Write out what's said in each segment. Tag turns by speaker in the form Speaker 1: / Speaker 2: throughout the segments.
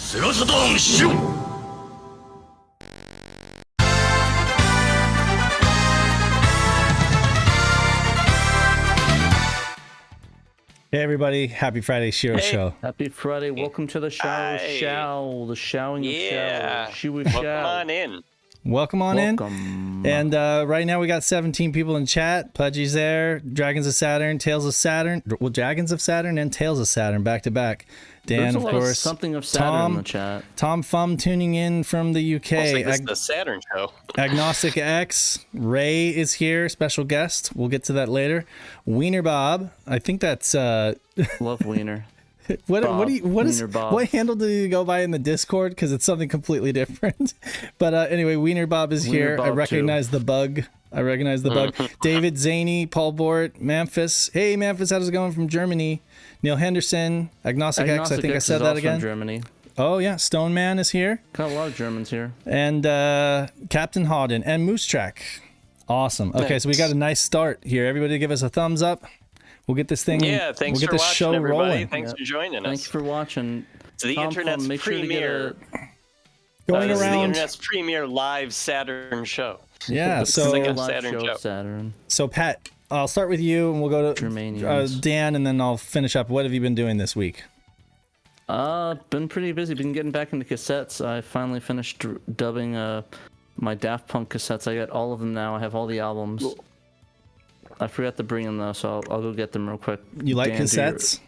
Speaker 1: セガサターンシロ
Speaker 2: Hey everybody, happy Friday, Shiro Show.
Speaker 3: Happy Friday, welcome to the shower, the showing of shower.
Speaker 1: Welcome on in.
Speaker 2: Welcome on in. And right now we got 17 people in chat. Pudgy's there, Dragons of Saturn, Tales of Saturn, well, Dragons of Saturn and Tales of Saturn back to back. Dan, of course.
Speaker 3: Something of Saturn in the chat.
Speaker 2: Tom Fum tuning in from the UK.
Speaker 1: It's the Saturn show.
Speaker 2: Agnostic X, Ray is here, special guest. We'll get to that later. Wiener Bob, I think that's
Speaker 3: Love Wiener.
Speaker 2: What handle do you go by in the Discord? Because it's something completely different. But anyway, Wiener Bob is
Speaker 3: Wiener
Speaker 2: here.
Speaker 3: Bob
Speaker 2: I recognize the bug. David Zaney, Paul Bort, Memphis. Hey, Memphis, how's it going from Germany? Neil Henderson, Agnostic X. I think I said that again.
Speaker 3: From Germany.
Speaker 2: Oh yeah, Stone Man is here.
Speaker 3: Got a lot of Germans here.
Speaker 2: And Captain Hawden and Moose Track. Awesome. Okay,
Speaker 1: Thanks.
Speaker 2: so we got a nice start here. Everybody, give us a thumbs up. We'll get this thing.
Speaker 1: Yeah, thanks
Speaker 2: we'll get
Speaker 1: for
Speaker 2: this
Speaker 1: watching,
Speaker 2: show
Speaker 1: everybody.
Speaker 2: rolling.
Speaker 1: Thanks for joining us.
Speaker 3: Thanks for watching.
Speaker 1: It's the
Speaker 3: Tom
Speaker 1: internet's
Speaker 3: Fum, make sure to get
Speaker 1: premier.
Speaker 2: Going
Speaker 1: This is the
Speaker 2: around.
Speaker 1: internet's premier live Saturn show.
Speaker 2: Yeah, so
Speaker 1: Sega
Speaker 3: live
Speaker 1: Saturn
Speaker 3: show
Speaker 1: show.
Speaker 3: of Saturn.
Speaker 2: So Pat, I'll start with you, and we'll go to
Speaker 3: Germanians.
Speaker 2: Dan, and then I'll finish up. What have you been doing this week?
Speaker 3: Been pretty busy. Been getting back into cassettes. I finally finished dubbing my Daft Punk cassettes. I got all of them now. I have all the albums. I forgot to bring them though, so I'll go get them real quick.
Speaker 2: You like
Speaker 3: Dan, do your
Speaker 2: cassettes?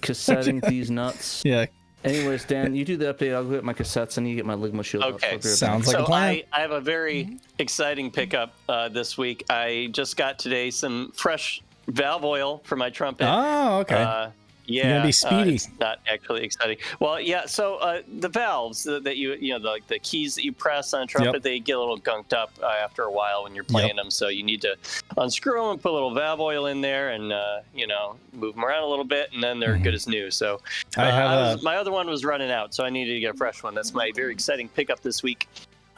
Speaker 3: Cassetting these nuts.
Speaker 2: Yeah.
Speaker 3: Anyways, Dan, you do the update. I'll go get my cassettes, and you get my Ligma shield.
Speaker 1: Okay,
Speaker 2: Sounds like
Speaker 1: so
Speaker 2: a plan.
Speaker 1: I have a very exciting pickup this week. I just got today some fresh valve oil for my trumpet.
Speaker 2: Oh, okay.
Speaker 1: Yeah,
Speaker 2: You're gonna be speedy.
Speaker 1: it's not actually exciting. Well, yeah. So the valves that you know, like the keys that you press on a trumpet,
Speaker 2: Yep.
Speaker 1: they get a little gunked up after a while when you're playing them. So you need to unscrew them and put a little valve oil in there, and you know, move them around a little bit, and then they're good as new. So my other one was running out, so I needed to get a fresh one. That's my very exciting pickup this week.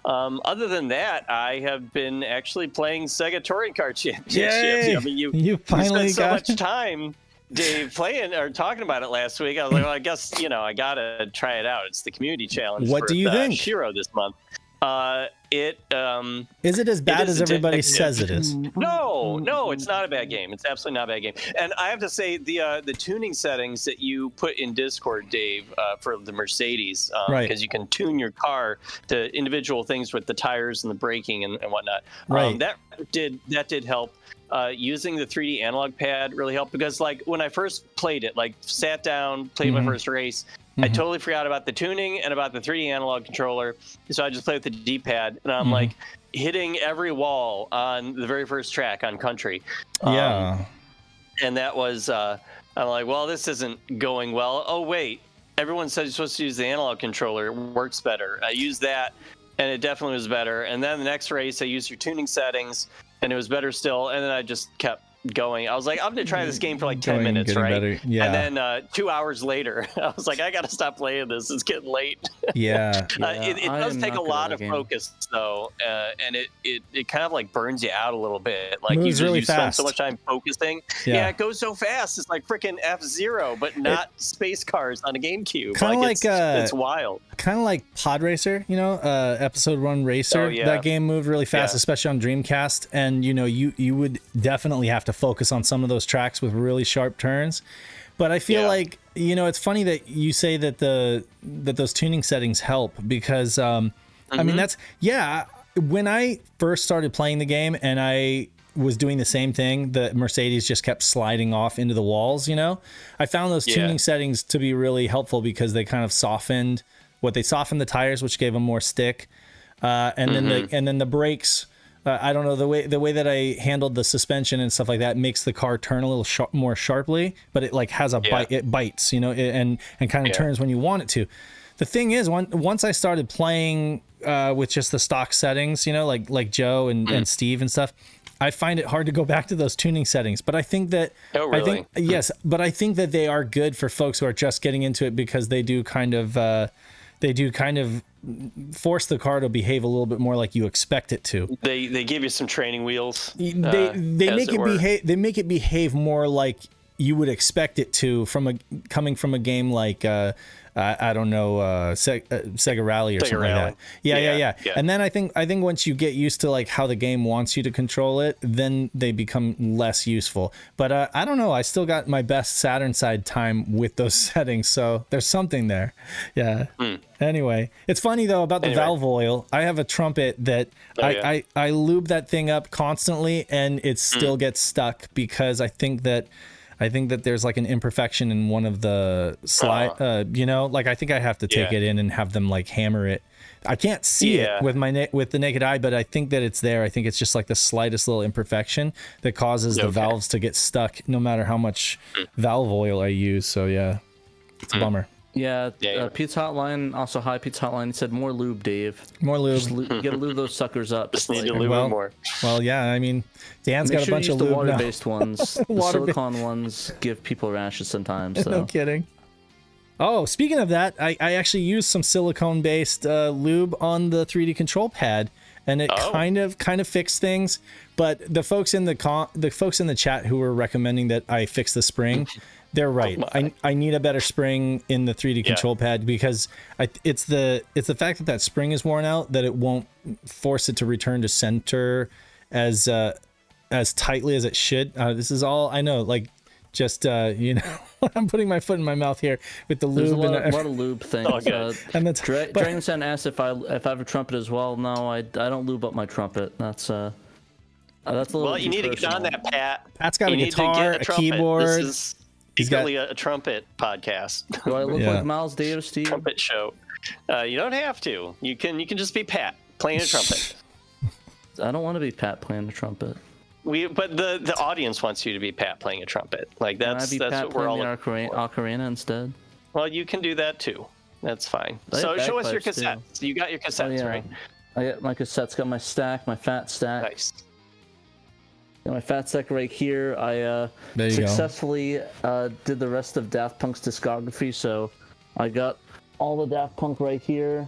Speaker 1: Other than that, I have been actually playing Sega Touring Car Championships.
Speaker 2: Yay!
Speaker 1: I mean,
Speaker 2: You finally
Speaker 1: spent so
Speaker 2: got
Speaker 1: much time, Dave, playing or talking about it last week. I was like, well, I guess, you know, I gotta try it out. It's the community challenge.
Speaker 2: What do you think?
Speaker 1: Shiro this month.
Speaker 2: Is it as bad
Speaker 1: is
Speaker 2: as everybody
Speaker 1: addictive.
Speaker 2: says it is?
Speaker 1: No, it's not a bad game. It's absolutely not a bad game. And I have to say, the tuning settings that you put in Discord, Dave, for the Mercedes,
Speaker 2: Right.
Speaker 1: because you can tune your car to individual things with the tires and the braking and whatnot.
Speaker 2: Right.
Speaker 1: That did help. Using the 3D analog pad really helped, because like when I first played it, like sat down, played my first race, I totally forgot about the tuning and about the 3D analog controller. So I just played with the D-pad, and I'm like hitting every wall on the very first track on country.
Speaker 2: Yeah.
Speaker 1: And that was, I'm like, well, this isn't going well. Oh, wait. Everyone said you're supposed to use the analog controller. It works better. I used that, and it definitely was better. And then the next race, I used your tuning settings, and it was better still. And then I just kept going. I was like, I'm going to try this game for like 10 minutes,
Speaker 2: getting
Speaker 1: right?
Speaker 2: better. Yeah.
Speaker 1: And then 2 hours later, I was like, I got to stop playing this. It's getting late.
Speaker 2: Yeah.
Speaker 1: It
Speaker 3: I
Speaker 1: does
Speaker 3: am
Speaker 1: take a
Speaker 3: not good
Speaker 1: lot
Speaker 3: at
Speaker 1: of
Speaker 3: that game.
Speaker 1: focus, though, and it kind of like burns you out a little bit. Like
Speaker 2: Moves
Speaker 1: you
Speaker 2: really
Speaker 1: spend
Speaker 2: fast.
Speaker 1: so much time focusing.
Speaker 2: Yeah.
Speaker 1: Yeah, it goes so fast. It's like freaking F-Zero, but not space cars on a GameCube.
Speaker 2: Kinda like,
Speaker 1: it's wild.
Speaker 2: Kind of like Pod Racer, you know, Episode 1 Racer.
Speaker 1: Oh, yeah.
Speaker 2: That game moved really fast,
Speaker 1: Yeah.
Speaker 2: especially on Dreamcast. And, you know, you would definitely have to focus on some of those tracks with really sharp turns. But I feel
Speaker 1: Yeah.
Speaker 2: like, you know, it's funny that you say that those tuning settings help, because, I mean, when I first started playing the game and I was doing the same thing, the Mercedes just kept sliding off into the walls, you know, I found those tuning settings to be really helpful, because they kind of softened the tires, which gave them more stick. And then the brakes, I don't know, the way that I handled the suspension and stuff like that makes the car turn a little more sharply, but it like has a bite, it bites, you know, and kind of turns when you want it to. The thing is, once I started playing with just the stock settings, you know, like Joe and Steve and stuff, I find it hard to go back to those tuning settings. But I think that but I think that they are good for folks who are just getting into it, because they do kind of force the car to behave a little bit more like you expect it to.
Speaker 1: They give you some training wheels.
Speaker 2: They make it behave more like you would expect it to coming from a game like I don't know, Sega Rally or
Speaker 1: Sega
Speaker 2: something
Speaker 1: Rally.
Speaker 2: like that. Yeah. And then I think once you get used to like how the game wants you to control it, then they become less useful. But I don't know. I still got my best Saturn side time with those settings, so there's something there. Yeah. Anyway, it's funny though about the valve oil. I have a trumpet that I lube that thing up constantly, and it still gets stuck because I think that there's like an imperfection in one of the slide, you know, like I think I have to take it in and have them like hammer it. I can't see it with the naked eye, but I think that it's there. I think it's just like the slightest little imperfection that causes the valves to get stuck no matter how much valve oil I use. So yeah, it's a bummer.
Speaker 3: Yeah, Pete's Hotline, also hi Pete's Hotline. He said more lube, Dave.
Speaker 2: More lube.
Speaker 3: You gotta lube those suckers up.
Speaker 1: Just need to lube them more.
Speaker 2: Well, yeah, I mean, Dan's
Speaker 3: Make
Speaker 2: got
Speaker 3: sure
Speaker 2: a bunch
Speaker 3: you
Speaker 2: of
Speaker 3: use
Speaker 2: lube
Speaker 3: the water-based ones. The silicone ones give people rashes sometimes. So.
Speaker 2: No kidding. Oh, speaking of that, I actually used some silicone-based lube on the 3D control pad, and it kind of fixed things. But the folks in the chat who were recommending that I fix the spring, they're right. I need a better spring in the 3D control pad because it's the fact that spring is worn out that it won't force it to return to center as tightly as it should. This is all I know. Like just you know, I'm putting my foot in my mouth here with the lube.
Speaker 3: There's a lot of lube things.
Speaker 2: And that's
Speaker 3: Dragonsen asked if I have a trumpet as well. No, I don't lube up my trumpet. That's a little.
Speaker 1: Well, you need to get on that, Pat.
Speaker 2: Pat's got a guitar, a keyboard.
Speaker 1: This is equally a trumpet podcast.
Speaker 3: Do I look like Miles Davis to you?
Speaker 1: Trumpet show. You don't have to. You can just be Pat playing a trumpet.
Speaker 3: I don't want to be Pat playing a trumpet.
Speaker 1: But the audience wants you to be Pat playing a trumpet. Like that's what we're all looking for.
Speaker 3: Ocarina instead.
Speaker 1: Well, you can do that too. That's fine. So show us your cassettes. Too. You got your cassettes, right?
Speaker 3: I got my cassettes. Got my stack, my fat stack.
Speaker 1: Nice.
Speaker 3: Got my fat stack right here. I successfully did the rest of Daft Punk's discography, so I got all the Daft Punk right here.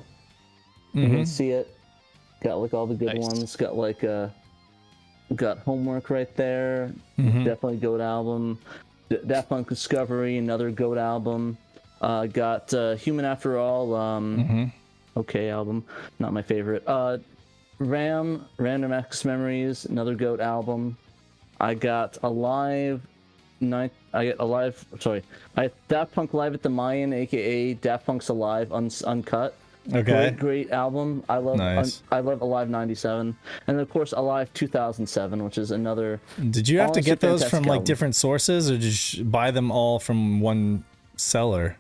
Speaker 3: You can see it. Got like all the good ones. Got like got Homework right there. Definitely GOAT album. Daft Punk Discovery, another GOAT album. Got Human After All. Okay album, not my favorite. Random Access Memories, another GOAT album. I got I have Daft Punk Live at the Mayan, aka Daft Punk's Alive Uncut.
Speaker 2: Okay.
Speaker 3: Great album. I love Alive 97, and of course Alive 2007, which is another.
Speaker 2: Did you have to get those from like different sources, or did you buy them all from one seller?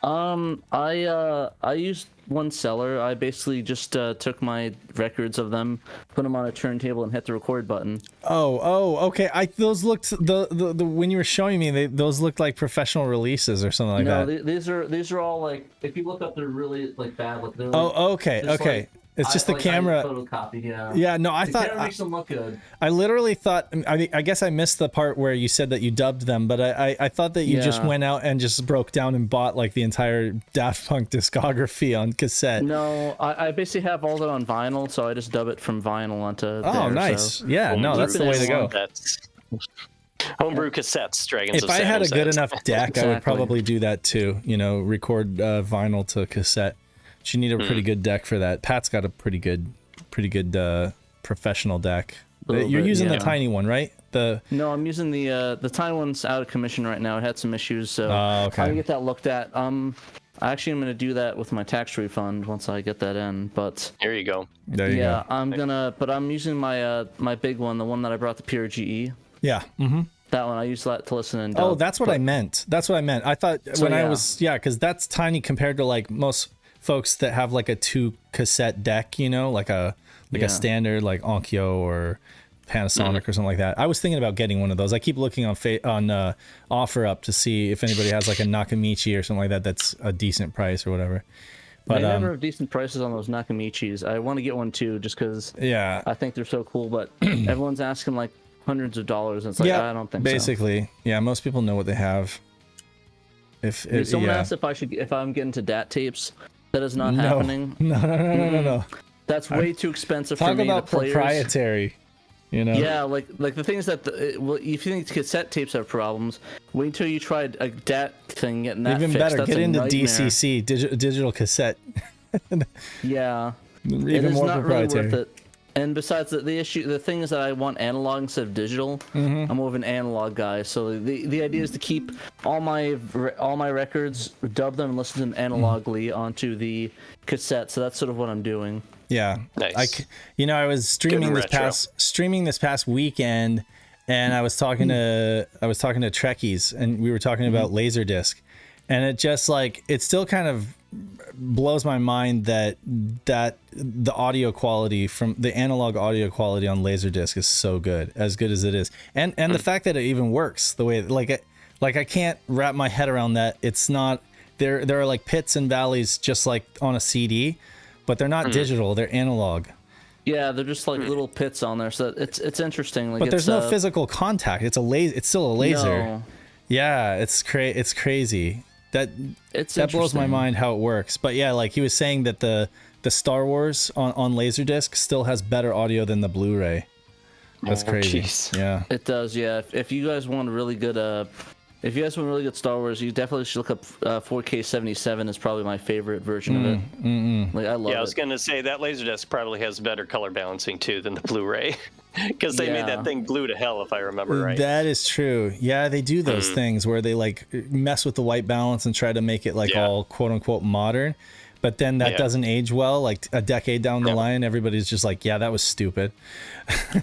Speaker 3: I used one seller. I basically just took my records of them, put them on a turntable, and hit the record button.
Speaker 2: Okay. Those looked the when you were showing me, those looked like professional releases or something like that.
Speaker 3: No, these are all like, if you look up, they're really like bad. Like, they're
Speaker 2: okay.
Speaker 3: Like,
Speaker 2: it's just the camera.
Speaker 3: Photocopy,
Speaker 2: Yeah, no, I thought
Speaker 3: the camera makes them look good.
Speaker 2: I literally thought. I guess I missed the part where you said that you dubbed them, but I thought that you just went out and just broke down and bought like the entire Daft Punk discography on cassette.
Speaker 3: No, I basically have all that on vinyl, so I just dub it from vinyl onto.
Speaker 2: Oh, nice. So. Yeah, no, that's the way to go.
Speaker 1: That's homebrew cassettes, Dragons.
Speaker 2: If I had a good enough deck, I would probably do that too. You know, record vinyl to cassette. You need a pretty good deck for that. Pat's got a pretty good professional deck. You're using the tiny one, right?
Speaker 3: No, I'm using the tiny one's out of commission right now. It had some issues, so I'm gonna get that looked at. Actually, I'm gonna do that with my tax refund once I get that in. But
Speaker 1: here you go.
Speaker 2: There you go.
Speaker 3: I'm using my big one, the one that I brought to PRGE.
Speaker 2: Yeah.
Speaker 3: That one I use that to listen and.
Speaker 2: Oh, that's what I meant. I thought because that's tiny compared to like most folks that have like a 2 cassette deck, you know, like a standard like Onkyo or Panasonic or something like that. I was thinking about getting one of those. I keep looking on OfferUp to see if anybody has like a Nakamichi or something like that that's a decent price or whatever. But
Speaker 3: they never have decent prices on those Nakamichis. I want to get one too, just because I think they're so cool. But everyone's asking like hundreds of dollars, and it's like I don't think
Speaker 2: basically, so. Most people know what they have. If
Speaker 3: someone asked if I'm getting to DAT tapes. That is not happening.
Speaker 2: No.
Speaker 3: That's way too expensive for me.
Speaker 2: Talk about proprietary. You know?
Speaker 3: Yeah, like the things that well, if you think cassette tapes have problems, wait until you try a DAT thing, getting that
Speaker 2: even
Speaker 3: fixed.
Speaker 2: better.
Speaker 3: That's
Speaker 2: Get into
Speaker 3: nightmare.
Speaker 2: DCC, digital cassette.
Speaker 3: Yeah,
Speaker 2: Even
Speaker 3: it is
Speaker 2: more
Speaker 3: not
Speaker 2: proprietary.
Speaker 3: really worth it. And besides, the thing is that I want analog instead of digital. I'm more of an analog guy, so the idea is to keep all my records, dub them, and listen to them analogically onto the cassette. So that's sort of what I'm doing.
Speaker 2: Yeah,
Speaker 1: nice.
Speaker 2: I was streaming this past weekend, and I was talking to Trekkies, and we were talking about Laserdisc, and it just it still kind of blows my mind that the audio quality from the analog audio quality on Laserdisc is so good as it is, and the fact that it even works the way I can't wrap my head around that. It's not there are like pits and valleys just like on a CD, but they're not digital, they're analog.
Speaker 3: Yeah, they're just like little pits on there, so it's interesting.
Speaker 2: But there's no physical contact. It's still a laser.
Speaker 3: No.
Speaker 2: Yeah, it's crazy. That blows my mind how it works. But yeah, like he was saying that the Star Wars on Laserdisc still has better audio than the Blu-ray. That's crazy.
Speaker 1: Geez.
Speaker 2: Yeah.
Speaker 3: It does, yeah. If you guys want really good Star Wars, you definitely should look up 4K 77 is probably my favorite version of it. Like I love it.
Speaker 1: Yeah, I was gonna say that Laserdisc probably has better color balancing too than the Blu-ray, because they made that thing blue to hell, if I remember right.
Speaker 2: That is true. Yeah, they do those things where they mess with the white balance and try to make it all quote unquote modern. But then that doesn't age well. Like a decade down the line, everybody's just like, yeah, that was stupid.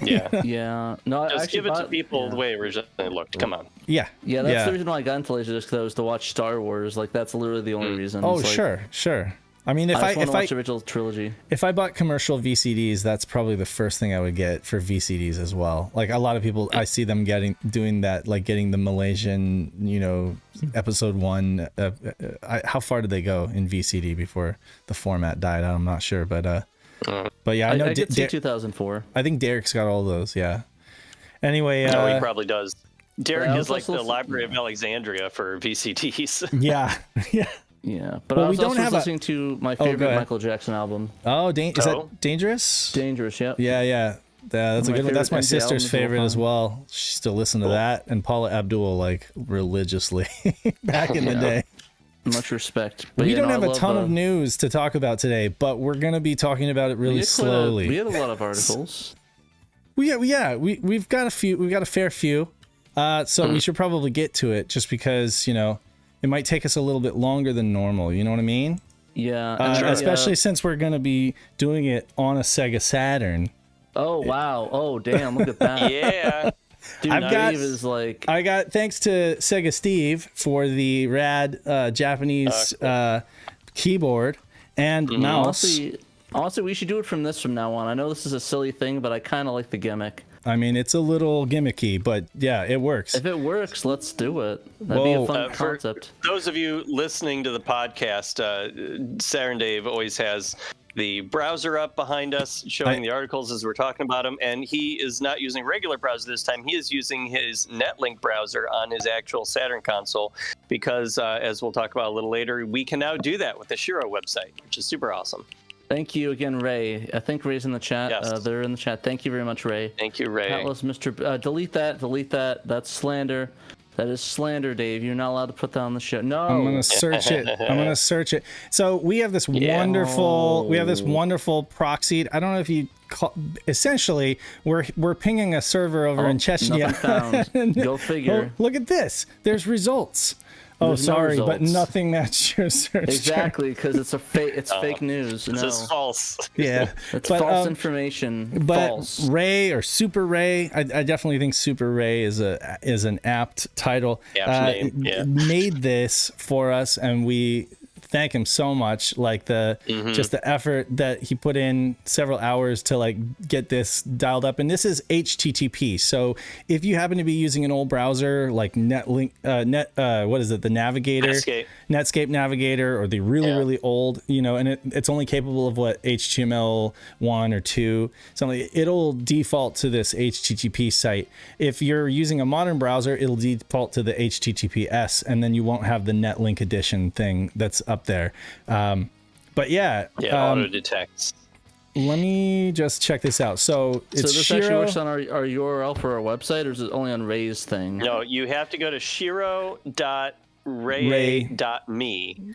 Speaker 3: Yeah. No,
Speaker 1: just give it to people the way it originally looked. Come on.
Speaker 2: Yeah.
Speaker 3: That's the reason why I got into Laserdisc, though, was to watch Star Wars. Like that's literally the only reason.
Speaker 2: Oh, sure. I mean, if I
Speaker 3: watch the original trilogy,
Speaker 2: if I bought commercial VCDs, that's probably the first thing I would get for VCDs as well. Like a lot of people, I see them doing that, like getting the Malaysian, episode 1. How far did they go in VCD before the format died? I'm not sure, but yeah, I know.
Speaker 3: I could see 2004.
Speaker 2: I think Derek's got all those. Yeah. Anyway,
Speaker 1: no, he probably does. Derek is like the Library of Alexandria for VCDs.
Speaker 2: Yeah.
Speaker 3: Yeah, but I was also listening to my favorite Michael Jackson album.
Speaker 2: Oh, is that Dangerous?
Speaker 3: Dangerous, yeah.
Speaker 2: Yeah. That's a good one. That's my sister's favorite as well. She still listens to that and Paula Abdul religiously back in the day.
Speaker 3: Much respect. But
Speaker 2: we don't have a ton of news to talk about today, but we're going to be talking about it really slowly.
Speaker 3: We had a lot of articles.
Speaker 2: We've got a few. We've got a fair few. So we should probably get to it just because, it might take us a little bit longer than normal. You know what I mean?
Speaker 3: Yeah.
Speaker 2: Especially since we're going to be doing it on a Sega Saturn.
Speaker 3: Oh, wow. Oh, damn. Look at that.
Speaker 1: Yeah.
Speaker 3: Dude,
Speaker 2: I got thanks to Sega Steve for the rad Japanese keyboard and mouse.
Speaker 3: Honestly, we should do it from now on. I know this is a silly thing, but I kind of like the gimmick.
Speaker 2: I mean, it's a little gimmicky, but yeah, it works.
Speaker 3: If it works, let's do it. That'd be a fun concept.
Speaker 1: For those of you listening to the podcast, SaturnDave always has the browser up behind us showing the articles as we're talking about them, and he is not using a regular browser this time. He is using his Netlink browser on his actual Saturn console because, as we'll talk about a little later, we can now do that with the Shiro website, which is super awesome.
Speaker 3: Thank you again, Ray. I think Ray's in the chat.
Speaker 1: Yes.
Speaker 3: They're in the chat. Thank you very much, Ray.
Speaker 1: Thank you, Ray.
Speaker 3: Atlas, Mr. Delete that. That's slander. That is slander, Dave. You're not allowed to put that on the show. No.
Speaker 2: I'm gonna search it. So we have this wonderful proxy. I don't know if you essentially we're pinging a server over in Chechnya.
Speaker 3: Found. Go figure.
Speaker 2: Oh, look at this. There's results. There's but nothing matched your search.
Speaker 3: Exactly, because it's fake news.
Speaker 1: This is false.
Speaker 2: Yeah,
Speaker 3: it's false information.
Speaker 2: But
Speaker 3: false.
Speaker 2: Ray or Super Ray, I definitely think Super Ray is an apt title.
Speaker 1: Apt name. Yeah.
Speaker 2: Made this for us, and we thank him so much. Like just the effort that he put in, several hours to get this dialed up. And this is HTTP. So if you happen to be using an old browser like Netlink, what is it? The Navigator, Netscape Navigator, or the really old, and it's only capable of HTML 1 or 2, something. It'll default to this HTTP site. If you're using a modern browser, it'll default to the HTTPS, and then you won't have the Netlink edition thing that's up there. But
Speaker 1: auto detects.
Speaker 2: let me just check this out. So it's
Speaker 3: this
Speaker 2: Shiro.
Speaker 3: actually works on our URL for our website, or is it only on Ray's thing?
Speaker 1: No, you have to go to shiro.ray.me.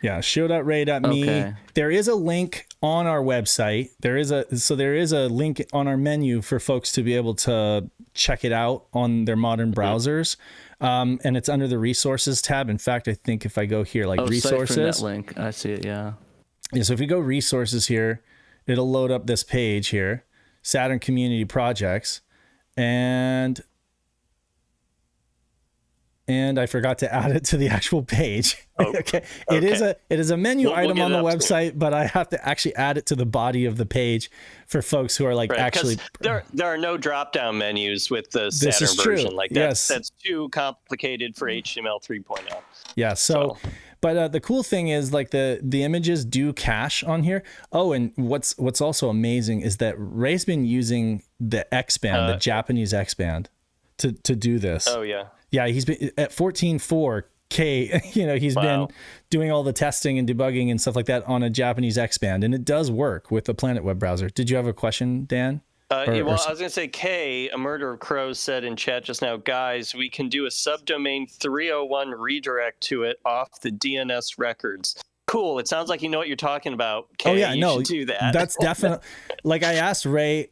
Speaker 2: Yeah, shiro.ray.me.
Speaker 3: Okay.
Speaker 2: There is a link on our website. There is a link on our menu for folks to be able to check it out on their modern browsers. And it's under the resources tab. In fact, I think if I go here, like resources,
Speaker 3: Netlink. I see it. Yeah.
Speaker 2: Yeah. So if you go resources here, it'll load up this page here, Saturn Community Projects, and I forgot to add it to the actual page. Okay. It is a menu item on the website, but I have to actually add it to the body of the page for folks who are like actually.
Speaker 1: There are no drop-down menus with the Saturn version. Like that's too complicated for HTML 3.0.
Speaker 2: Yeah. So. But the cool thing is like the images do cache on here. Oh, and what's also amazing is that Ray's been using the X-band, the Japanese X-band, to do this.
Speaker 1: Oh yeah.
Speaker 2: Yeah, he's been at 14.4K. You know, he's been doing all the testing and debugging and stuff like that on a Japanese X-band, and it does work with the Planet web browser. Did you have a question, Dan?
Speaker 1: I was going to say, Kay, a murder of crows, said in chat just now, guys, we can do a subdomain 301 redirect to it off the DNS records. Cool. It sounds like you know what you're talking about. Kay,
Speaker 2: oh yeah,
Speaker 1: you should do that.
Speaker 2: That's definitely like I asked Ray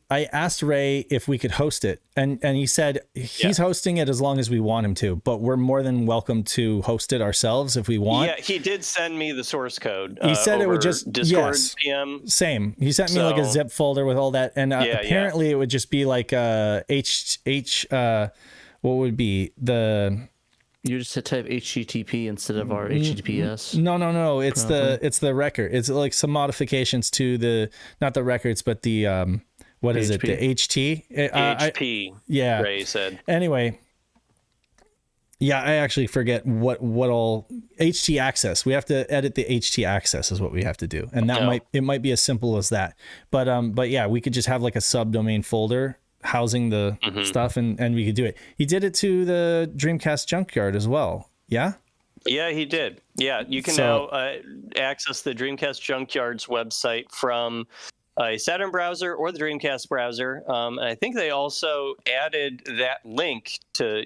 Speaker 2: if we could host it, and he said he's hosting it as long as we want him to, but we're more than welcome to host it ourselves if we want.
Speaker 1: Yeah, he did send me the source code.
Speaker 2: He said it would just
Speaker 1: Discord PM.
Speaker 2: Same. He sent me like a zip folder with all that, and apparently it would just be like what would be the.
Speaker 3: You just type HTTP instead of our HTTPS.
Speaker 2: No. It's the record. It's like some modifications to not the records, but the what is it? The HT.
Speaker 1: HP.
Speaker 2: Yeah.
Speaker 1: Ray said.
Speaker 2: Anyway. Yeah, I actually forget what all HT access. We have to edit the HT access is what we have to do, and that might be as simple as that. But yeah, we could just have like a subdomain folder housing the stuff and we could do it. He did it to the Dreamcast Junkyard as well. Yeah
Speaker 1: he did. Yeah, you can now access the Dreamcast Junkyard's website from a Saturn browser or the Dreamcast browser, and I think they also added that link to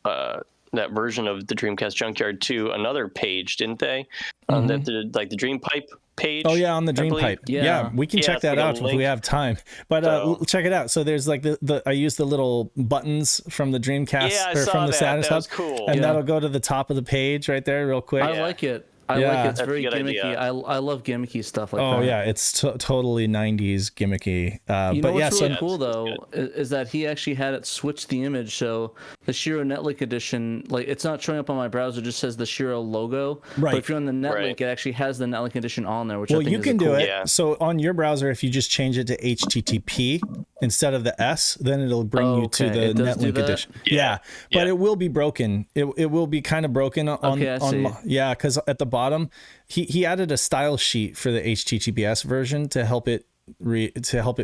Speaker 1: that version of the Dreamcast Junkyard to another page, didn't they? That the Dream Pipe page.
Speaker 2: Oh yeah, on the Dream Pipe. Yeah, we can check that out if we have time. But check it out. So there's like I use the little buttons from the Dreamcast or from the Saturn Hub,
Speaker 1: cool.
Speaker 2: And that'll go to the top of the page right there, real quick.
Speaker 3: I like it. I like it. It's very gimmicky. I love gimmicky stuff like that.
Speaker 2: Oh yeah, it's totally 90s gimmicky.
Speaker 3: What's really cool though is that he actually had it switch the image, so the Shiro Netlink edition, like it's not showing up on my browser, it just says the Shiro logo.
Speaker 2: Right.
Speaker 3: But if you're on the Netlink, it actually has the Netlink edition on there, which I think
Speaker 2: you can do
Speaker 3: cool.
Speaker 2: it. Yeah. So on your browser, if you just change it to HTTP instead of the S, then it'll bring you to the Netlink edition. Yeah. But it will be broken. It will be kind of broken on because at the bottom he added a style sheet for the HTTPS version to help it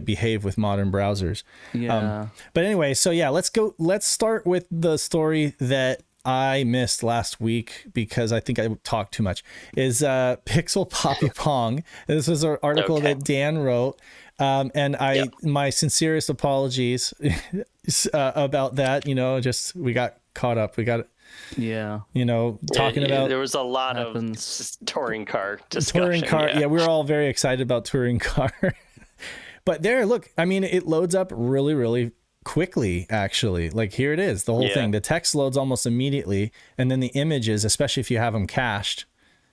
Speaker 2: behave with modern browsers. But anyway, so let's start with the story that I missed last week because I think I talked too much, is Pixel Poppy Pong. This was an article that Dan wrote, and my sincerest apologies about that. Just we got caught up. We got talking about
Speaker 1: there was a lot of touring car discussion.
Speaker 2: We were all very excited about touring car. But look, I mean, it loads up really, really quickly, actually. Like here it is, the whole thing. The text loads almost immediately, and then the images, especially if you have them cached.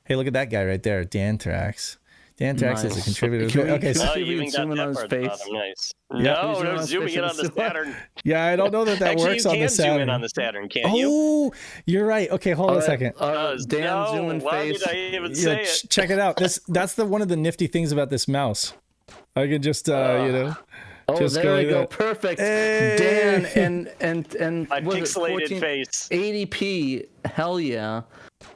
Speaker 2: Hey, look at that guy right there, Danthrax. Danthrax is a contributor.
Speaker 1: So you even zoom in on his face. Nice. No, zooming in on the Saturn.
Speaker 2: Yeah, I don't know that works on the Saturn.
Speaker 1: You can zoom in on the Saturn, can't you?
Speaker 2: Oh, you're right. Okay, hold on a second.
Speaker 3: Dan, zoom in face.
Speaker 1: Why did I even say it?
Speaker 2: Check it out. That's one of the nifty things about this mouse. I can just
Speaker 3: Oh,
Speaker 2: just
Speaker 3: there we go. Perfect.
Speaker 2: Hey.
Speaker 3: Dan and
Speaker 1: my pixelated face.
Speaker 3: 80p. Hell yeah.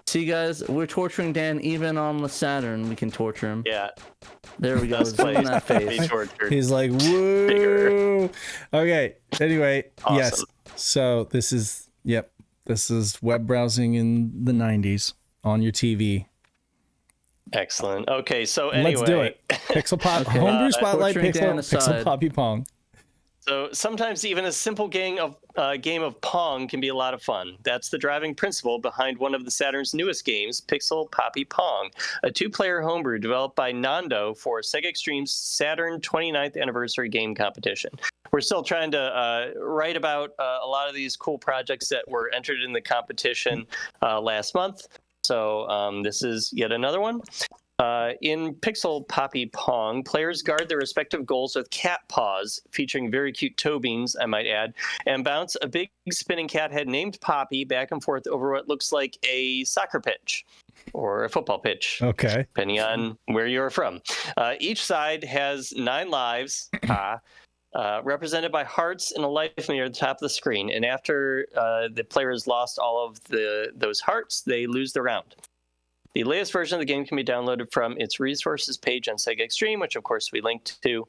Speaker 3: See, guys, we're torturing Dan even on the Saturn. We can torture him.
Speaker 1: Yeah.
Speaker 3: There we go. Zoom in that face.
Speaker 2: He's like, woo. Okay. Anyway, yes. So this is web browsing in the 90s on your TV.
Speaker 1: Excellent. Okay, so anyway,
Speaker 2: let's do it. Pixel Pop,
Speaker 3: Okay.
Speaker 2: Homebrew Spotlight,
Speaker 3: Torturing Dan
Speaker 2: Pixel
Speaker 3: aside.
Speaker 2: Poppy Pong.
Speaker 1: So sometimes even a simple game of Pong can be a lot of fun. That's the driving principle behind one of the Saturn's newest games, Pixel Poppy Pong, a 2-player homebrew developed by Nando for Sega Extreme's Saturn 29th anniversary game competition. We're still trying to write about a lot of these cool projects that were entered in the competition last month. So this is yet another one. In Pixel Poppy Pong, players guard their respective goals with cat paws, featuring very cute toe beans, I might add, and bounce a big spinning cat head named Poppy back and forth over what looks like a soccer pitch or a football pitch,
Speaker 2: Okay.
Speaker 1: depending on where you're from. Each side has 9 lives, represented by hearts and a life meter at the top of the screen. And after the player has lost all of those hearts, they lose the round. The latest version of the game can be downloaded from its resources page on Sega Extreme, which of course we linked to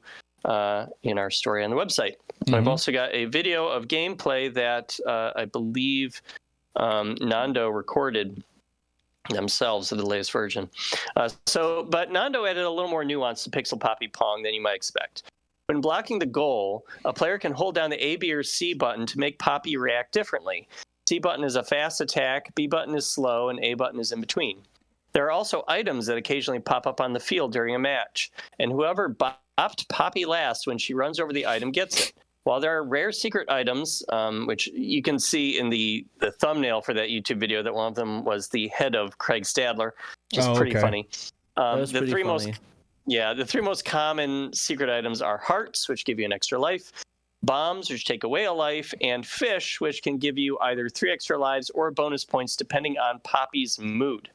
Speaker 1: in our story on the website. Mm-hmm. I've also got a video of gameplay that I believe Nando recorded themselves of the latest version. But Nando added a little more nuance to Pixel Poppy Pong than you might expect. When blocking the goal, a player can hold down the A, B, or C button to make Poppy react differently. C button is a fast attack, B button is slow, and A button is in between. There are also items that occasionally pop up on the field during a match, and whoever bopped Poppy last when she runs over the item gets it. While there are rare secret items, which you can see in the thumbnail for that YouTube video, that one of them was the head of Craig Stadler, which is pretty funny. The three most common secret items are hearts, which give you an extra life, bombs, which take away a life, and fish, which can give you either 3 extra lives or bonus points depending on Poppy's mood.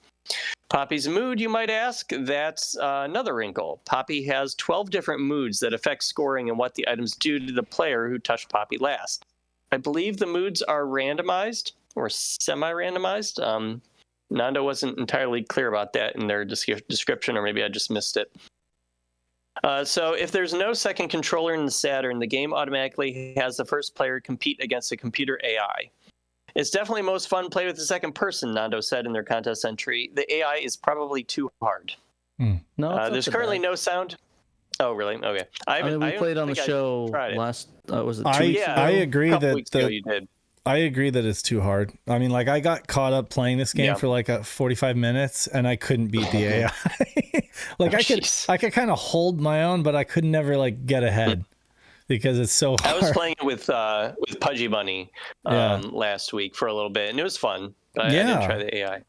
Speaker 1: Poppy's mood, you might ask? That's another wrinkle. Poppy has 12 different moods that affect scoring and what the items do to the player who touched Poppy last. I believe the moods are randomized or semi-randomized. Nando wasn't entirely clear about that in their description, or maybe I just missed it. So if there's no second controller in the Saturn, the game automatically has the first player compete against a computer AI. It's definitely most fun play with the second person, Nando said in their contest entry. The AI is probably too hard.
Speaker 3: No,
Speaker 1: there's currently no sound. Oh, really? Okay.
Speaker 3: We played on the show last. Was it 2 weeks ago?
Speaker 2: I agree that
Speaker 1: you did.
Speaker 2: I agree that it's too hard. I mean, like I got caught up playing this game for like 45 minutes, and I couldn't beat the AI. I could kind of hold my own, but I could never like get ahead. Because it's so hard.
Speaker 1: I was playing it with Pudgy Bunny last week for a little bit, and it was fun. But I didn't try the AI.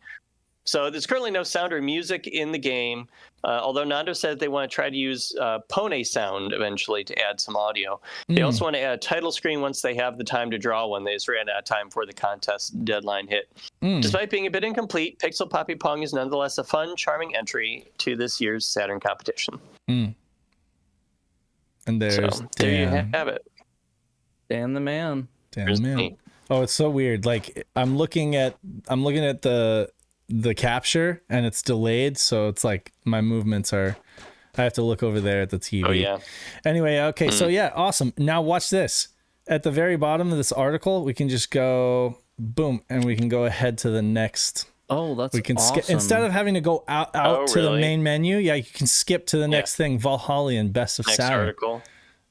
Speaker 1: So there's currently no sound or music in the game, although Nando said they want to try to use Pone sound eventually to add some audio. They also want to add a title screen once they have the time to draw one. They just ran out of time before the contest deadline hit. Despite being a bit incomplete, Pixel Poppy Pong is nonetheless a fun, charming entry to this year's Saturn competition.
Speaker 2: And there
Speaker 1: you have it.
Speaker 3: Dan the man.
Speaker 2: Dan the man. Oh, it's so weird. Like I'm looking at the capture and it's delayed, so it's like my movements are. I have to look over there at the TV.
Speaker 1: Oh yeah.
Speaker 2: Anyway, okay, so yeah, awesome. Now watch this. At the very bottom of this article, we can just go boom, and we can go ahead to the next.
Speaker 3: Oh, that's
Speaker 2: we can
Speaker 3: awesome.
Speaker 2: skip instead of having to go out to the main menu. Yeah, you can skip to the next thing. Valhalla Best of Saturn.
Speaker 1: Article.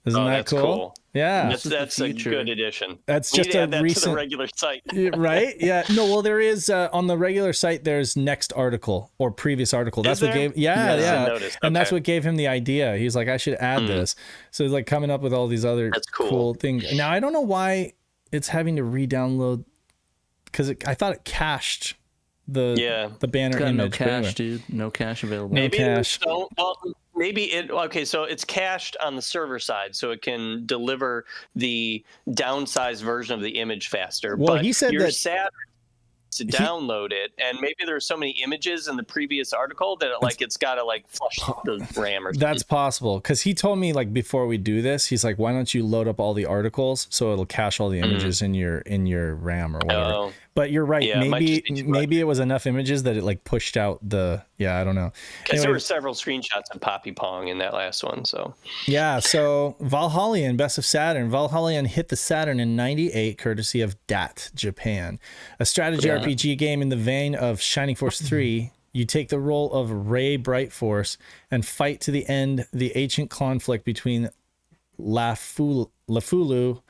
Speaker 2: Isn't that cool? Yeah,
Speaker 1: that's a good addition.
Speaker 2: That's just a recent
Speaker 1: to the regular site,
Speaker 2: right? Yeah. No, well, there is on the regular site. There's next article or previous article. That's what gave. And that's what gave him the idea. He's like, I should add this. So he's like coming up with all these other cool things. Now I don't know why it's having to re-download because I thought it cached the banner image.
Speaker 3: No cache, dude. No cache available.
Speaker 1: Maybe so it's cached on the server side, so it can deliver the downsized version of the image faster.
Speaker 2: Well,
Speaker 1: but
Speaker 2: he said that
Speaker 1: Saturn to download it, and maybe there are so many images in the previous article that it's got to like flush the RAM or something.
Speaker 2: That's possible, because he told me like before we do this, he's like, why don't you load up all the articles so it'll cache all the images in your RAM or whatever. But you're right.
Speaker 1: Yeah,
Speaker 2: maybe it was enough images that it like pushed out the. Yeah, I don't know.
Speaker 1: Because there were several screenshots of Poppy Pong in that last one. So
Speaker 2: yeah. So Valhalla Best of Saturn. Valhalla hit the Saturn in '98, courtesy of DAT Japan, a strategy RPG game in the vein of Shining Force 3. you take the role of Ray Brightforce and fight to the end the ancient conflict between Lafulu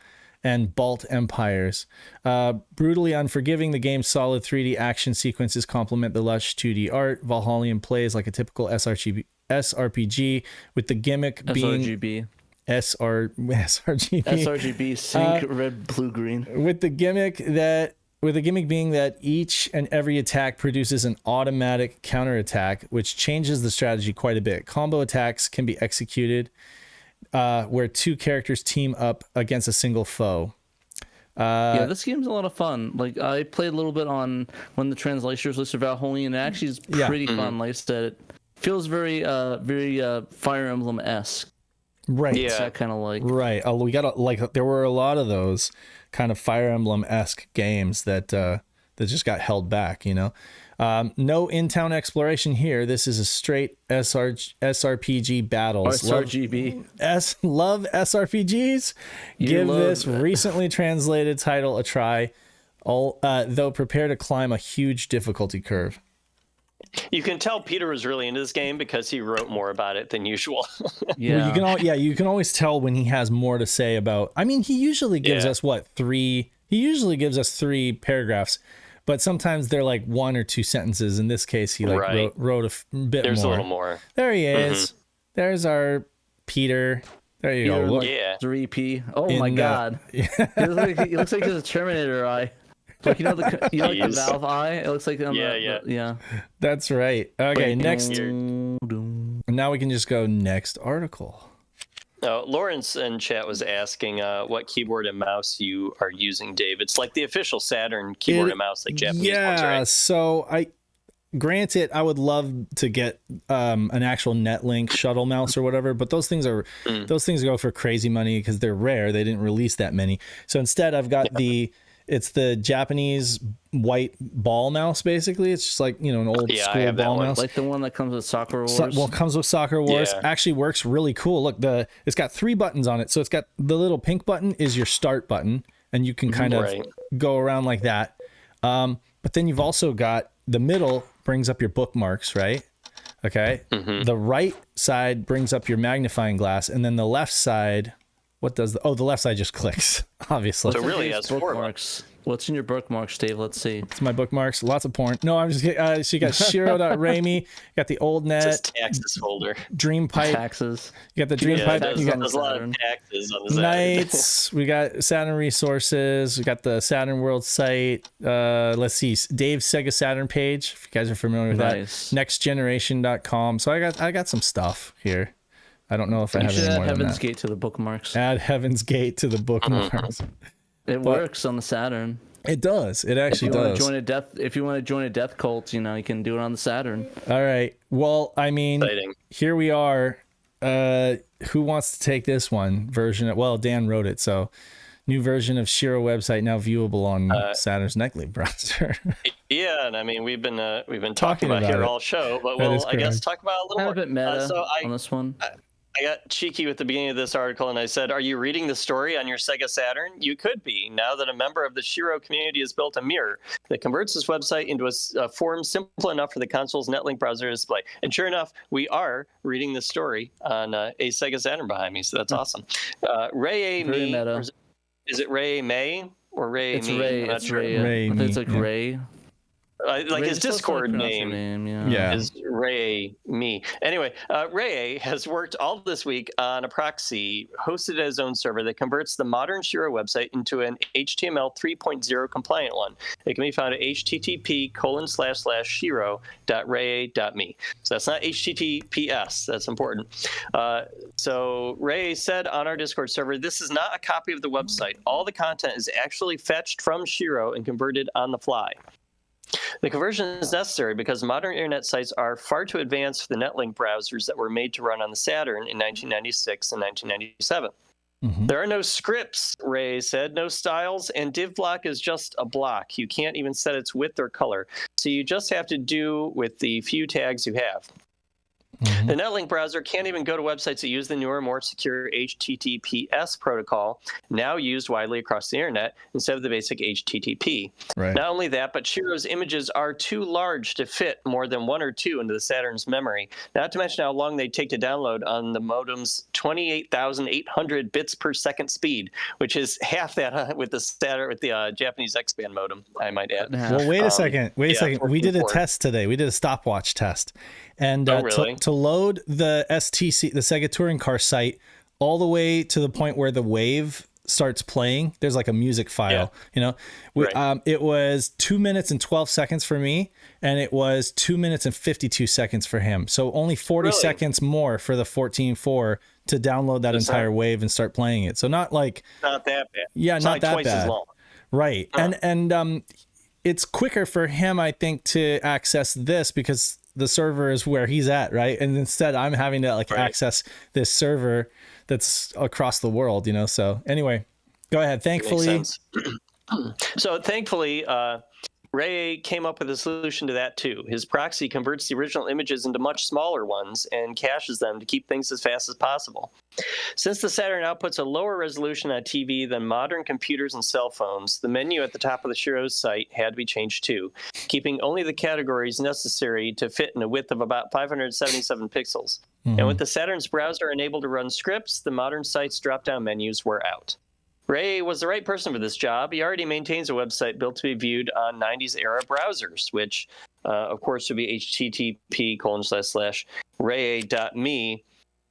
Speaker 2: and Balt empires. Brutally unforgiving, the game's solid 3D action sequences complement the lush 2D art. Valhallian plays like a typical SRPG, with the gimmick being
Speaker 3: sRGB sync red, blue, green.
Speaker 2: With the gimmick being that each and every attack produces an automatic counterattack, which changes the strategy quite a bit. Combo attacks can be executed where two characters team up against a single foe.
Speaker 3: Yeah, this game's a lot of fun. Like, I played a little bit on when the translation was listed about Holy, and it actually is pretty fun. Like I said, it feels very Fire Emblem-esque.
Speaker 2: Right.
Speaker 1: Yeah.
Speaker 3: That kind of like.
Speaker 2: Right. We got there were a lot of those kind of Fire Emblem-esque games that just got held back, you know. No in-town exploration here. This is a straight SRPG battles.
Speaker 3: sRGB.
Speaker 2: Love SRPGs? Give this recently translated title a try, though prepare to climb a huge difficulty curve.
Speaker 1: You can tell Peter was really into this game because he wrote more about it than usual.
Speaker 3: Yeah.
Speaker 2: You can always tell when he has more to say about. I mean, he usually gives us three. He usually gives us 3 paragraphs, but sometimes they're like 1 or 2 sentences. In this case, he wrote a bit
Speaker 1: There's
Speaker 2: more.
Speaker 1: a little more.
Speaker 2: There he is. There's our Peter. There you go.
Speaker 3: Look, 3P. Oh my God. He looks like he's a Terminator eye. Like, you know the Valve eye? It looks like yeah.
Speaker 2: That's right. Okay, next. Now we can just go next article.
Speaker 1: Lawrence in chat was asking what keyboard and mouse you are using, Dave. It's like the official Saturn keyboard and mouse, like Japanese ones, right?
Speaker 2: So granted, I would love to get an actual Netlink shuttle mouse or whatever, but those things go for crazy money because they're rare. They didn't release that many. So instead, I've got it's the Japanese white ball mouse, basically. It's just like, an old school ball mouse.
Speaker 3: Like the one that comes with Soccer Wars.
Speaker 2: It comes with Soccer Wars. Yeah. Actually works really cool. Look, it's got 3 buttons on it. So it's got the little pink button is your start button, and you can kind of go around like that. But then you've also got the middle brings up your bookmarks, right? Okay. Mm-hmm. The right side brings up your magnifying glass, and then the left side... the left side just clicks, obviously.
Speaker 1: So it really has
Speaker 3: bookmarks. What's in your bookmarks, Dave? Let's see.
Speaker 2: It's my bookmarks. Lots of porn. No, I'm just kidding. So you got Shiro.Rami, got the old net.
Speaker 1: It's taxes folder.
Speaker 2: Dream Pipe.
Speaker 3: Taxes.
Speaker 2: You got the Dream Pipe.
Speaker 1: You got a lot of taxes on the
Speaker 2: Nights. We got Saturn Resources. We got the Saturn World site. Let's see. Dave's Sega Saturn page, if you guys are familiar with that. Nextgeneration.com. So I got some stuff here. I don't know if I have any more
Speaker 3: add
Speaker 2: than
Speaker 3: Heaven's
Speaker 2: that.
Speaker 3: Gate to the bookmarks.
Speaker 2: Add Heaven's Gate to the bookmarks.
Speaker 3: It works on the Saturn.
Speaker 2: It does. It actually does.
Speaker 3: If you want to join a death cult, you can do it on the Saturn.
Speaker 2: All right. Well, I mean, here we are. Who wants to take this one version? Well, Dan wrote it, so new version of Shiro website now viewable on Saturn's Netlink browser.
Speaker 1: Yeah, and I mean we've been talking about here all show, but I guess talk about a little more.
Speaker 3: A bit meta on this one.
Speaker 1: I got cheeky with the beginning of this article, and I said, "Are you reading the story on your Sega Saturn? You could be, now that a member of the Shiro community has built a mirror that converts this website into a form simple enough for the console's Netlink browser to display." And sure enough, we are reading the story on a Sega Saturn behind me, so that's awesome. Ray
Speaker 3: Very meta.
Speaker 1: Is it Ray May or Ray?
Speaker 3: It's
Speaker 1: Me?
Speaker 3: Ray. It's Ray.
Speaker 2: Ray.
Speaker 3: I think it's like Ray.
Speaker 1: Like his Discord name is Ray Me. Anyway, Ray has worked all this week on a proxy hosted at his own server that converts the modern Shiro website into an HTML 3.0 compliant one. It can be found at http://shiro.ray.me. So that's not HTTPS. That's important. So Ray said on our Discord server, "This is not a copy of the website. All the content is actually fetched from Shiro and converted on the fly. The conversion is necessary because modern internet sites are far too advanced for the Netlink browsers that were made to run on the Saturn in 1996 and 1997. Mm-hmm. There are no scripts," Ray said, "no styles, and div block is just a block. You can't even set its width or color, so you just have to do with the few tags you have." The Netlink browser can't even go to websites that use the newer, more secure HTTPS protocol, now used widely across the internet, instead of the basic HTTP.
Speaker 2: Right.
Speaker 1: Not only that, but Shiro's images are too large to fit more than one or two into the Saturn's memory, not to mention how long they take to download on the modem's 28,800 bits per second speed, which is half that with the Japanese X-band modem, I might add.
Speaker 2: Well, wait a second. We did a test today. We did a stopwatch test. And
Speaker 1: really?
Speaker 2: to load the STC, the Sega Touring Car site, all the way to the point where the wave starts playing, there's like a music file,
Speaker 1: Right.
Speaker 2: It was 2 minutes and 12 seconds for me, and it was 2 minutes and 52 seconds for him. So only 40 seconds more for the 14.4 to download that entire wave and start playing it. So not that bad. Yeah, not that bad. As long. Right. And it's quicker for him, I think, to access this because the server is where he's at, right? And instead I'm having to access this server that's across the world, so anyway, go ahead. Thankfully.
Speaker 1: So thankfully, Ray came up with a solution to that too. His proxy converts the original images into much smaller ones and caches them to keep things as fast as possible. Since the Saturn outputs a lower resolution on TV than modern computers and cell phones, the menu at the top of the Shiro's site had to be changed too, keeping only the categories necessary to fit in a width of about 577 pixels. And with the Saturn's browser enabled to run scripts, the modern site's drop-down menus were out. Ray was the right person for this job. He already maintains a website built to be viewed on 90s era browsers, which, of course, would be http://ray.me.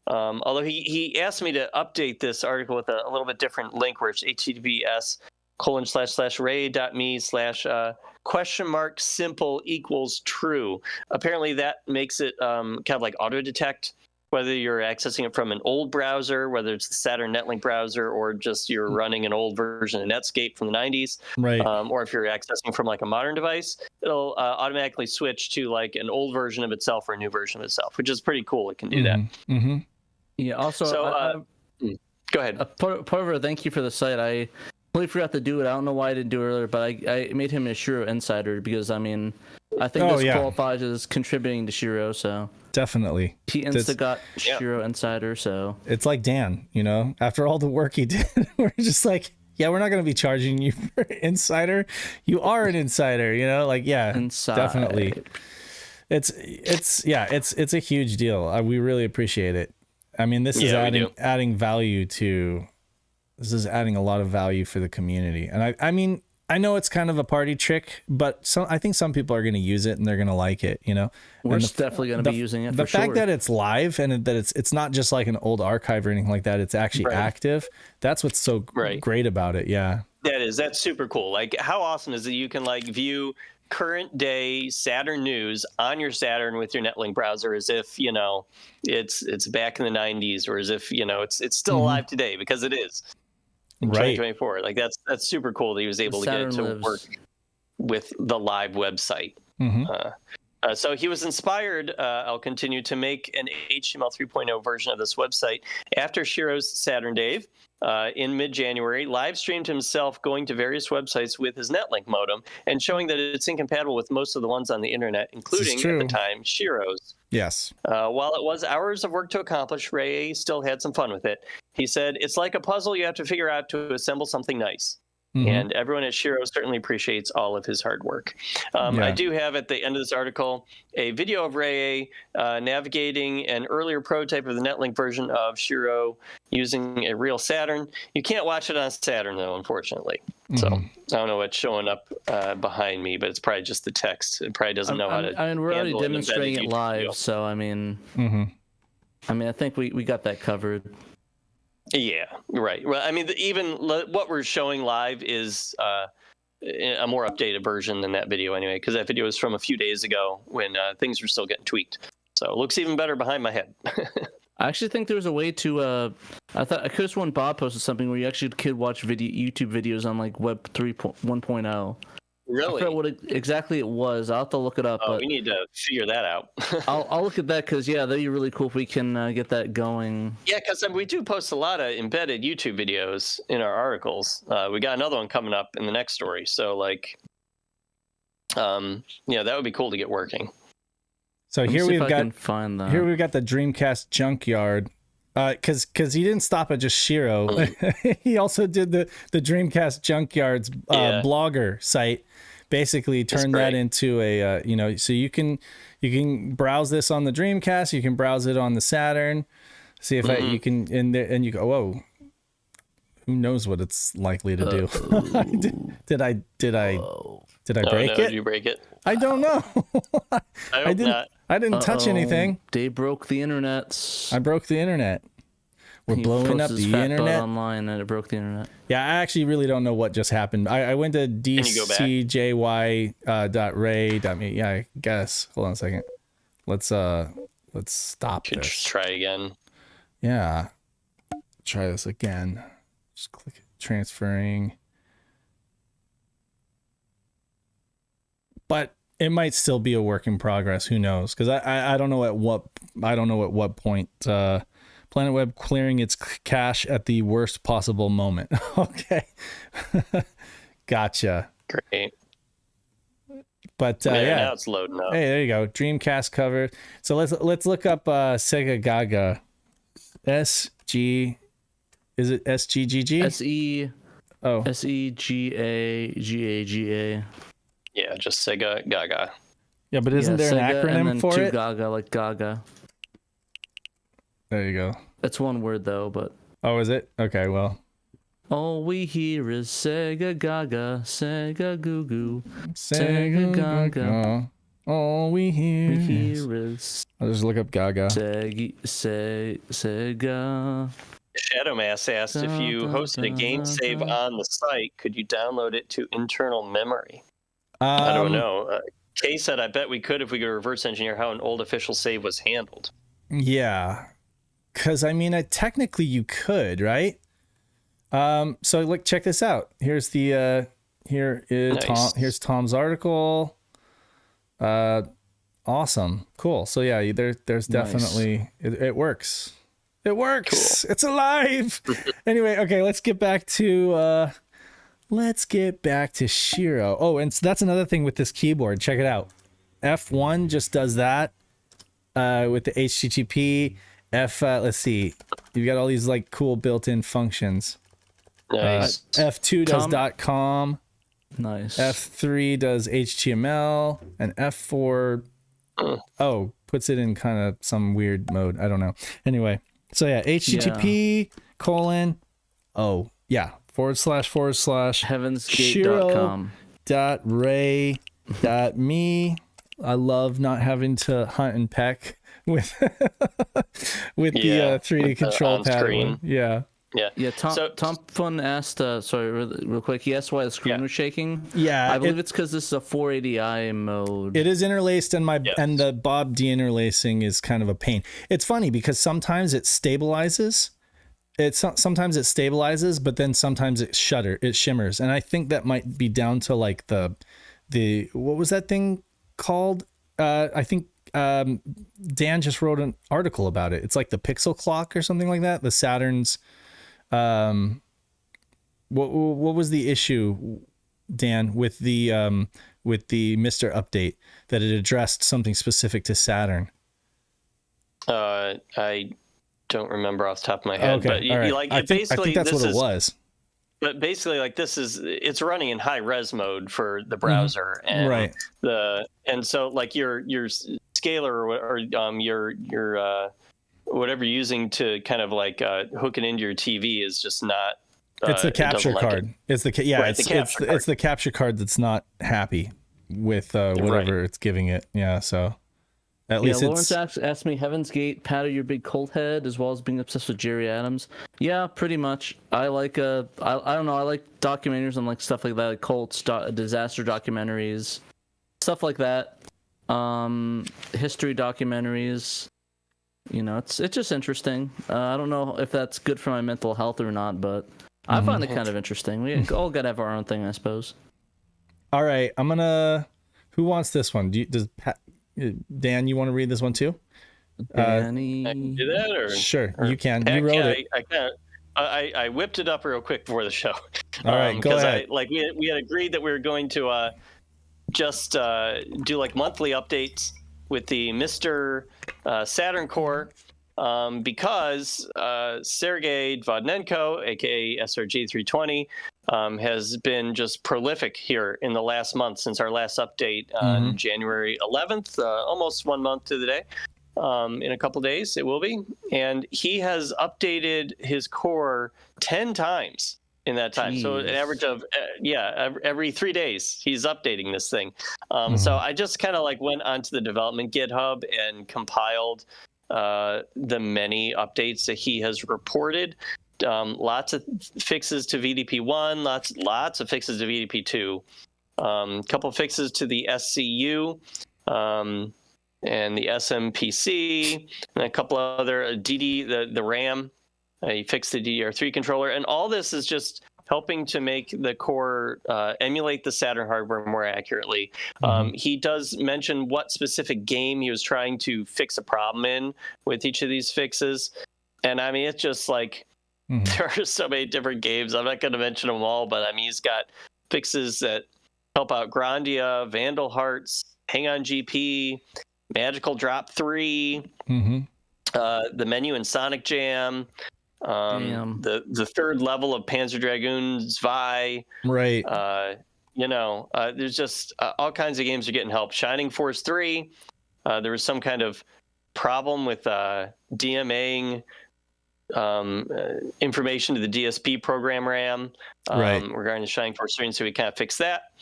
Speaker 1: Although he asked me to update this article with a little bit different link, where it's https://ray.me/?simple equals true. Apparently, that makes it kind of like auto detect whether you're accessing it from an old browser, whether it's the Saturn Netlink browser, or just you're running an old version of Netscape from the 90s,
Speaker 2: right?
Speaker 1: Or if you're accessing from like a modern device, it'll automatically switch to like an old version of itself or a new version of itself, which is pretty cool. It can do that.
Speaker 3: Yeah. Also,
Speaker 1: go ahead.
Speaker 3: Porver, thank you for the site. I completely forgot to do it. I don't know why I didn't do it earlier, but I made him a Shiro insider because I think this qualifies as contributing to Shiro. So
Speaker 2: definitely,
Speaker 3: he got Shiro insider. So
Speaker 2: it's like Dan, after all the work he did, we're just like, yeah, we're not going to be charging you for insider. You are an insider,
Speaker 3: Inside.
Speaker 2: Definitely. It's a huge deal. We really appreciate it. I mean, this is adding value to. This is adding a lot of value for the community, and I know it's kind of a party trick, but I think some people are going to use it and they're going to like it.
Speaker 3: We're definitely going to be using it.
Speaker 2: The fact that it's live and that it's not just like an old archive or anything like that. It's actually active. That's what's so great about it. Yeah,
Speaker 1: that's super cool. Like, how awesome is it? You can view current day Saturn news on your Saturn with your Netlink browser as if it's back in the 90s, or as if it's still alive today, because it is. 2024. That's super cool that he was able to get to work with the live website. So he was inspired, I'll continue, to make an HTML 3.0 version of this website after Shiro's SaturnDave in mid-January live streamed himself going to various websites with his Netlink modem and showing that it's incompatible with most of the ones on the internet, including at the time Shiro's.
Speaker 2: Yes.
Speaker 1: While it was hours of work to accomplish, Ray still had some fun with it. He said, "It's like a puzzle you have to figure out to assemble something nice." And everyone at Shiro certainly appreciates all of his hard work. I do have at the end of this article a video of Ray navigating an earlier prototype of the Netlink version of Shiro using a real Saturn. You can't watch it on Saturn, though, unfortunately. So I don't know what's showing up behind me, but it's probably just the text. It probably doesn't know how to.
Speaker 3: We're already demonstrating it live, video. So I think we got that covered.
Speaker 1: Yeah, right. Well, even what we're showing live is a more updated version than that video anyway, because that video is from a few days ago when things were still getting tweaked. So it looks even better behind my head.
Speaker 3: I actually think there was a way to. I could have sworn Bob posted something where you actually could watch YouTube videos on Web 3.1.0.
Speaker 1: Really?
Speaker 3: I forgot what exactly it was. I'll have to look it up.
Speaker 1: We need to figure that out.
Speaker 3: I'll look at that because that'd be really cool if we can get that going.
Speaker 1: Yeah, because we do post a lot of embedded YouTube videos in our articles. We got another one coming up in the next story. So that would be cool to get working.
Speaker 2: So here we've got the Dreamcast junkyard. Because he didn't stop at just Shiro. He also did the Dreamcast junkyard's blogger site. Basically, turn that into a so you can browse this on the Dreamcast. You can browse it on the Saturn. See if you can and you go, whoa. Who knows what it's likely to do? Did I break it?
Speaker 1: Did you break it?
Speaker 2: I don't know.
Speaker 1: I didn't. Not.
Speaker 2: I didn't touch anything.
Speaker 3: They broke the internet.
Speaker 2: I broke the internet. We're blowing up the internet
Speaker 3: online, and it broke the internet.
Speaker 2: Yeah, I actually really don't know what just happened. I went to dcjy.ray.me. Yeah, I guess. Hold on a second. Let's stop this.
Speaker 1: Just try again.
Speaker 2: Yeah. Try this again. Just click transferring. But it might still be a work in progress. Who knows? Because I don't know at what point Planet Web clearing its cache at the worst possible moment. Okay. Gotcha.
Speaker 1: Great.
Speaker 2: But
Speaker 1: now it's loading up.
Speaker 2: Hey, there you go. Dreamcast cover. So let's look up Sega Gaga. SG. Is it SGGG?
Speaker 3: SE. Oh. SEGAGAGA.
Speaker 1: Yeah, just Sega Gaga.
Speaker 2: Yeah, but isn't there
Speaker 3: Sega
Speaker 2: an acronym
Speaker 3: and then
Speaker 2: for it?
Speaker 3: Gaga, like Gaga.
Speaker 2: There you go.
Speaker 3: It's one word though, but.
Speaker 2: Oh, is it? Okay, well.
Speaker 3: All we hear is Sega Gaga, Sega Goo Goo, Sega Gaga.
Speaker 2: All we hear
Speaker 3: is.
Speaker 2: I'll just look up Gaga.
Speaker 3: Sega.
Speaker 1: Shadowmass asked if you hosted a game save on the site, could you download it to internal memory? I don't know. Kay said, I bet we could if we could reverse engineer how an old official save was handled.
Speaker 2: Yeah. Because, I mean, technically you could, right? So, look, check this out. Here's the, here's Tom's article. Awesome. Cool. So, yeah, there's definitely, it works. It works. Cool. It's alive. Anyway, okay, let's get back to Shiro. Oh, and that's another thing with this keyboard. Check it out. F1 just does that with the HTTP. Let's see. You've got all these like cool built-in functions.
Speaker 1: Nice.
Speaker 2: F2 does .com.
Speaker 3: Nice.
Speaker 2: F3 does HTML, and F4 puts it in kind of some weird mode. I don't know. Anyway. So yeah, HTTP :
Speaker 3: heavensgate.com
Speaker 2: Shiro.ray.me. I love not having to hunt and peck with the 3D control pad. Yeah.
Speaker 3: Tom Fun asked, real quick, he asked why the screen was shaking.
Speaker 2: Yeah.
Speaker 3: I believe it's because this is a 480i mode.
Speaker 2: It is interlaced, and and the Bob deinterlacing is kind of a pain. It's funny because sometimes it stabilizes. Sometimes it stabilizes, but then sometimes it shimmers. And I think that might be down to like the what was that thing called? I think Dan just wrote an article about it. It's like the pixel clock or something like that. The Saturn's what was the issue, Dan, with the Mr. Update, that it addressed something specific to Saturn?
Speaker 1: I don't remember off the top of my head, but
Speaker 2: I think that's what it was.
Speaker 1: But basically, like, it's running in high res mode for the browser, and so like your scaler or your whatever you're using to kind of like hook it into your TV is just not.
Speaker 2: It's the capture card. It's the capture card that's not happy with whatever it's giving it. Yeah, so at least
Speaker 3: Lawrence asked me, Heaven's Gate paddle your big cult head as well as being obsessed with Jerry Adams. Yeah, pretty much. I like I don't know. I like documentaries and like stuff like that, like cults, disaster documentaries, stuff like that. History documentaries. You know, it's just interesting. I don't know if that's good for my mental health or not, but I find it kind of interesting. We all gotta have our own thing, I suppose.
Speaker 2: All right, who wants this one? Does Dan, you want to read this one too?
Speaker 1: Danny, I can do that, or
Speaker 2: sure, you can. You wrote it.
Speaker 1: I can. I whipped it up real quick before the show.
Speaker 2: All right, go ahead.
Speaker 1: We had agreed that we were going to just do like monthly updates with the Mr. Saturn core because Sergey Vodnenko, aka SRG320, has been just prolific here in the last month since our last update on January 11th, almost 1 month to the day. In a couple days, it will be. And he has updated his core 10 times in that time. Jeez. So an average of, every 3 days, he's updating this thing. So I just kind of like went onto the development GitHub and compiled the many updates that he has reported. Lots of fixes to VDP1, lots of fixes to VDP2, couple fixes to the SCU, and the SMPC, and a couple other the RAM. He fixed the DDR3 controller, and all this is just helping to make the core emulate the Saturn hardware more accurately. He does mention what specific game he was trying to fix a problem in with each of these fixes, and I mean, it's just like there are so many different games. I'm not going to mention them all, but I mean, he's got fixes that help out Grandia, Vandal Hearts, Hang On GP, Magical Drop 3, the menu in Sonic Jam, the third level of Panzer Dragoon Zwei.
Speaker 2: Right.
Speaker 1: There's just all kinds of games are getting help. Shining Force 3, there was some kind of problem with DMAing information to the DSP program RAM regarding the Shining Force 3, and so we kind of fixed that.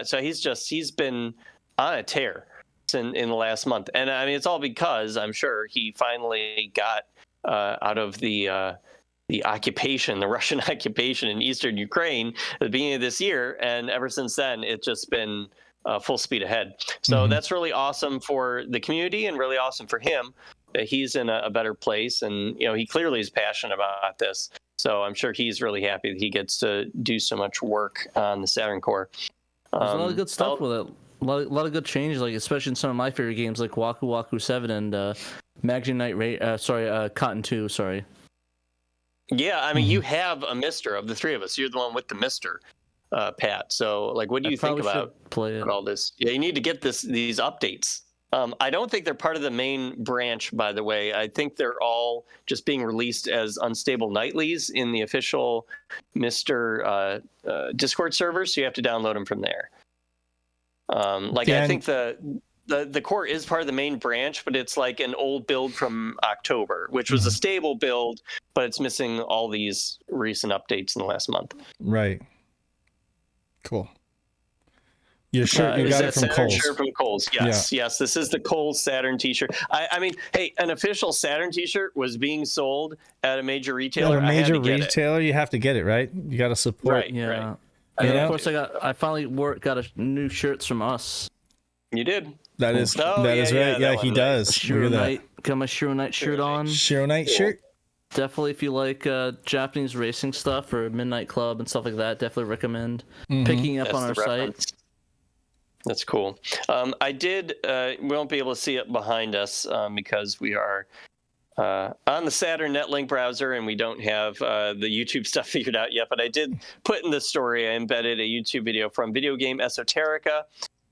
Speaker 1: So he's been on a tear in the last month, and I mean, it's all because I'm sure he finally got out of the occupation, the Russian occupation in eastern Ukraine at the beginning of this year, and ever since then it's just been full speed ahead. So that's really awesome for the community and really awesome for him that he's in a better place, and he clearly is passionate about this. So I'm sure he's really happy that he gets to do so much work on the Saturn core.
Speaker 3: There's a lot of good stuff with it. A lot of good changes, like especially in some of my favorite games, like Waku Waku 7 and Magician Knight Cotton 2. Sorry.
Speaker 1: Yeah, I mean, you have a Mister of the three of us. You're the one with the Mister, Pat. So, like, what do you think about all this? Yeah, you need to get these updates. I don't think they're part of the main branch, by the way. I think they're all just being released as unstable nightlies in the official Mister Discord server, so you have to download them from there. I think the core is part of the main branch, but it's like an old build from October, which was a stable build, but it's missing all these recent updates in the last month.
Speaker 2: Right. Cool. Your shirt, you got it from Kohl's.
Speaker 1: Shirt from Kohl's. Yes. This is the Kohl's Saturn t-shirt. I mean, hey, an official Saturn t-shirt was being sold at a major retailer.
Speaker 2: A major retailer, you have to get it, right? You got to support.
Speaker 1: Right, yeah.
Speaker 3: Right. And of course, I finally got new shirts from us.
Speaker 1: You did.
Speaker 2: That is right. Yeah, he does.
Speaker 3: Shiro Knight. Got my Shiro Knight shirt on.
Speaker 2: Shiro Knight shirt.
Speaker 3: Definitely, if you like Japanese racing stuff or Midnight Club and stuff like that, definitely recommend picking up on our site.
Speaker 1: That's cool. I did. We won't be able to see it behind us because we are on the Saturn Netlink browser, and we don't have the YouTube stuff figured out yet. But I did put in the story, I embedded a YouTube video from Video Game Esoterica,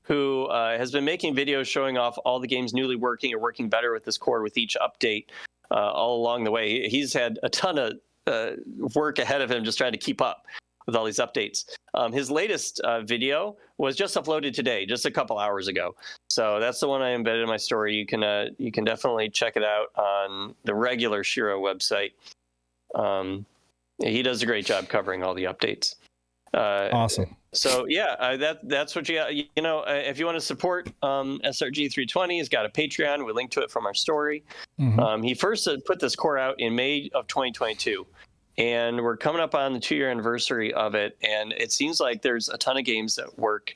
Speaker 1: who has been making videos showing off all the games newly working or working better with this core with each update all along the way. He's had a ton of work ahead of him just trying to keep up with all these updates. His latest video was just uploaded today, just a couple hours ago. So that's the one I embedded in my story. You can definitely check it out on the regular Shiro website. He does a great job covering all the updates.
Speaker 2: Awesome.
Speaker 1: So yeah, that's what you got. If you want to support SRG320, he's got a Patreon. We link to it from our story. He first put this core out in May of 2022. And we're coming up on the 2-year anniversary of it, and it seems like there's a ton of games that work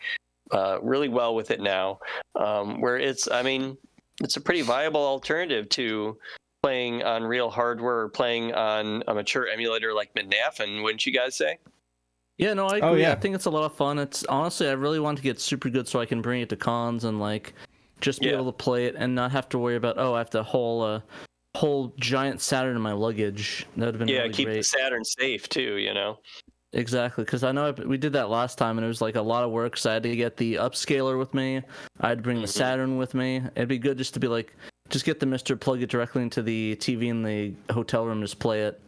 Speaker 1: really well with it now, where it's a pretty viable alternative to playing on real hardware or playing on a mature emulator like MidNAF, wouldn't you guys say?
Speaker 3: Yeah, no, I agree. Oh, yeah. I think it's a lot of fun. It's honestly, I really want to get super good so I can bring it to cons and just be able to play it and not have to worry about, I have to whole giant Saturn in my luggage. That would have been really
Speaker 1: keep
Speaker 3: great.
Speaker 1: the Saturn safe too,
Speaker 3: Exactly, because I know we did that last time, and it was like a lot of work. So I had to get the upscaler with me. I had to bring the Saturn with me. It'd be good just to be like, just get the Mister, plug it directly into the TV in the hotel room, just play it,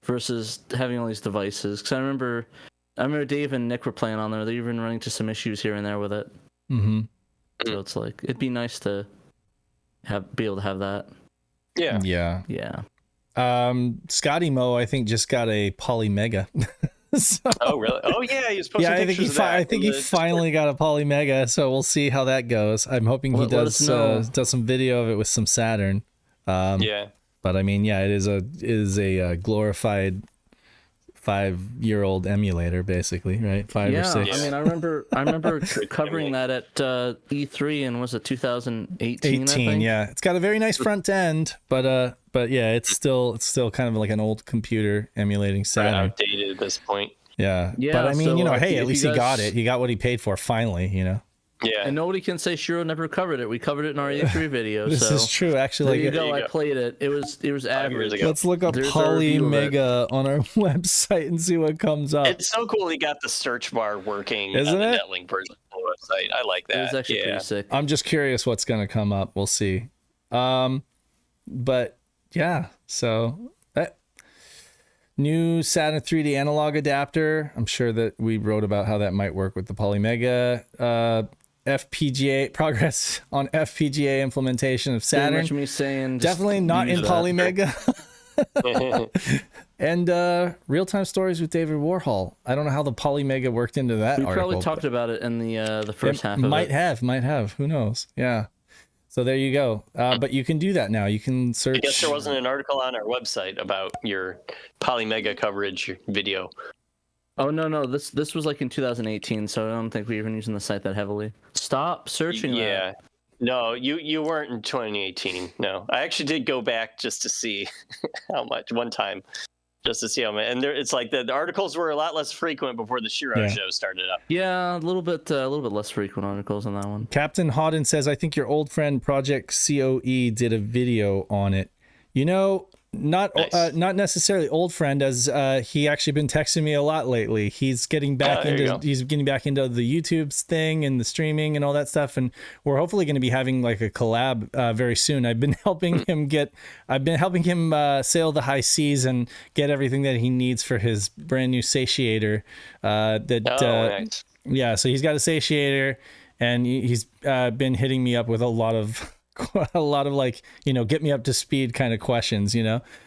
Speaker 3: versus having all these devices. Because I remember Dave and Nick were playing on there. They're even running into some issues here and there with it.
Speaker 2: Mm-hmm.
Speaker 3: So it's like it'd be nice to be able to have that.
Speaker 2: Yeah. Scotty Mo, I think, just got a Poly Mega. So,
Speaker 1: oh really? Oh yeah, he's posting pictures of that.
Speaker 2: I think he finally got a Poly Mega, so we'll see how that goes. I'm hoping he does some video of it with some Saturn. But I mean, yeah, it is a glorified 5-year-old emulator, basically, right? 5 or 6.
Speaker 3: I mean, I remember covering that at E3, and was it 2018?
Speaker 2: 18, yeah. It's got a very nice front end, but yeah, it's still kind of like an old computer emulating Saturn.
Speaker 1: Outdated at this point.
Speaker 2: Yeah. But I mean, hey, at least he got it. He got what he paid for finally,
Speaker 1: Yeah.
Speaker 3: And nobody can say Shiro never covered it. We covered it in our E3 video.
Speaker 2: This is true, actually.
Speaker 3: There you go. I played it. It was average.
Speaker 2: Let's look up Poly Mega on our website and see what comes up.
Speaker 1: It's so cool he got the search bar working
Speaker 2: on the
Speaker 1: Netlink version of the website. I like that.
Speaker 3: It was actually pretty sick.
Speaker 2: I'm just curious what's going to come up. We'll see. But yeah, so new Saturn 3D analog adapter. I'm sure that we wrote about how that might work with the Poly Mega. FPGA progress on FPGA implementation of Saturn.
Speaker 3: Me saying
Speaker 2: definitely not in Poly Mega. And real-time stories with David Warhol. I don't know how the Poly Mega worked into that article.
Speaker 3: We probably talked about it in the first half of it.
Speaker 2: Might have. Who knows? Yeah. So there you go. But you can do that now. You can search.
Speaker 1: I guess there wasn't an article on our website about your Poly Mega coverage video.
Speaker 3: Oh no! This was like in 2018, so I don't think we were even using the site that heavily. Stop searching.
Speaker 1: Yeah. No, you weren't in 2018. No, I actually did go back just to see how much one time, just to see how much. And it's like the articles were a lot less frequent before the Shiro show started up.
Speaker 3: Yeah, a little bit less frequent articles on that one.
Speaker 2: Captain Hawden says, "I think your old friend Project COE did a video on it. Not necessarily old friend, as he actually been texting me a lot lately. He's getting back into the YouTube thing and the streaming and all that stuff, and we're hopefully going to be having like a collab very soon. I've been helping him sail the high seas and get everything that he needs for his brand new satiator. Nice. Yeah, so he's got a satiator, and he's been hitting me up with a lot of like, get me up to speed kind of questions,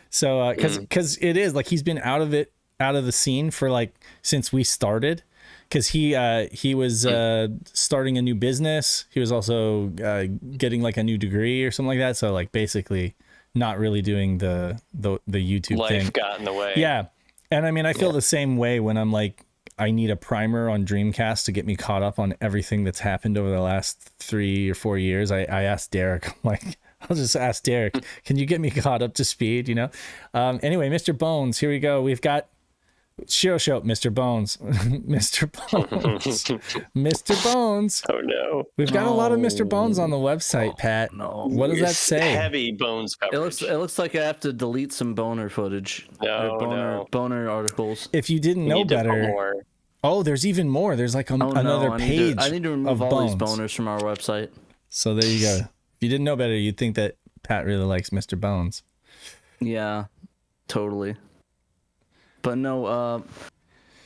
Speaker 2: so because it is like he's been out of the scene for like since we started, because he was starting a new business. He was also getting like a new degree or something like that, so like basically not really doing the YouTube thing.
Speaker 1: Life got in the way.
Speaker 2: Yeah. And I mean, I feel the same way when I'm like, I need a primer on Dreamcast to get me caught up on everything that's happened over the last 3 or 4 years. I asked Derek, I'm like, I'll just ask Derek, can you get me caught up to speed? Anyway, Mr. Bones, here we go. We've got Shiro Show, Mr. Bones, Mr. Bones, Mr. Bones.
Speaker 1: Oh no.
Speaker 2: We've got a lot of Mr. Bones on the website, Pat.
Speaker 3: No.
Speaker 2: What does that say?
Speaker 1: Heavy Bones coverage.
Speaker 3: It looks like I have to delete some boner footage. Boner articles.
Speaker 2: If you didn't know better. Oh, there's even more. There's like another page.
Speaker 3: I need to remove all these boners from our website.
Speaker 2: So there you go. If you didn't know better, you'd think that Pat really likes Mr. Bones.
Speaker 3: Yeah, totally. But no,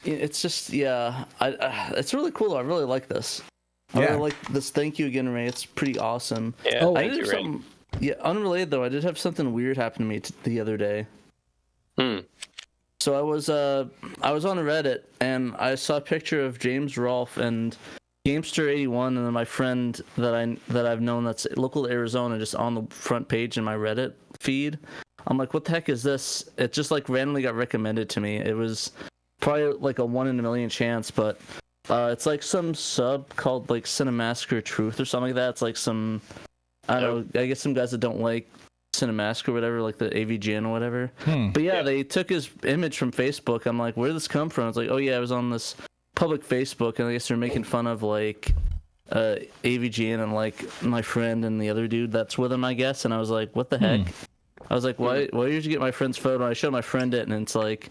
Speaker 3: it's just it's really cool. I really like this. I really like this. Thank you again, Ray. It's pretty awesome.
Speaker 1: Yeah, thank you, Ray.
Speaker 3: Yeah, unrelated though. I did have something weird happen to me the other day. So I was on Reddit and I saw a picture of James Rolfe and Gamester81, and then my friend that I've known that's local to Arizona, just on the front page in my Reddit feed. I'm like, what the heck is this? It just like randomly got recommended to me. It was probably like a 1 in a million chance, but it's like some sub called like Cinemassacre Truth or something like that. It's like some, I don't know, I guess some guys that don't like Cinemassacre or whatever, like the AVGN or whatever. But yeah, they took his image from Facebook. I'm like, where did this come from? It's like, oh yeah, it was on this public Facebook, and I guess they're making fun of like AVGN and like my friend and the other dude that's with him, I guess. And I was like, what the heck? I was like, why did you get my friend's photo? And I showed my friend it, and it's like,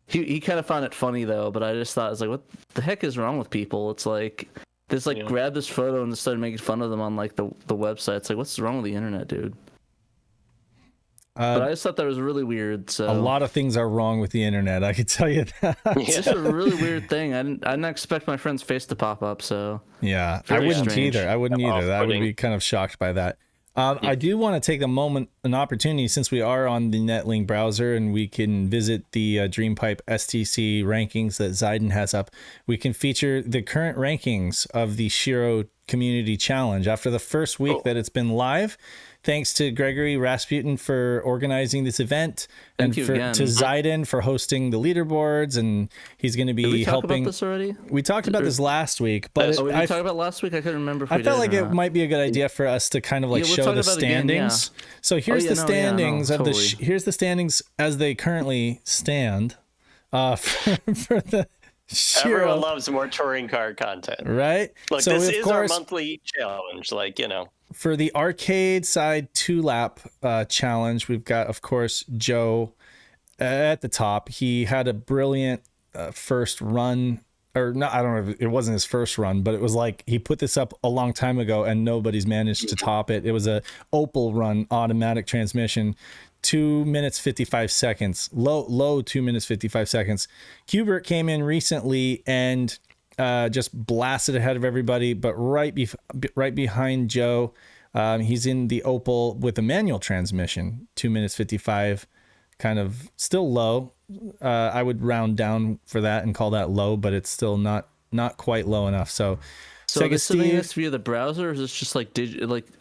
Speaker 3: He kind of found it funny though, but I just thought, it's like, what the heck is wrong with people? It's like, this like grabbed this photo and started making fun of them on like the website. It's like, what's wrong with the internet, dude? But I just thought that was really weird. So
Speaker 2: a lot of things are wrong with the internet, I could tell you that.
Speaker 3: It's just a really weird thing. I didn't expect my friend's face to pop up. So
Speaker 2: yeah, I wouldn't either. I wouldn't either. I would be kind of shocked by that. I do want to take an opportunity, since we are on the Netlink browser and we can visit the DreamPipe STC rankings that Ziden has up. We can feature the current rankings of the Shiro Community Challenge after the first week that it's been live. Thanks to Gregory Rasputin for organizing this event, and to Ziden for hosting the leaderboards, and he's going to be helping. Did we talk about
Speaker 3: this already?
Speaker 2: We talked about this last week, but
Speaker 3: we didn't talk about last week. I couldn't remember. If
Speaker 2: I felt like it might be a good idea for us to kind of like show the standings. Again, So here's the standings of here's the standings as they currently stand for the Shiro.
Speaker 1: Everyone loves more touring car content,
Speaker 2: right?
Speaker 1: Look, so this is our monthly challenge, like, you know.
Speaker 2: For the arcade side 2-lap challenge, we've got, of course, Joe at the top. He had a brilliant first run, or not, I don't know if it wasn't his first run, but it was like he put this up a long time ago and nobody's managed to top it. It was a Opel run automatic transmission, 2 minutes 55 seconds, low 2 minutes 55 seconds. Hubert came in recently and just blasted ahead of everybody, but right behind Joe. He's in the Opel with a manual transmission, 2 minutes 55, kind of still low. I would round down for that and call that low, but it's still not quite low enough. So
Speaker 3: Sega Steve, this via the browser, or is this just like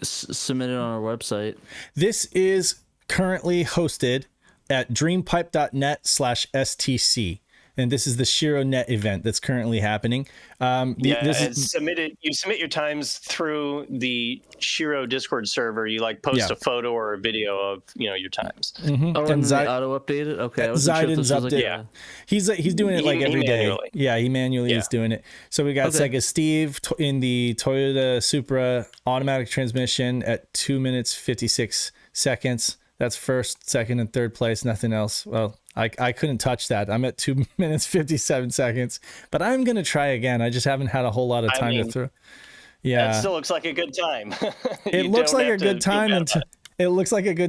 Speaker 3: submitted on our website?
Speaker 2: This is currently hosted at dreampipe.net/STC. And this is the ShiroNet event that's currently happening.
Speaker 1: You submit your times through the Shiro Discord server. You like post a photo or a video of your times.
Speaker 2: Mm-hmm.
Speaker 3: Oh, and they auto update it. Okay,
Speaker 2: Ziden's update. He's doing it like every day. Yeah, he manually is doing it. So we got Sega Steve in the Toyota Supra automatic transmission at 2 minutes 56 seconds. That's first, second, and third place. Nothing else. Well, I couldn't touch that. I'm at 2 minutes 57 seconds, but I'm gonna try again. I just haven't had a whole lot of time to throw. Yeah,
Speaker 1: that still looks like a good time.
Speaker 2: It looks like a good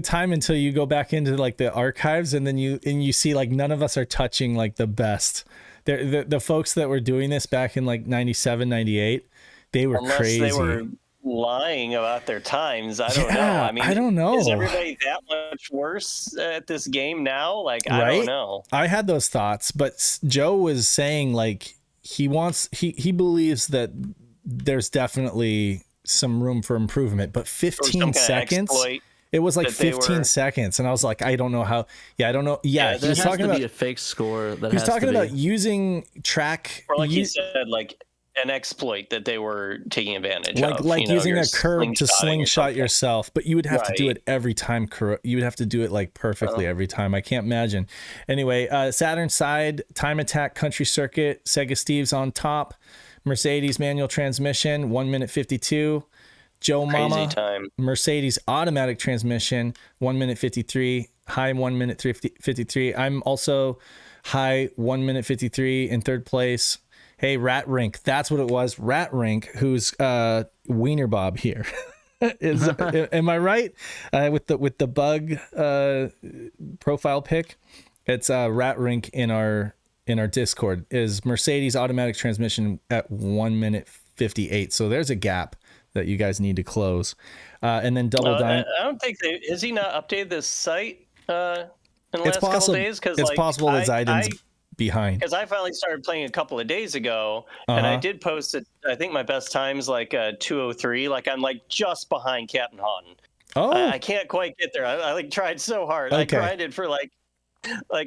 Speaker 2: time until you go back into like the archives, and then you see like none of us are touching like the best. The folks that were doing this back in like 97, 98, they were crazy.
Speaker 1: They were lying about their times. I don't know. I mean,
Speaker 2: I don't know.
Speaker 1: Is everybody that much worse at this game now? Like, I don't know.
Speaker 2: I had those thoughts, but Joe was saying like he believes that there's definitely some room for improvement, but 15 seconds. It was like 15 seconds, and I was like, I don't know how. Yeah, I don't know. Yeah,
Speaker 3: he was talking about a fake score.
Speaker 2: He was talking about using track,
Speaker 1: or like he said, like an exploit that they were taking advantage of.
Speaker 2: Like using a curve to slingshot yourself, but you would have to do it every time. You would have to do it like perfectly every time. I can't imagine. Anyway, Saturn side, Time Attack Country Circuit, Sega Steve's on top, Mercedes manual transmission, 1 minute 52. Joe Mama, Mercedes automatic transmission, 1 minute 53, high 1 minute 53. I'm also high 1 minute 53 in third place. Hey, Rat Rink, that's what it was. Rat Rink, who's Wiener Bob here. Am I right? With the bug profile pic, it's Rat Rink in our Discord. Is Mercedes automatic transmission at 1 minute 58. So there's a gap that you guys need to close. And then Double Dime.
Speaker 1: I don't think has he not updated this site in the last couple days? Because
Speaker 2: it's possible that Ziden's behind.
Speaker 1: Because I finally started playing a couple of days ago, and I did post it. I think my best time's like 2:03. Like I'm like just behind Captain Houghton.
Speaker 2: Oh,
Speaker 1: I can't quite get there. I like tried so hard. Okay. I grinded for like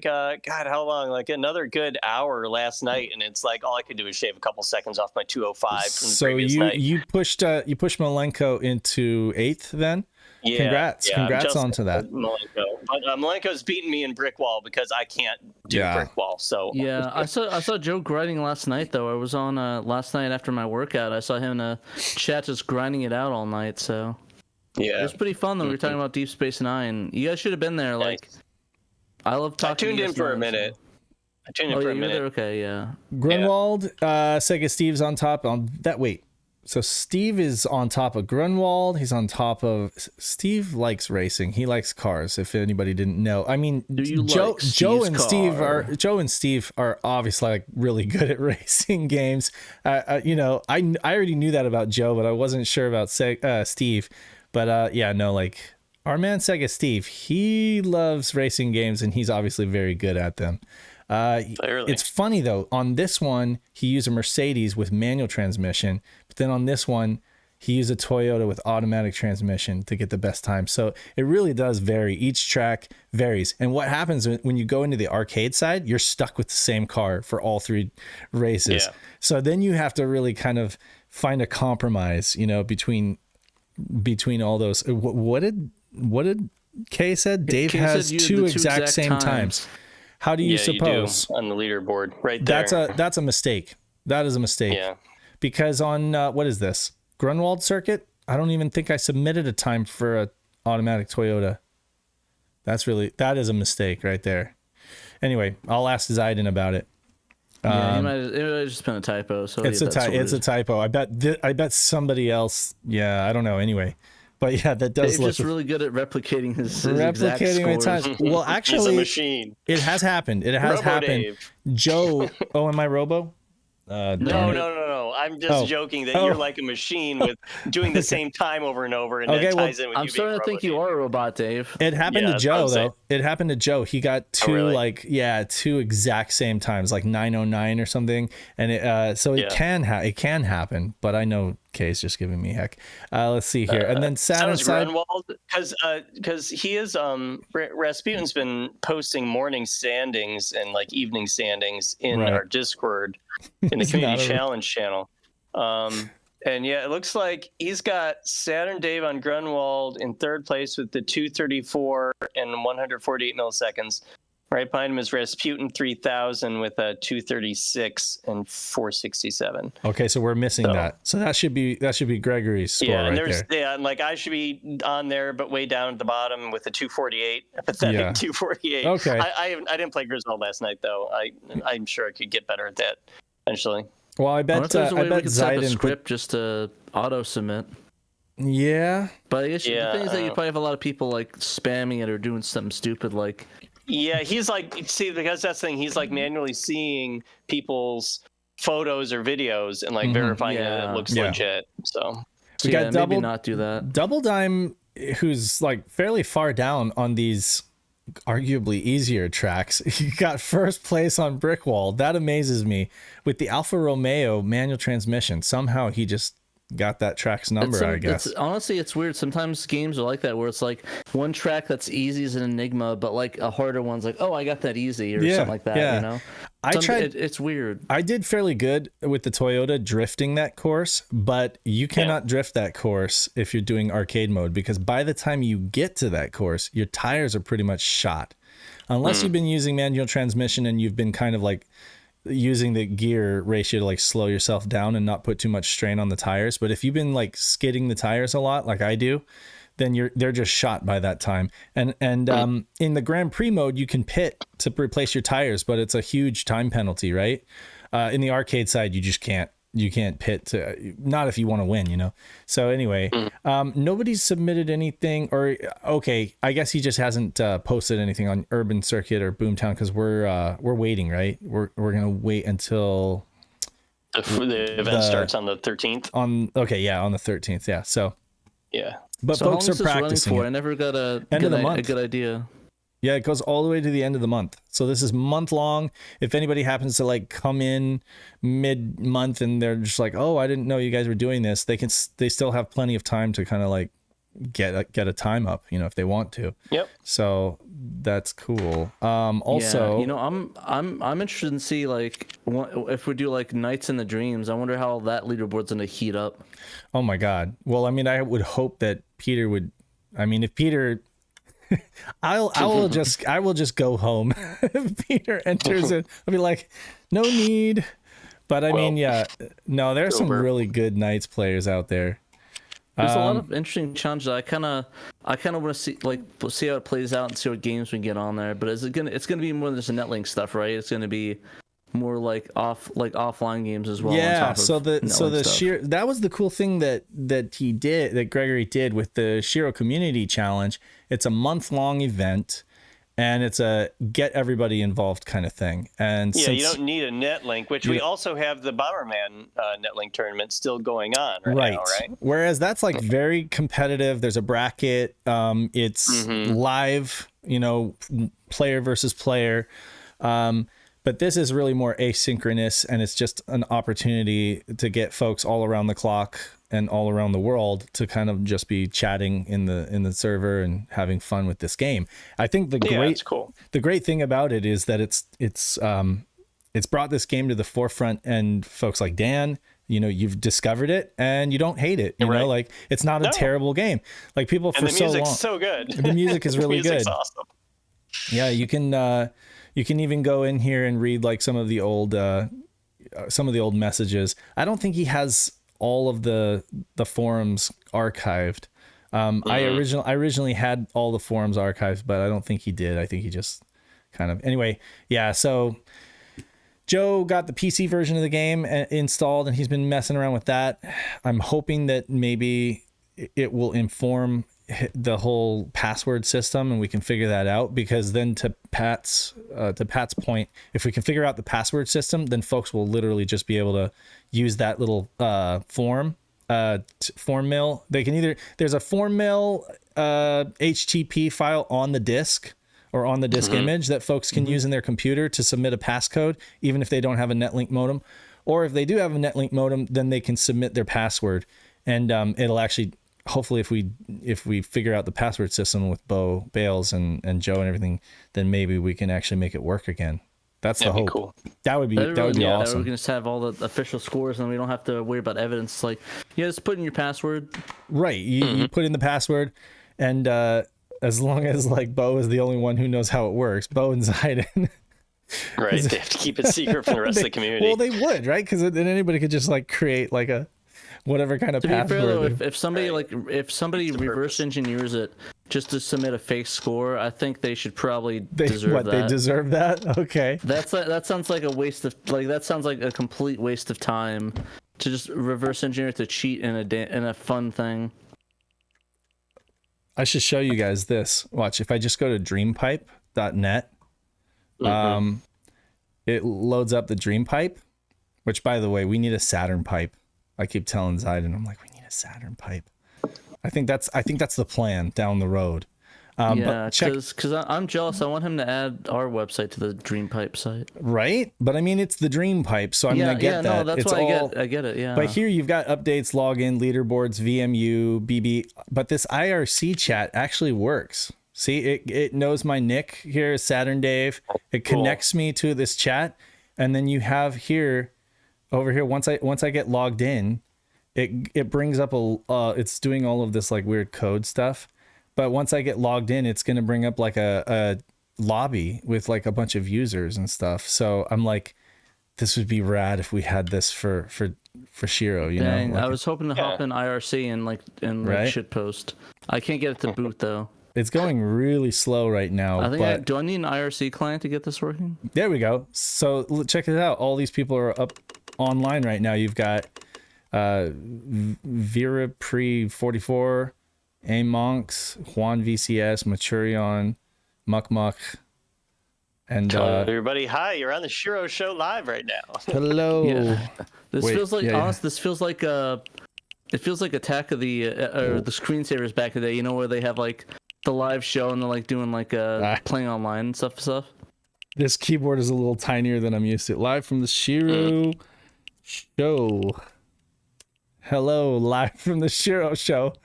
Speaker 1: God, how long? Like another good hour last night, and it's like all I could do is shave a couple seconds off my 2:05 from the previous night. So
Speaker 2: you pushed Malenko into 8th then?
Speaker 1: Yeah,
Speaker 2: congrats onto that.
Speaker 1: Malenko. But Malenko's beating me in brick wall because I can't do brick wall. So
Speaker 3: yeah, I saw Joe grinding last night though. I was on last night after my workout. I saw him in a chat just grinding it out all night. So yeah, it was pretty fun though. We were talking about Deep Space Nine. You guys should have been there. Like I love talking.
Speaker 1: I tuned in for a minute. I tuned in for a minute.
Speaker 3: Okay, yeah.
Speaker 2: Grunwald, Sega Steve's on top on that. Wait, so Steve is on top of Grunwald. He's on top of Steve. Likes racing. He likes cars. If anybody didn't know, I mean, Joe and Steve are obviously like really good at racing games. You know, I already knew that about Joe, but I wasn't sure about Steve. But yeah, no, like our man Sega Steve, he loves racing games, and he's obviously very good at them. It's funny though, on this one he used a Mercedes with manual transmission, but then on this one he used a Toyota with automatic transmission to get the best time. So it really does vary. Each track varies. And what happens when you go into the arcade side, you're stuck with the same car for all 3 races. So then you have to really kind of find a compromise, you know, between all those. What did Kay said? Dave has two exact same times. How do you suppose?
Speaker 1: You do on the leaderboard right there.
Speaker 2: That's a mistake. That is a mistake.
Speaker 1: Yeah.
Speaker 2: Because on what is this? Grunwald circuit? I don't even think I submitted a time for a automatic Toyota. That is a mistake right there. Anyway, I'll ask Zaiden about it.
Speaker 3: Yeah, it might have just been a typo. So
Speaker 2: it's a typo. I bet somebody else. Yeah, I don't know. Anyway. But yeah, that does look.
Speaker 3: He's just really good at replicating his exact scores.
Speaker 2: Times. Well, actually,
Speaker 1: he's a machine.
Speaker 2: It has happened. It has happened.
Speaker 1: Dave.
Speaker 2: Joe. Oh, am I Robo?
Speaker 1: No. I'm just joking that you're like a machine with doing the same time over and over, and that ties in with
Speaker 3: I'm starting to think you are a robot, Dave.
Speaker 2: It happened to Joe though. It happened to Joe. He got two exact same times, like 9:09 or something, and it can happen. But I know Kay's just giving me heck. Let's see here, and then Saturn side,
Speaker 1: because he is Rasputin's been posting morning standings and like evening standings in our Discord in the community challenge channel. And yeah, it looks like he's got SaturnDave on Grunwald in 3rd place with the 234 and 148 milliseconds. Right behind him is Rasputin 3000 with a 236 and 467.
Speaker 2: Okay, so we're missing that. So that should be Gregory's score there.
Speaker 1: Yeah, and like I should be on there, but way down at the bottom with a 248, a pathetic 248.
Speaker 2: Okay.
Speaker 1: I didn't play Griswold last night though. I'm sure I could get better at that eventually.
Speaker 2: Well, I bet
Speaker 3: Zaiden a script just to auto submit.
Speaker 2: Yeah,
Speaker 3: but I guess the thing is that you probably have a lot of people like spamming it or doing something stupid like.
Speaker 1: Yeah, he's like, because that's the thing, he's like manually seeing people's photos or videos and like verifying that it looks legit. So
Speaker 2: we got
Speaker 3: maybe not do that.
Speaker 2: Double Dime, who's like fairly far down on these arguably easier tracks. He got 1st place on Brickwall. That amazes me. With the Alfa Romeo manual transmission, somehow he just got that track's number, I guess.
Speaker 3: Honestly, it's weird. Sometimes games are like that, where it's like one track that's easy is an enigma, but like a harder one's like, oh, I got that easy, or something like that. You know, it's weird.
Speaker 2: I did fairly good with the Toyota drifting that course, but you cannot drift that course if you're doing arcade mode, because by the time you get to that course, your tires are pretty much shot, unless you've been using manual transmission and you've been kind of like using the gear ratio to like slow yourself down and not put too much strain on the tires. But if you've been like skidding the tires a lot like I do, then they're just shot by that time. And in the Grand Prix mode, you can pit to replace your tires, but it's a huge time penalty, right? In the arcade side, you just can't pit not if you want to win, you know? So anyway, nobody's submitted anything, or okay, I guess he just hasn't posted anything on Urban Circuit or Boomtown, because we're waiting, right? We're gonna wait until
Speaker 1: the event starts on the 13th.
Speaker 2: On the 13th, yeah. So
Speaker 1: yeah,
Speaker 2: but
Speaker 3: so
Speaker 2: folks are practicing.
Speaker 3: I never got a good idea.
Speaker 2: Yeah, it goes all the way to the end of the month. So this is month long. If anybody happens to like come in mid-month and they're just like, "Oh, I didn't know you guys were doing this," they still have plenty of time to kind of like get a time up, you know, if they want to.
Speaker 1: Yep.
Speaker 2: So that's cool. Also,
Speaker 3: you know, I'm interested in see like if we do like Nights in the Dreams. I wonder how that leaderboard's gonna heat up.
Speaker 2: Oh my God. Well, I mean, I would hope that Peter would. I mean, if Peter. I will just go home. If Peter enters it, I'll be like, no need. But I mean, yeah, no, there's some really good Knights players out there.
Speaker 3: There's a lot of interesting challenges. I kind of want to see how it plays out and see what games we get on there. But it's gonna be more than just a Netlink stuff, right? It's gonna be more like offline games as well.
Speaker 2: Yeah. So the Shiro, that was the cool thing that Gregory did with the Shiro Community Challenge. It's a month-long event. And it's a get everybody involved kind of thing. And
Speaker 1: yeah, you don't need a Netlink, which we also have the Bomberman Netlink tournament still going on right now, right?
Speaker 2: Whereas that's like very competitive. There's a bracket. It's live, player versus player. But this is really more asynchronous, and it's just an opportunity to get folks all around the clock and all around the world to kind of just be chatting in the server and having fun with this game. I think the great thing about it is that it's brought this game to the forefront, and folks like Dan, you've discovered it and you don't hate it. You know, like it's not a terrible game. Like people for so long.
Speaker 1: The music's so good.
Speaker 2: The music is really
Speaker 1: the music's
Speaker 2: good.
Speaker 1: Awesome.
Speaker 2: Yeah, you can even go in here and read like some of the old messages. I don't think he has all of the forums archived. I originally had all the forums archived, but I don't think he did. I think he just kind of, anyway. Yeah. So Joe got the PC version of the game installed, and he's been messing around with that. I'm hoping that maybe it will inform the whole password system, and we can figure that out, because then to Pat's point, if we can figure out the password system, then folks will literally just be able to use that little form mill. They can there's a form mill HTTP file on the disk or on the disk image that folks can use in their computer to submit a passcode, even if they don't have a Netlink modem. Or if they do have a Netlink modem, then they can submit their password, and it'll actually, hopefully if we figure out the password system with Bales and Joe and everything, then maybe we can actually make it work again. That's the hope. Cool. That would be awesome.
Speaker 3: We can just have all the official scores, and we don't have to worry about evidence. It's like, just put in your password.
Speaker 2: Right. You put in the password, and as long as like Bo is the only one who knows how it works, Bo and Zayden.
Speaker 1: Right. They have to keep it secret from the rest of the community.
Speaker 2: Well, they would, right? Because then anybody could just like create like a whatever kind of password. To be fair,
Speaker 3: though, if somebody reverse engineers it just to submit a fake score, I think they should probably deserve that.
Speaker 2: They deserve that? Okay.
Speaker 3: That sounds like a waste of that sounds like a complete waste of time to just reverse engineer it to cheat in a fun thing.
Speaker 2: I should show you guys this. Watch, if I just go to dreampipe.net, it loads up the Dream Pipe, which, by the way, we need a Saturn pipe. I keep telling Zayden, I'm like, we need a Saturn pipe. I think that's the plan down the road.
Speaker 3: Because I'm jealous. I want him to add our website to the Dream Pipe site.
Speaker 2: Right, but I mean, it's the Dream Pipe, so I'm gonna get that.
Speaker 3: No, that's why I get it. Yeah.
Speaker 2: But here you've got updates, login, leaderboards, VMU, BB. But this IRC chat actually works. See, it knows my nick here is SaturnDave. It connects me to this chat, and then you have here, over here. Once I get logged in, it brings up it's doing all of this like weird code stuff. But once I get logged in, it's gonna bring up like a lobby with like a bunch of users and stuff. So I'm like, this would be rad if we had this for Shiro. You know,
Speaker 3: I was hoping to hop in IRC and like shitpost. I can't get it to boot though.
Speaker 2: It's going really slow right now.
Speaker 3: Do I need an IRC client to get this working? There
Speaker 2: we go. So check it out. All these people are up online right now. You've got Vera Pre 44, A Monks, Juan VCS, Maturion, Muck Muck, and
Speaker 1: everybody. Hi, you're on the Shiro Show live right now.
Speaker 2: Hello.
Speaker 3: Yeah. This feels like it feels like Attack of the or the screensavers back in the day. You know, where they have like the live show and they're like doing like playing online and stuff.
Speaker 2: This keyboard is a little tinier than I'm used to. Live from the Shiro Show. Hello, live from the Shiro Show.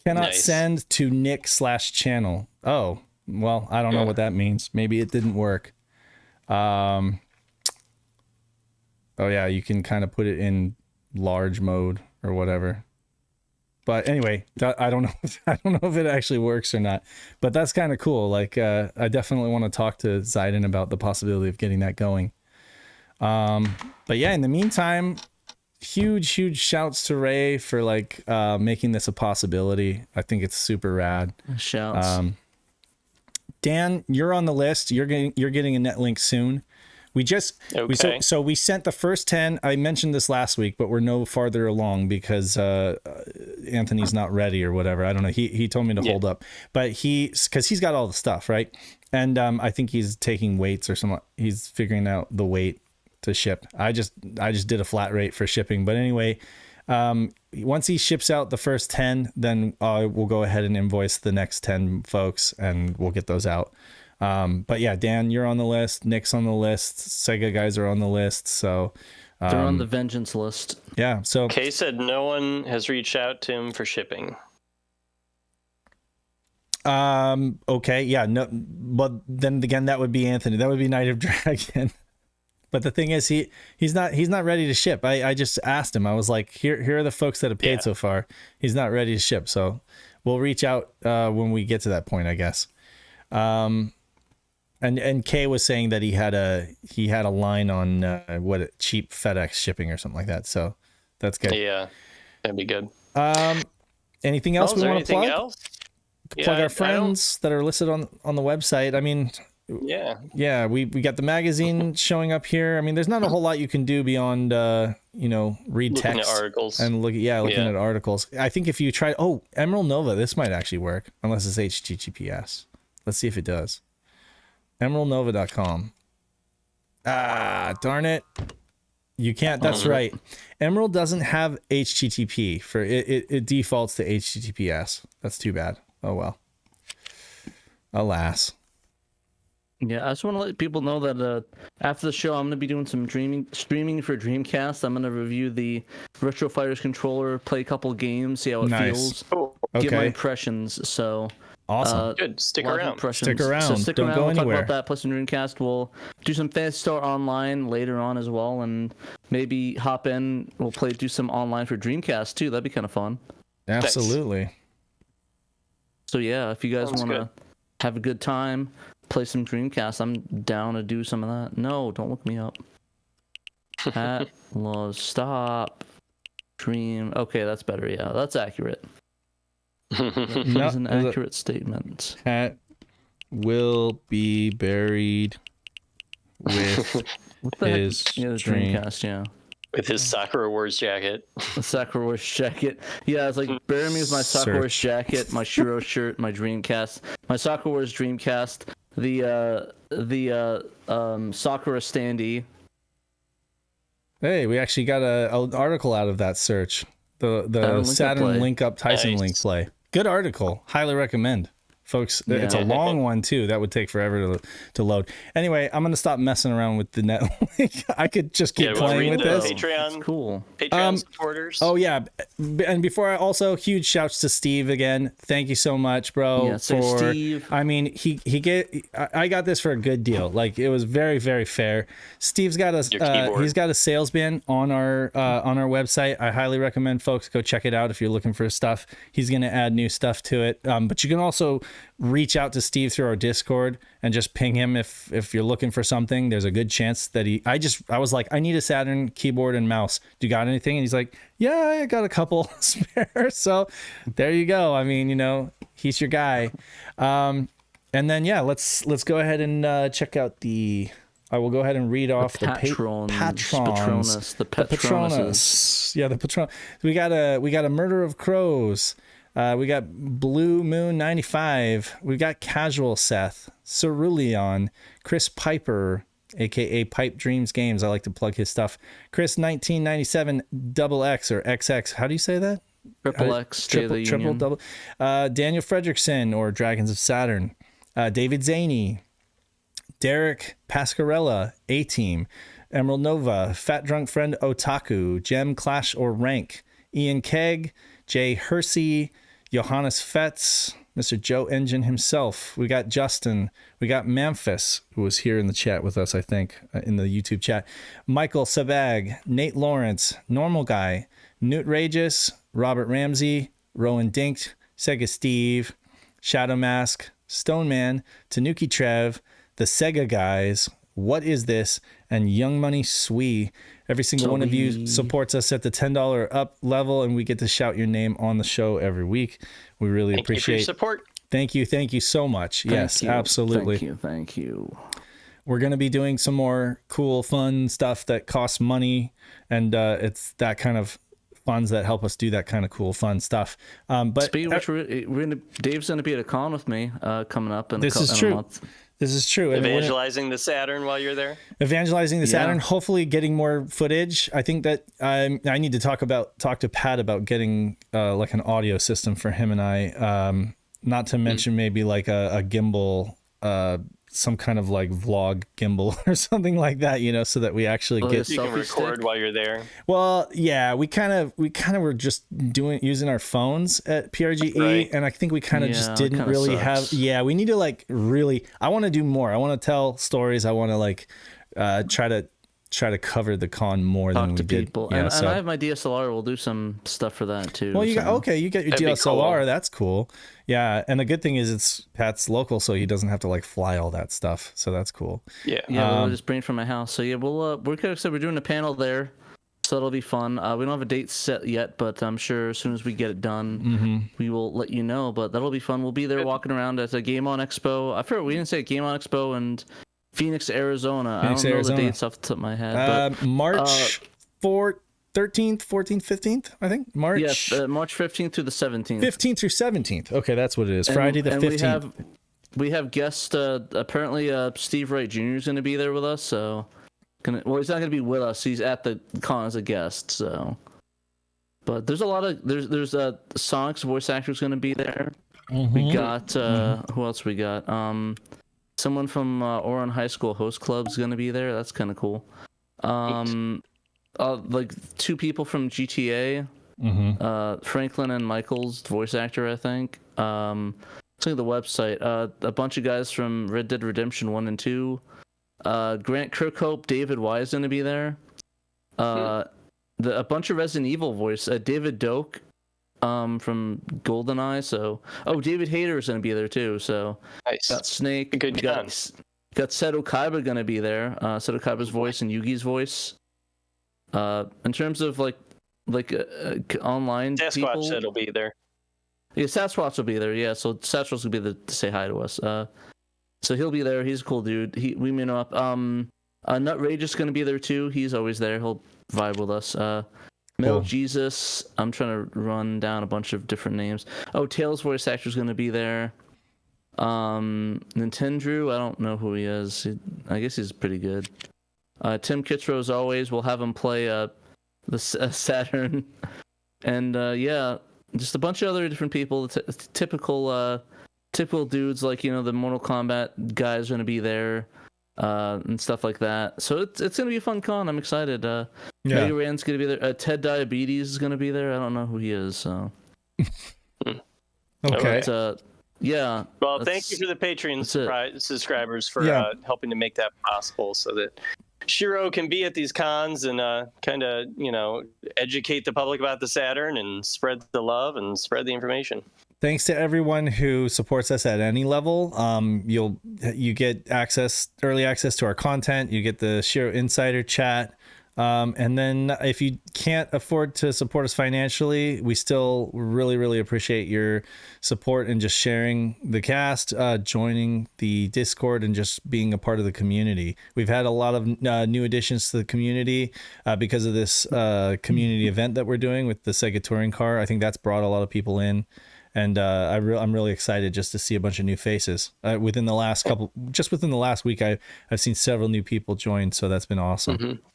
Speaker 2: Cannot send to Nick/channel. Oh, well, I don't know what that means. Maybe it didn't work. Oh yeah, you can kind of put it in large mode or whatever. But anyway, I don't know. I don't know if it actually works or not. But that's kind of cool. Like, I definitely want to talk to Zayden about the possibility of getting that going. But yeah, in the meantime, huge shouts to Ray for like making this a possibility. I think it's super rad.
Speaker 3: Shouts.
Speaker 2: Dan, you're on the list. You're getting a Netlink soon. We sent the first 10. I mentioned this last week, but we're no farther along because Anthony's not ready or whatever. I don't know. He told me to hold up, but because he's got all the stuff, right? And I think he's taking weights or something. He's figuring out the weight to ship. I just did a flat rate for shipping. But anyway, once he ships out the first 10, then we'll go ahead and invoice the next 10 folks and we'll get those out. But yeah, Dan, you're on the list. Nick's on the list. Sega guys are on the list. So
Speaker 3: they're on the vengeance list.
Speaker 2: Yeah. So
Speaker 1: Kay said no one has reached out to him for shipping.
Speaker 2: Okay. Yeah. No, but then again, that would be Anthony. That would be Night of Dragon. But the thing is, he's not ready to ship. I just asked him. I was like, here are the folks that have paid so far. He's not ready to ship. So we'll reach out when we get to that point, I guess. And Kay was saying that he had a line on cheap FedEx shipping or something like that. So that's good.
Speaker 1: Yeah, that'd be good.
Speaker 2: Anything else we want to plug?
Speaker 1: Else?
Speaker 2: Plug our friends that are listed on the website. I mean, yeah, we got the magazine showing up here. I mean, there's not a whole lot you can do beyond read text,
Speaker 1: looking at articles,
Speaker 2: and looking at articles. I think if you try Emerald Nova, this might actually work unless it's HTTPS. Let's see if it does. EmeraldNova.com. Darn it. You can't. That's right. Emerald doesn't have HTTP for it. It defaults to HTTPS. That's too bad. Oh well. Alas.
Speaker 3: Yeah, I just want to let people know that after the show, I'm going to be doing some streaming for Dreamcast. I'm going to review the Retro Fighters controller, play a couple games, see how it feels, give my impressions. So
Speaker 2: awesome.
Speaker 1: Good. Stick around.
Speaker 2: Stick around.
Speaker 3: So stick
Speaker 2: Don't
Speaker 3: around.
Speaker 2: go
Speaker 3: We'll
Speaker 2: anywhere.
Speaker 3: talk about that. Plus, in Dreamcast, we'll do some Fantasy Star Online later on as well, and maybe hop in. We'll do some online for Dreamcast too. That'd be kind of fun.
Speaker 2: Absolutely.
Speaker 1: Thanks.
Speaker 3: So yeah, if you guys want to have a good time, play some Dreamcast, I'm down to do some of that. No, don't look me up. Stop. Dream. Okay, that's better. Yeah, that's accurate. That's an accurate statement.
Speaker 2: Cat will be buried with his
Speaker 3: Dreamcast, yeah.
Speaker 1: With his Sakura Wars jacket.
Speaker 3: The Sakura Wars jacket. Yeah, it's like, bury me with my Sakura Wars jacket, my Shiro shirt, my Dreamcast, my Sakura Wars Dreamcast, the Sakura standee.
Speaker 2: Hey, we actually got an article out of that search. The Saturn Link Up Tyson Link play. Good article. Highly recommend. Folks, it's a long one too. That would take forever to load. Anyway, I'm gonna stop messing around with the Netlink. I could just keep playing with this.
Speaker 1: Patreon supporters.
Speaker 2: Oh yeah, and before I huge shouts to Steve again. Thank you so much, bro.
Speaker 3: Yeah, Steve.
Speaker 2: I mean, I got this for a good deal. Like, it was very, very fair. Steve's got he's got a sales bin on our website. I highly recommend folks go check it out if you're looking for stuff. He's gonna add new stuff to it. But you can also reach out to Steve through our Discord and just ping him if you're looking for something. There's a good chance that I was like, I need a Saturn keyboard and mouse. Do you got anything? And he's like, yeah, I got a couple spare. So there you go. I mean, he's your guy. And then let's go ahead and check out I will go ahead and read off the Patronus.
Speaker 3: The Patronus.
Speaker 2: Yeah, the Patron. We got a Murder of Crows. We got Blue Moon 95. We got Casual Seth, Cerulean, Chris Piper, aka Pipe Dreams Games. I like to plug his stuff. Chris 1997 Double X or XX. How do you say that?
Speaker 3: Triple X. Triple
Speaker 2: double. Daniel Fredrickson or Dragons of Saturn. David Zaney. Derek Pascarella, A-Team. Emerald Nova, Fat Drunk Friend Otaku, Gem Clash or Rank, Ian Kegg, Jay Hersey, Johannes Fetz, Mr. Joe Engine himself. We got Justin. We got Memphis, who was here in the chat with us, I think, in the YouTube chat. Michael Sabag, Nate Lawrence, Normal Guy, Newt Rageous, Robert Ramsey, Rowan Dink, Sega Steve, Shadow Mask, Stoneman, Tanuki Trev, the Sega Guys, What Is This, and Young Money Swee. Every single one of you supports us at the $10 up level, and we get to shout your name on the show every week. We really appreciate
Speaker 1: Thank you for your support.
Speaker 2: Thank you so much. Yes, absolutely.
Speaker 3: Thank you.
Speaker 2: We're going to be doing some more cool, fun stuff that costs money, and it's that kind of funds that help us do that kind of cool, fun stuff. But
Speaker 3: speaking of which, Dave's going to be at a con with me coming up in a month.
Speaker 2: This is true.
Speaker 1: Evangelizing the Saturn while you're there.
Speaker 2: Evangelizing the Saturn. Hopefully, getting more footage. I think that I need to talk to Pat about getting like an audio system for him and I. Not to mention maybe like a gimbal, some kind of like vlog gimbal or something like that, so that we actually get.
Speaker 1: You can record while you're there.
Speaker 2: Well, yeah, we kind of were just using our phones at PRGE, right. And I think we kind of just didn't really have. Yeah, we need to like really. I want to do more. I want to tell stories. I want to like try to cover the con more than we did.
Speaker 3: People. Yeah, and I have my DSLR. We'll do some stuff for that too.
Speaker 2: Well, you got your DSLR. Cool. That's cool. Yeah, and the good thing is Pat's local, so he doesn't have to like fly all that stuff. So that's cool.
Speaker 3: Yeah, we'll just bring it from my house. So yeah, we're doing a panel there, so that'll be fun. We don't have a date set yet, but I'm sure as soon as we get it done, we will let you know. But that'll be fun. We'll be there walking around at a Game On Expo. I forgot we didn't say Game On Expo and Phoenix, Arizona. I don't know the dates off the top of my head. But
Speaker 2: March 13th, 14th, 15th, I think. March.
Speaker 3: Yes, March 15th through the 17th.
Speaker 2: 15th through 17th. Okay, that's what it is. Friday the 15th.
Speaker 3: We have guests. Apparently, Steve Wright Jr. is going to be there with us. So, he's not going to be with us. He's at the con as a guest. So, but there's a lot of there's Sonic's voice actor is going to be there. We got who else we got? Someone from Oron High School Host Club is going to be there. That's kind of cool. Like 2 people from GTA, Franklin and Michael's voice actor, I think. Look at the website. A bunch of guys from Red Dead Redemption 1 and 2. Grant Kirkhope, David Y is going to be there. A bunch of Resident Evil voice. David Doak from GoldenEye. So, David Hayter is going to be there too. So,
Speaker 1: nice.
Speaker 3: Got Snake.
Speaker 1: Good job.
Speaker 3: Got Seto Kaiba going to be there. Seto Kaiba's voice and Yugi's voice. In terms of like online
Speaker 1: Sasquatch
Speaker 3: people,
Speaker 1: said will be there.
Speaker 3: Yeah, Sasquatch will be there. Yeah, so Sasquatch will be there to say hi to us. So he'll be there. He's a cool dude. We may know up. Nutrage is going to be there too. He's always there. He'll vibe with us. Mel Jesus. I'm trying to run down a bunch of different names. Tails voice actor is going to be there. Nintendo. I don't know who he is. I guess he's pretty good. Tim Kitzrow, as always, we'll have him play the Saturn, and just a bunch of other different people. Typical dudes like the Mortal Kombat guys are gonna be there, and stuff like that. So it's gonna be a fun con. I'm excited. Mega Ran's gonna be there. Ted Diabetes is gonna be there. I don't know who he is. So
Speaker 2: okay.
Speaker 3: But, yeah.
Speaker 1: Well, thank you for the Patreon subscribers for helping to make that possible, so that Shiro can be at these cons and kind of, educate the public about the Saturn and spread the love and spread the information.
Speaker 2: Thanks to everyone who supports us at any level. You get early access to our content. You get the Shiro Insider chat. And then if you can't afford to support us financially, we still really, really appreciate your support and just sharing the cast, joining the Discord, and just being a part of the community. We've had a lot of new additions to the community because of this community event that we're doing with the Sega Touring Car. I think that's brought a lot of people in. And I'm really excited just to see a bunch of new faces. Within the last week, I've seen several new people join, so that's been awesome.
Speaker 1: Mm-hmm.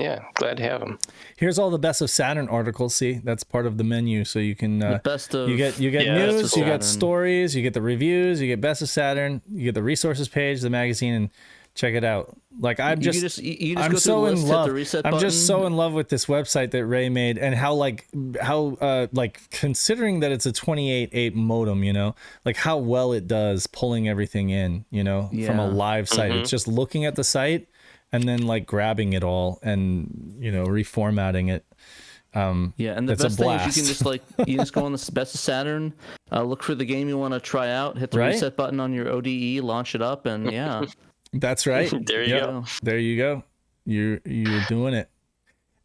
Speaker 1: Yeah, glad to have them.
Speaker 2: Here's all the Best of Saturn articles. See, that's part of the menu, so you can you get news, you get stories, you get the reviews, you get Best of Saturn, you get the resources page, the magazine, and check it out. Like I'm just so in love with this website that Ray made, and how considering that it's a 28.8 modem, like how well it does pulling everything in, from a live site. It's just looking at the site and then like grabbing it all and reformatting it.
Speaker 3: And the best thing is you just go on the Best of Saturn, look for the game you want to try out, hit the reset button on your ODE, launch it up, and
Speaker 2: That's right.
Speaker 1: There you go.
Speaker 2: There you go. You're doing it.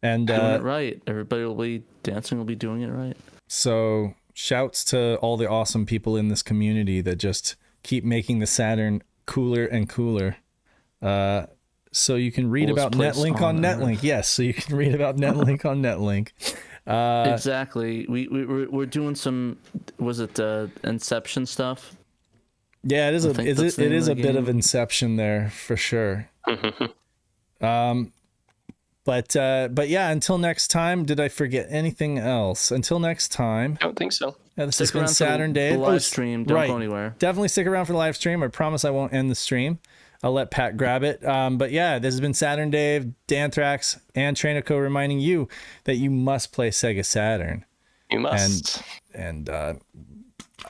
Speaker 2: And
Speaker 3: doing it right. Everybody will be dancing. Will be doing it right.
Speaker 2: So shouts to all the awesome people in this community that just keep making the Saturn cooler and cooler. So you can read about Netlink on Netlink. Yes, so you can read about Netlink on Netlink.
Speaker 3: Exactly. We're doing some. Was it Inception stuff?
Speaker 2: Yeah, it is. It is a bit of Inception there for sure. But yeah. Until next time. Did I forget anything else? Until next time.
Speaker 1: I don't think so.
Speaker 2: Yeah, this has been SaturnDave.
Speaker 3: Live stream. Don't go anywhere.
Speaker 2: Definitely stick around for the live stream. I promise I won't end the stream. I'll let Pat grab it. But yeah, this has been SaturnDave, Danthrax, and TraynoCo reminding you that you must play Sega Saturn.
Speaker 1: You must.
Speaker 2: And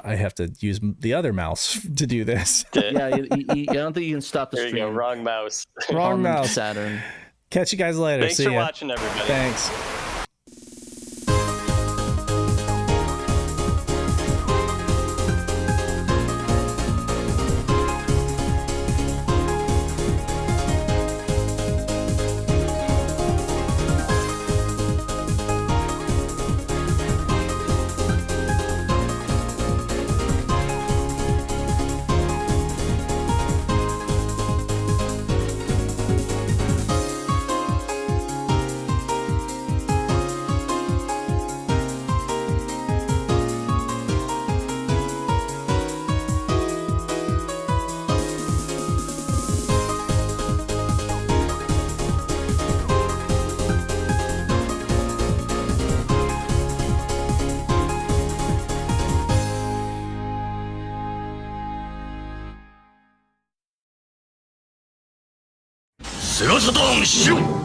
Speaker 2: I have to use the other mouse to do this.
Speaker 3: Yeah, I don't think you can stop the stream.
Speaker 1: There you go. Wrong mouse.
Speaker 2: Wrong mouse.
Speaker 3: Saturn.
Speaker 2: Catch you guys later.
Speaker 1: Thanks for watching, everybody.
Speaker 2: Thanks.
Speaker 4: SEGA Saturn Shiro!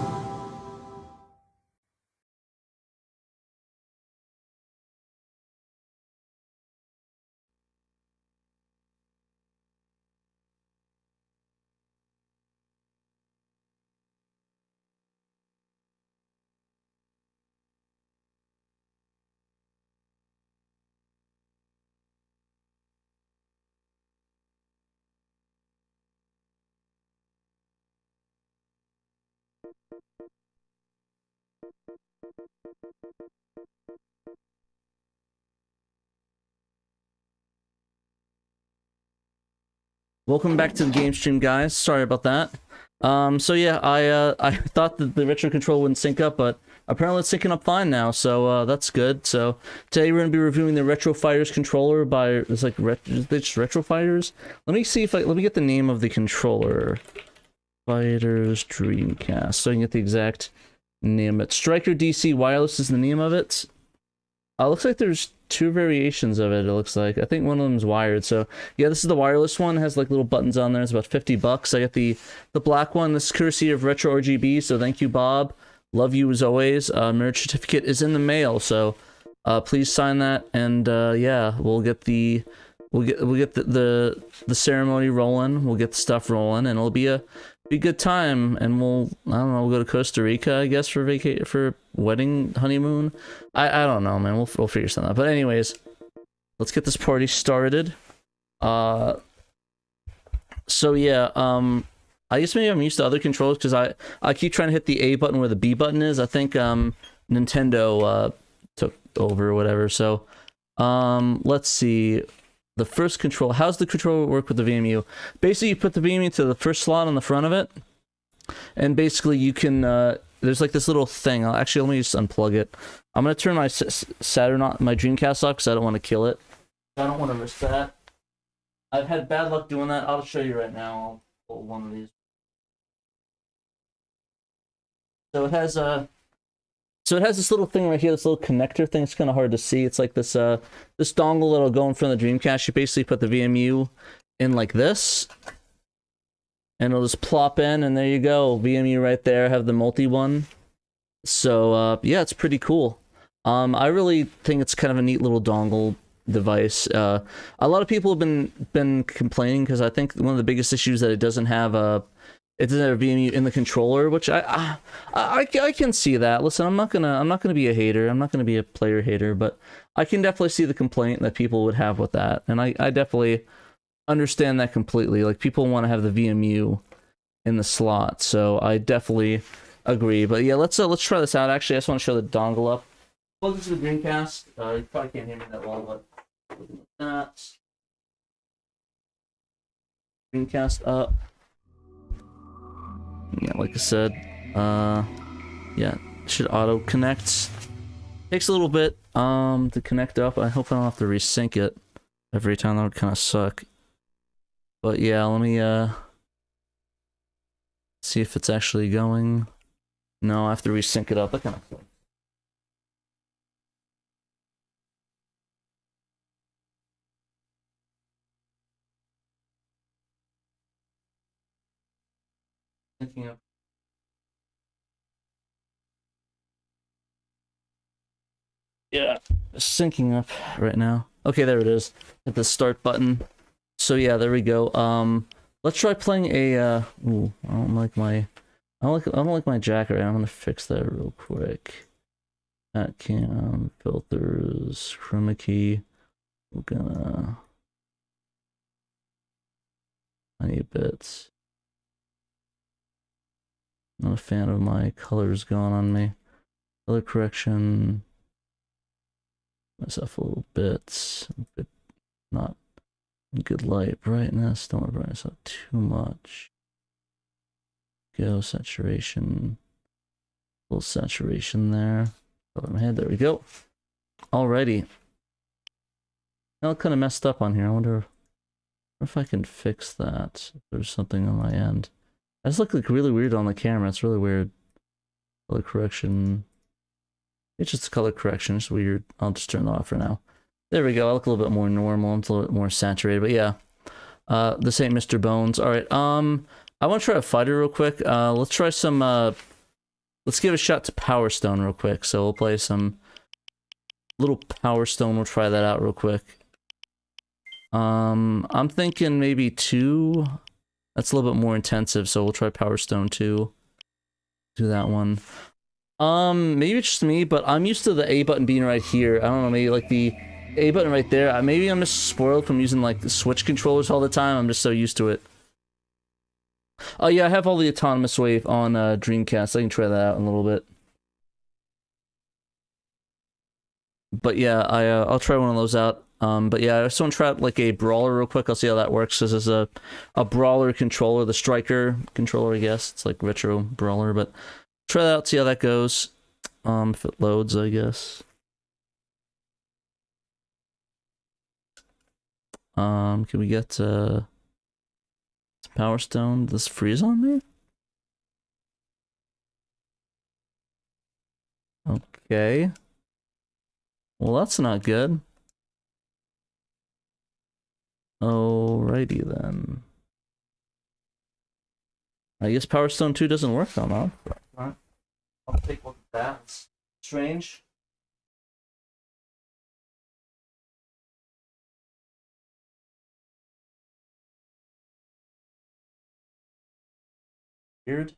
Speaker 3: Welcome back to the game stream, guys. Sorry about that. So yeah, I thought that the retro control wouldn't sync up, but apparently it's syncing up fine now, so that's good. So today we're gonna be reviewing the Retro Fighters controller by it's like Retro Fighters. Let me see if let me get the name of the controller. Fighters Dreamcast, so I can get the exact name. It Striker DC Wireless is the name of it. Looks like there's two variations of it. It looks like I think one of them's wired. So yeah, this is the wireless one. It has like little buttons on there. It's about $50. I got the black one. This is courtesy of Retro RGB. So thank you, Bob. Love you as always. Marriage certificate is in the mail. So please sign that. And yeah, we'll get the ceremony rolling. We'll get the stuff rolling, and it'll be a good time. And we'll we'll go to Costa Rica, I guess, for wedding honeymoon. I don't know, man. We'll figure something out. But anyways, let's get this party started. So yeah, I guess maybe I'm used to other controls because I keep trying to hit the A button where the B button is. I think Nintendo took over or whatever. So let's see. The first control. How's the controller work with the VMU? Basically, you put the VMU to the first slot on the front of it, and basically you can. There's like this little thing. Actually, let me just unplug it. I'm gonna turn my Saturn on, my Dreamcast off because I don't want to kill it. I don't want to risk that. I've had bad luck doing that. I'll show you right now. I'll pull one of these. So it has this little thing right here, this little connector thing. It's kind of hard to see. It's like this this dongle that'll go in front of the Dreamcast. You basically put the VMU in like this, and it'll just plop in, and there you go. VMU right there. Have the multi one. So yeah, it's pretty cool. I really think it's kind of a neat little dongle device. A lot of people have been complaining because I think one of the biggest issues that it doesn't have a VMU in the controller, which I can see that. Listen, I'm not gonna be a hater. I'm not gonna be a player hater, but I can definitely see the complaint that people would have with that, and I definitely understand that completely. Like, people want to have the VMU in the slot. So I definitely agree. But yeah, let's try this out. Actually, I just want to show the dongle up. Plug this to the Dreamcast. You probably can't hear me that well, but looking at that. Dreamcast up. Yeah, like I said, yeah, should auto connect. Takes a little bit to connect up. I hope I don't have to resync it every time. That would kind of suck. But yeah, let me see if it's actually going. No, I have to resync it up. That kind of sucks. Syncing up. Yeah, syncing up right now. Okay, there it is. Hit the start button. So yeah, there we go. Let's try playing a ooh, I don't like my jacket. I'm gonna fix that real quick. At cam filters, chroma key. We're gonna tiny bits. Not a fan of my colors going on me. Color correction. Myself a little bit. Not good light. Brightness. Don't want to brightness up too much. Go saturation. Full saturation there. Color my head. There we go. Alrighty. Now it kind of messed up on here. I wonder if I can fix that. If there's something on my end. I just look like really weird on the camera. It's really weird. Color correction. It's just a color correction. It's weird. I'll just turn it off for now. There we go. I look a little bit more normal. It's a little bit more saturated. But yeah. This ain't Mr. Bones. Alright. I want to try a fighter real quick. Let's try some let's give a shot to Power Stone real quick. So we'll play some little Power Stone. We'll try that out real quick. I'm thinking maybe 2. That's a little bit more intensive, so we'll try Power Stone 2. Do that one. Maybe it's just me, but I'm used to the A button being right here. I don't know, maybe like the A button right there. Maybe I'm just spoiled from using like the Switch controllers all the time. I'm just so used to it. Oh yeah, I have all the Autonomous Wave on Dreamcast. I can try that out in a little bit. But yeah, I'll try one of those out. But yeah, I just want to try out like a brawler real quick. I'll see how that works. This is a brawler controller, the striker controller, I guess. It's like retro brawler, but try that out, see how that goes. If it loads, I guess. Can we get some Power Stone? Does this freeze on me? Okay. Well, that's not good. Alrighty then. I guess Power Stone 2 doesn't work on that. Alright. I'll take a look at that. It's strange. Weird.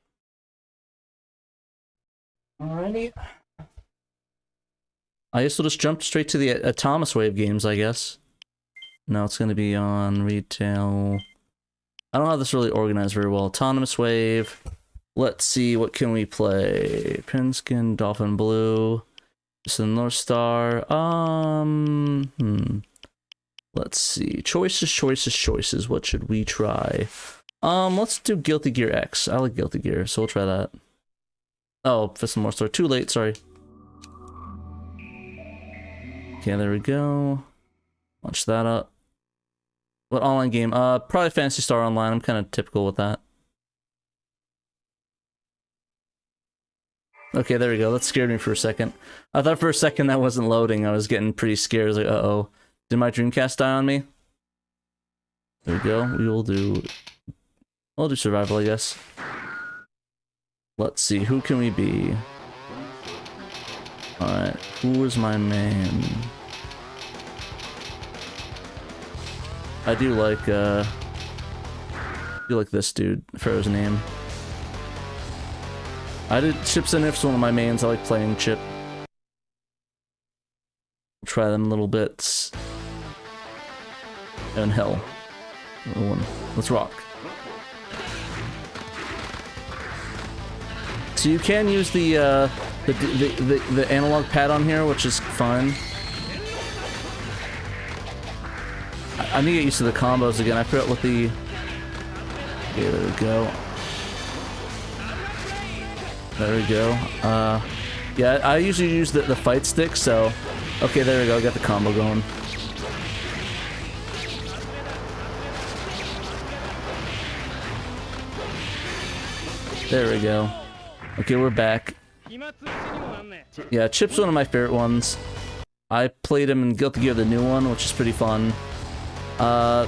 Speaker 3: Alrighty. I guess we'll just jump straight to the Autonomous Wave games, I guess. No, it's going to be on retail. I don't have this really organized very well. Autonomous Wave. Let's see, what can we play? Pinskin, Dolphin Blue. Just the North Star. Let's see. Choices. What should we try? Let's do Guilty Gear X. I like Guilty Gear, so we'll try that. Oh, Fist of North Star. Too late, sorry. Okay, there we go. Launch that up. What online game? Probably Phantasy Star Online. I'm kind of typical with that. Okay, there we go. That scared me for a second. I thought for a second that wasn't loading. I was getting pretty scared. I was like, uh-oh. Did my Dreamcast die on me? There we go. We'll do survival, I guess. Let's see. Who can we be? Alright. Who is my man? I do like this dude. I forgot his name. Chip's in it's one of my mains. I like playing Chip. We'll try them little bits. And hell. Let's rock. So you can use the analog pad on here, which is fine. I need to get used to the combos again. I forgot what the... Okay, there we go. There we go. Yeah, I usually use the fight stick, so... Okay, there we go. Got the combo going. There we go. Okay, we're back. Yeah, Chip's one of my favorite ones. I played him in Guilty Gear, the new one, which is pretty fun. I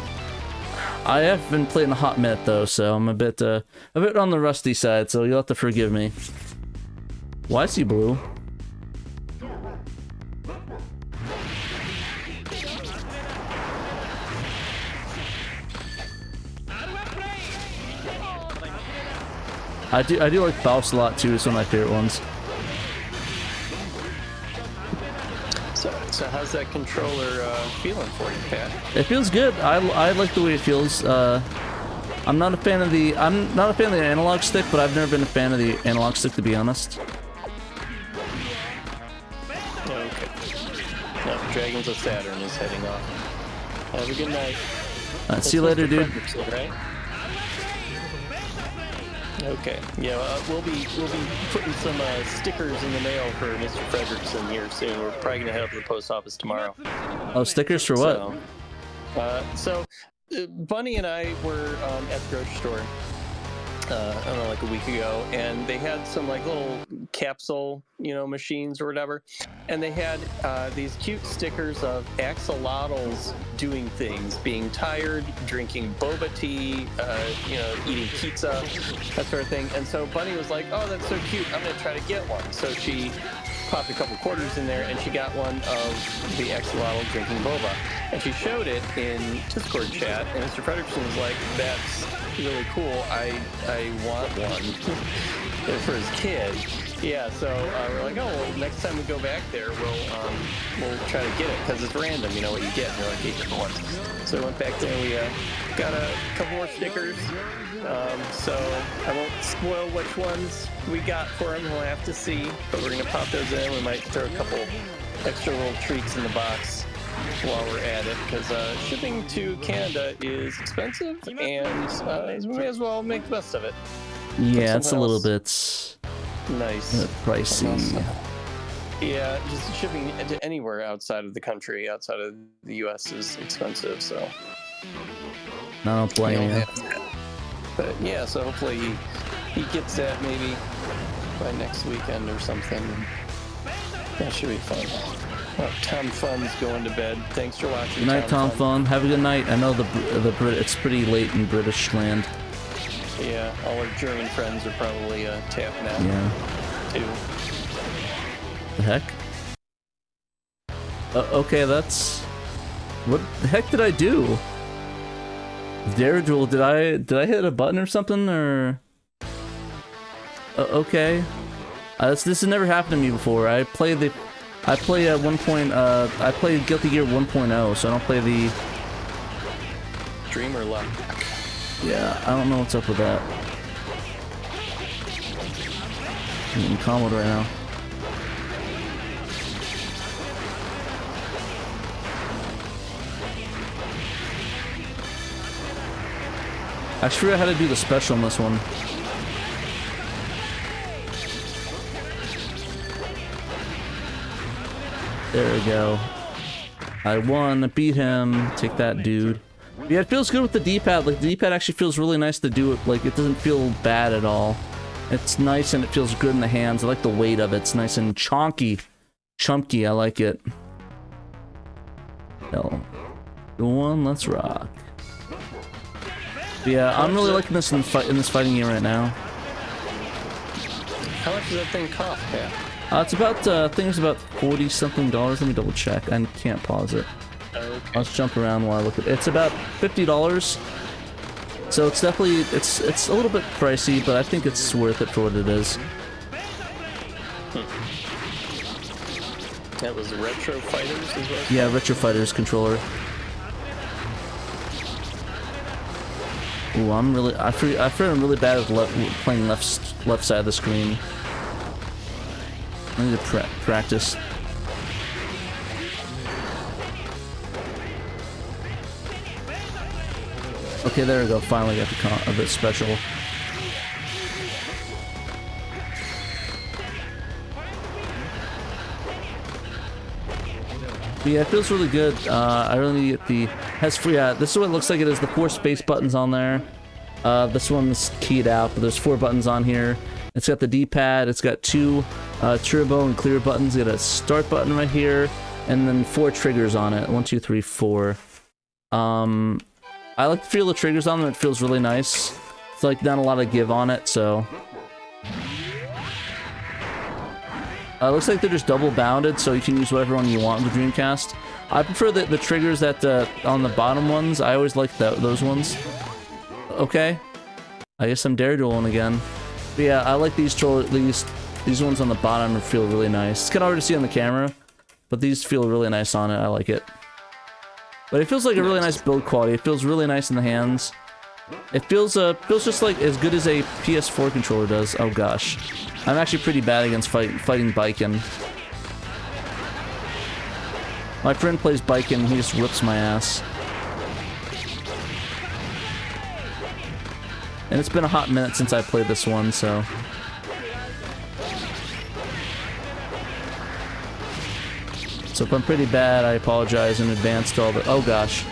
Speaker 3: have been playing a hot minute though, so I'm a bit on the rusty side, so you'll have to forgive me. Why is he blue? I do like Faust a lot too. It's one of my favorite ones.
Speaker 1: So how's that controller feeling for you, Pat?
Speaker 3: It feels good. I like the way it feels. I'm not a fan of the analog stick, but I've never been a fan of the analog stick, to be honest.
Speaker 1: Okay. No, Dragons of Saturn is heading off. Have a good night.
Speaker 3: See you later, dude.
Speaker 1: Right? Okay. Yeah, we'll be putting some stickers in the mail for Mr. Fredrickson here soon. We're probably gonna head up to the post office tomorrow.
Speaker 3: Oh, stickers for what?
Speaker 1: So Bunny and I were at the grocery store. I don't know, like a week ago, and they had some like little capsule, machines or whatever, and they had these cute stickers of axolotls doing things, being tired, drinking boba tea, eating pizza, that sort of thing. And so Bunny was like, "Oh, that's so cute! I'm gonna try to get one." So she popped a couple quarters in there, and she got one of the axolotl drinking boba, and she showed it in Discord chat, and Mr. Fredrickson was like, "That's really cool. I want one." For his kid. Yeah, so we're like, oh, well, next time we go back there, we'll try to get it, because it's random, what you get, and they're like 8 different ones. So we went back there, and we got a couple more stickers, so I won't spoil which ones we got for him, we'll have to see, but we're going to pop those in. We might throw a couple extra little treats in the box while we're at it, because shipping to Canada is expensive, and we may as well make the best of it.
Speaker 3: Yeah, it's a little bit
Speaker 1: nice,
Speaker 3: pricey.
Speaker 1: Yeah, just shipping to anywhere outside of the country, outside of the U.S. is expensive, so.
Speaker 3: I don't blame you.
Speaker 1: But yeah, so hopefully he gets that maybe by next weekend or something. That should be fun. Oh, Tom Fun's going to bed. Thanks for watching.
Speaker 3: Good night, Tom Fun. Have a good night. I know it's pretty late in British land.
Speaker 1: Yeah, all our German friends are probably tapping out.
Speaker 3: Yeah.
Speaker 1: Too.
Speaker 3: The heck? Okay, that's... What the heck did I do? Daredevil, did I hit a button or something, or... okay. This has never happened to me before. I play Guilty Gear 1.0, so I don't play the...
Speaker 1: Dreamer luck.
Speaker 3: Yeah, I don't know what's up with that. I'm getting comboed right now. I forgot how to do the special on this one. There we go. I won, beat him, take that, dude. Yeah, it feels good with the D-pad. Like, the D-pad actually feels really nice to do it. Like, it doesn't feel bad at all. It's nice and it feels good in the hands. I like the weight of it. It's nice and chunky. Chunky, I like it. Go on, let's rock. But yeah, I'm really liking this in this fighting game right now.
Speaker 1: How much does that thing cost, Pat?
Speaker 3: It's about, I think it's about $40-something. Let me double check. I can't pause it.
Speaker 1: Okay.
Speaker 3: Let's jump around while I look at it. It's about $50. So it's definitely, it's a little bit pricey, but I think it's worth it for what it is.
Speaker 1: That was Retro Fighters as well?
Speaker 3: Yeah, Retro Fighters controller. Ooh, I feel I'm really bad at playing left side of the screen. I need to practice. Okay, there we go. Finally got a bit special. But yeah, it feels really good. I really need the this is what it looks like. It is the 4 space buttons on there. This one's keyed out, but there's 4 buttons on here. It's got the D-pad. It's got 2 turbo and clear buttons. It's got a start button right here, and then 4 triggers on it. 1, 2, 3, 4. I like to feel the triggers on them. It feels really nice. It's like not a lot of give on it, so. Looks like they're just double bounded, so you can use whatever one you want with the Dreamcast. I prefer the triggers that on the bottom ones. I always like those ones. Okay, I guess I'm daredeviling again. But yeah, I like these ones on the bottom feel really nice. It's kind of hard to see on the camera, but these feel really nice on it. I like it. But it feels like a really nice build quality. It feels really nice in the hands. It feels just like as good as a PS4 controller does. Oh gosh, I'm actually pretty bad against fighting Biken. My friend plays Biken, he just whips my ass. And it's been a hot minute since I played this one, so. So if I'm pretty bad, I apologize in advance to all the. Oh gosh.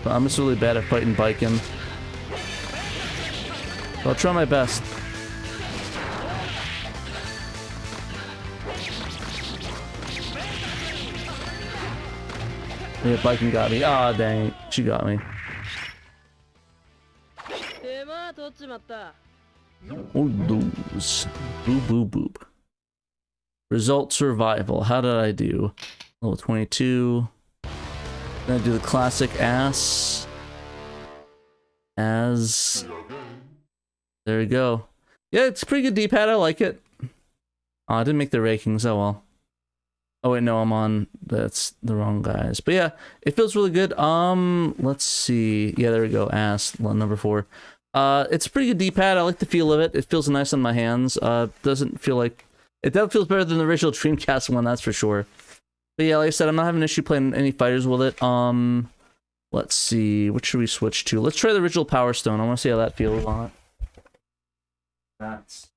Speaker 3: But I'm just really bad at fighting Biken. I'll try my best. Yeah, Biken got me. Ah, dang it. She got me. Oh, lose. Boob, boob, boob. Result survival. How did I do? Level 22. Gonna do the classic ass. As. There we go. Yeah, it's a pretty good D-pad. I like it. Oh, I didn't make the rankings. Oh well. Oh wait, no, I'm on. That's the wrong guys. But yeah, it feels really good. Let's see. Yeah, there we go. Ass number 4. It's a pretty good D-pad. I like the feel of it. It feels nice on my hands. Doesn't feel like it definitely feels better than the original Dreamcast one. That's for sure. But yeah, like I said, I'm not having an issue playing any fighters with it. Let's see. What should we switch to? Let's try the original Power Stone. I want to see how that feels on it. That's.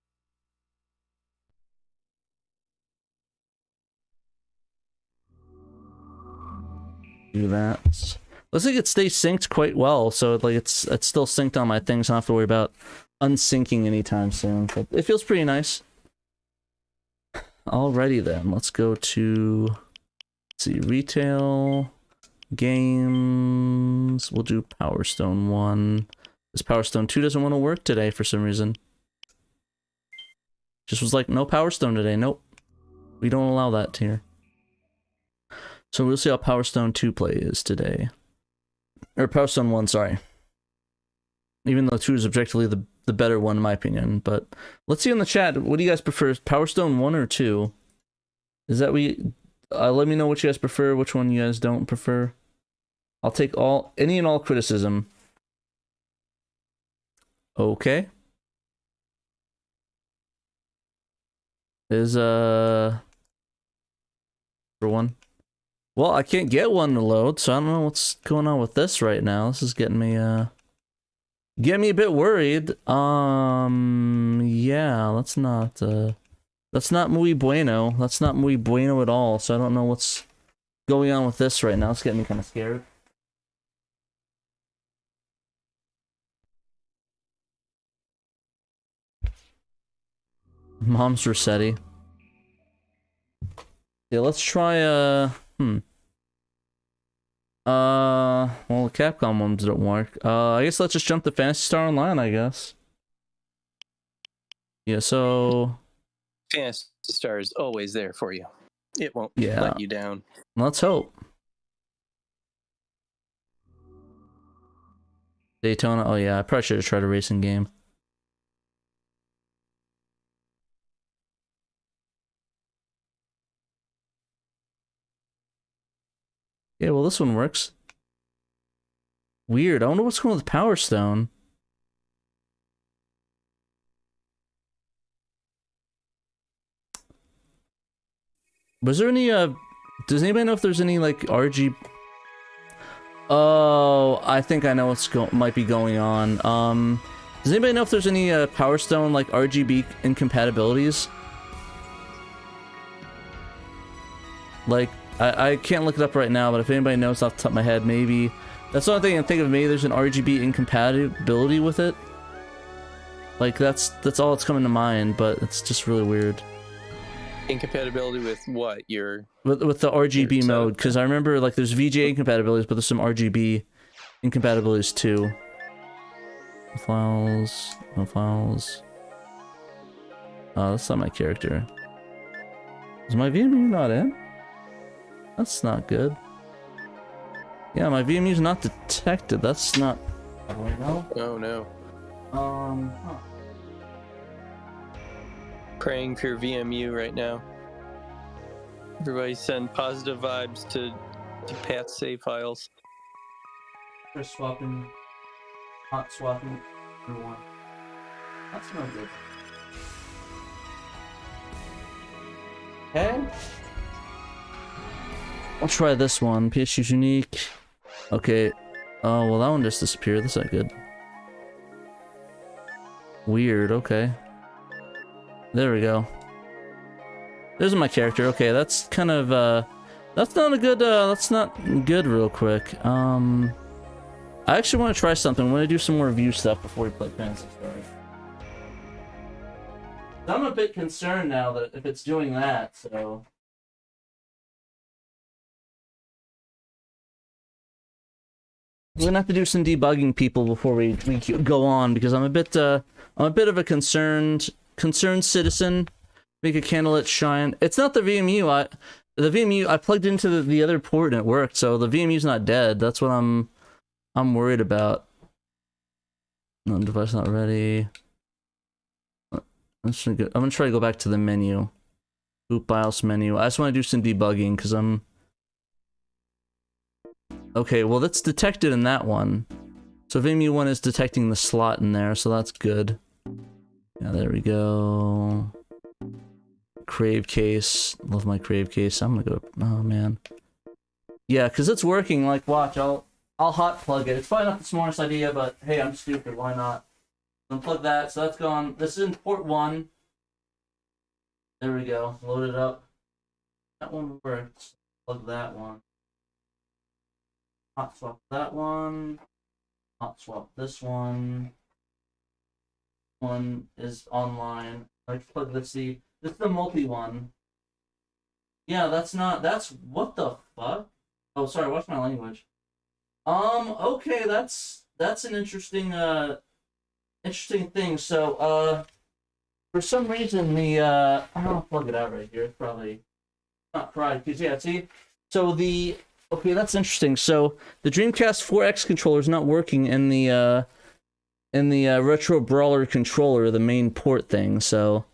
Speaker 3: Do that. Looks like it stays synced quite well, so like it's still synced on my things. So I don't have to worry about unsyncing anytime soon. But it feels pretty nice. Alrighty then, let's go to let's see, retail games. We'll do Power Stone 1. This Power Stone 2 doesn't want to work today for some reason. Just was like, no Power Stone today. Nope, we don't allow that here. So we'll see how Power Stone 2 play is today. Or Power Stone 1, sorry. Even though 2 is objectively the better one in my opinion. But let's see in the chat, what do you guys prefer? Power Stone 1 or 2? Is that let me know what you guys prefer, which one you guys don't prefer. I'll take any and all criticism. Okay. Is for 1. Well, I can't get one to load, so I don't know what's going on with this right now. This is getting me a bit worried. Yeah, that's not muy bueno. That's not muy bueno at all. So I don't know what's going on with this right now. It's getting me kind of scared. Mom's Rossetti. Yeah, let's try well, the Capcom ones don't work. I guess let's just jump to Phantasy Star Online, I guess. Yeah, so
Speaker 1: Phantasy Star is always there for you. It won't let you down.
Speaker 3: Let's hope. Daytona. Oh yeah, I probably should have tried a racing game. Yeah, well, this one works. Weird. I wonder what's going on with Power Stone. Was there any, does anybody know if there's any, like, RG... Oh, I think I know what's might be going on. Does anybody know if there's any, Power Stone, like, RGB incompatibilities? Like, I can't look it up right now, but if anybody knows off the top of my head, maybe... That's the only thing I can think of, maybe there's an RGB incompatibility with it. Like, that's all that's coming to mind, but it's just really weird.
Speaker 1: Incompatibility with what?
Speaker 3: With the RGB mode, because I remember, like, there's VGA incompatibilities, but there's some RGB incompatibilities too. No files, no files. Oh, that's not my character. Is my VMU not in? That's not good. Yeah, my VMU's not detected. That's not...
Speaker 1: Oh no.
Speaker 3: Huh.
Speaker 1: Praying for your VMU right now. Everybody send positive vibes to Pat's save files.
Speaker 3: For swapping... Hot swapping... everyone. That's not good. Okay. I'll try this one. PSU's unique. Okay. Oh, well, that one just disappeared. That's not good. Weird. Okay. There we go. There's my character. Okay, that's kind of, that's not a good, that's not good real quick. I actually want to try something. I want to do some more review stuff before we play Phantasy Star. I'm a bit concerned now that if it's doing that, so... We're gonna have to do some debugging, people, before we go on, because I'm a bit of a concerned citizen. Make a candle that shine. It's not the VMU. The VMU I plugged into the other port and it worked, so the VMU's not dead. That's what I'm worried about. No, device not ready. I'm gonna try to go back to the menu. Boot BIOS menu. I just want to do some debugging because I'm... Okay, well that's detected in that one. So VMU 1 is detecting the slot in there, so that's good. Yeah, there we go. Crave case. Love my Crave case. I'm gonna go... Oh, man. Yeah, because it's working. Like, watch, I'll hot plug it. It's probably not the smartest idea, but hey, I'm stupid. Why not? Unplug that. So that's gone. This is in port 1. There we go. Load it up. That one works. Plug that one. Hot swap that one. Hot swap this one. One is online. Let's plug this. See, this is the multi one. Yeah, that's not. That's what the fuck. Oh, sorry. Watch my language. Okay, that's an interesting thing. So for some reason the I'm gonna plug it out right here. It's probably not fried because yeah. See, so the okay, that's interesting. So the Dreamcast 4X controller is not working in the Retro Brawler controller, the main port thing. So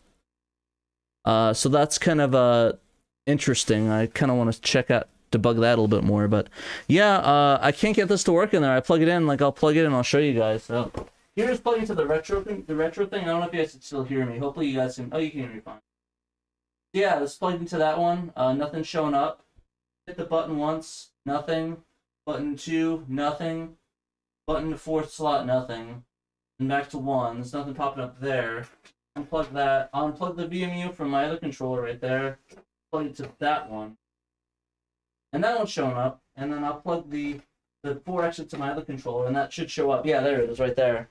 Speaker 3: so that's kind of interesting. I kind of want to debug that a little bit more, but yeah, I can't get this to work in there. I plug it in, like I'll plug it in and I'll show you guys. So here's plugging to the retro thing. I don't know if you guys can still hear me. Hopefully you guys can. Oh, you can hear me fine. Yeah, it's plugged into that one. Nothing's showing up. Hit the button once, nothing. Button 2, nothing. Button to 4th slot, nothing. And back to 1. There's nothing popping up there. Unplug that. I'll unplug the VMU from my other controller right there. Plug it to that one. And that one's showing up. And then I'll plug the 4X into my other controller, and that should show up. Yeah, there it is, right there.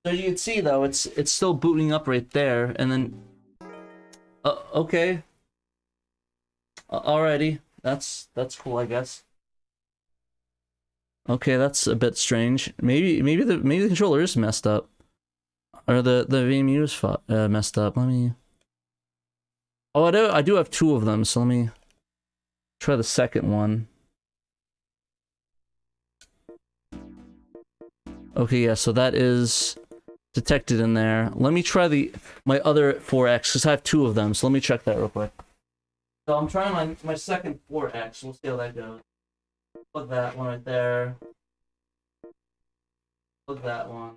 Speaker 3: So you can see though, it's still booting up right there, and then okay. Alrighty, that's cool, I guess. Okay, that's a bit strange. Maybe the controller is messed up, or the VMU is messed up. Let me. Oh, I do have 2 of them, so let me try the second one. Okay, yeah, so that is detected in there. Let me try my other 4X, because I have 2 of them, so let me check that real quick. So I'm trying my second 4X. We'll see how that goes. Plug that one right there. Plug that one.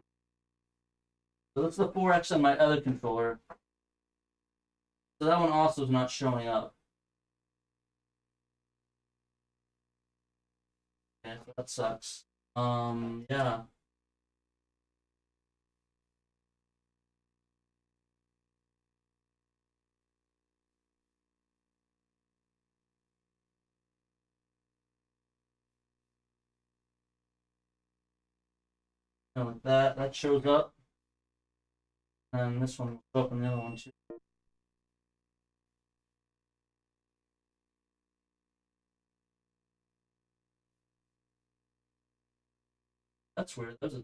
Speaker 3: So that's the 4X on my other controller. So that one also is not showing up. Okay, so that sucks. Yeah. And like that shows up. And this one will show up in the other one too. That's weird. There's a...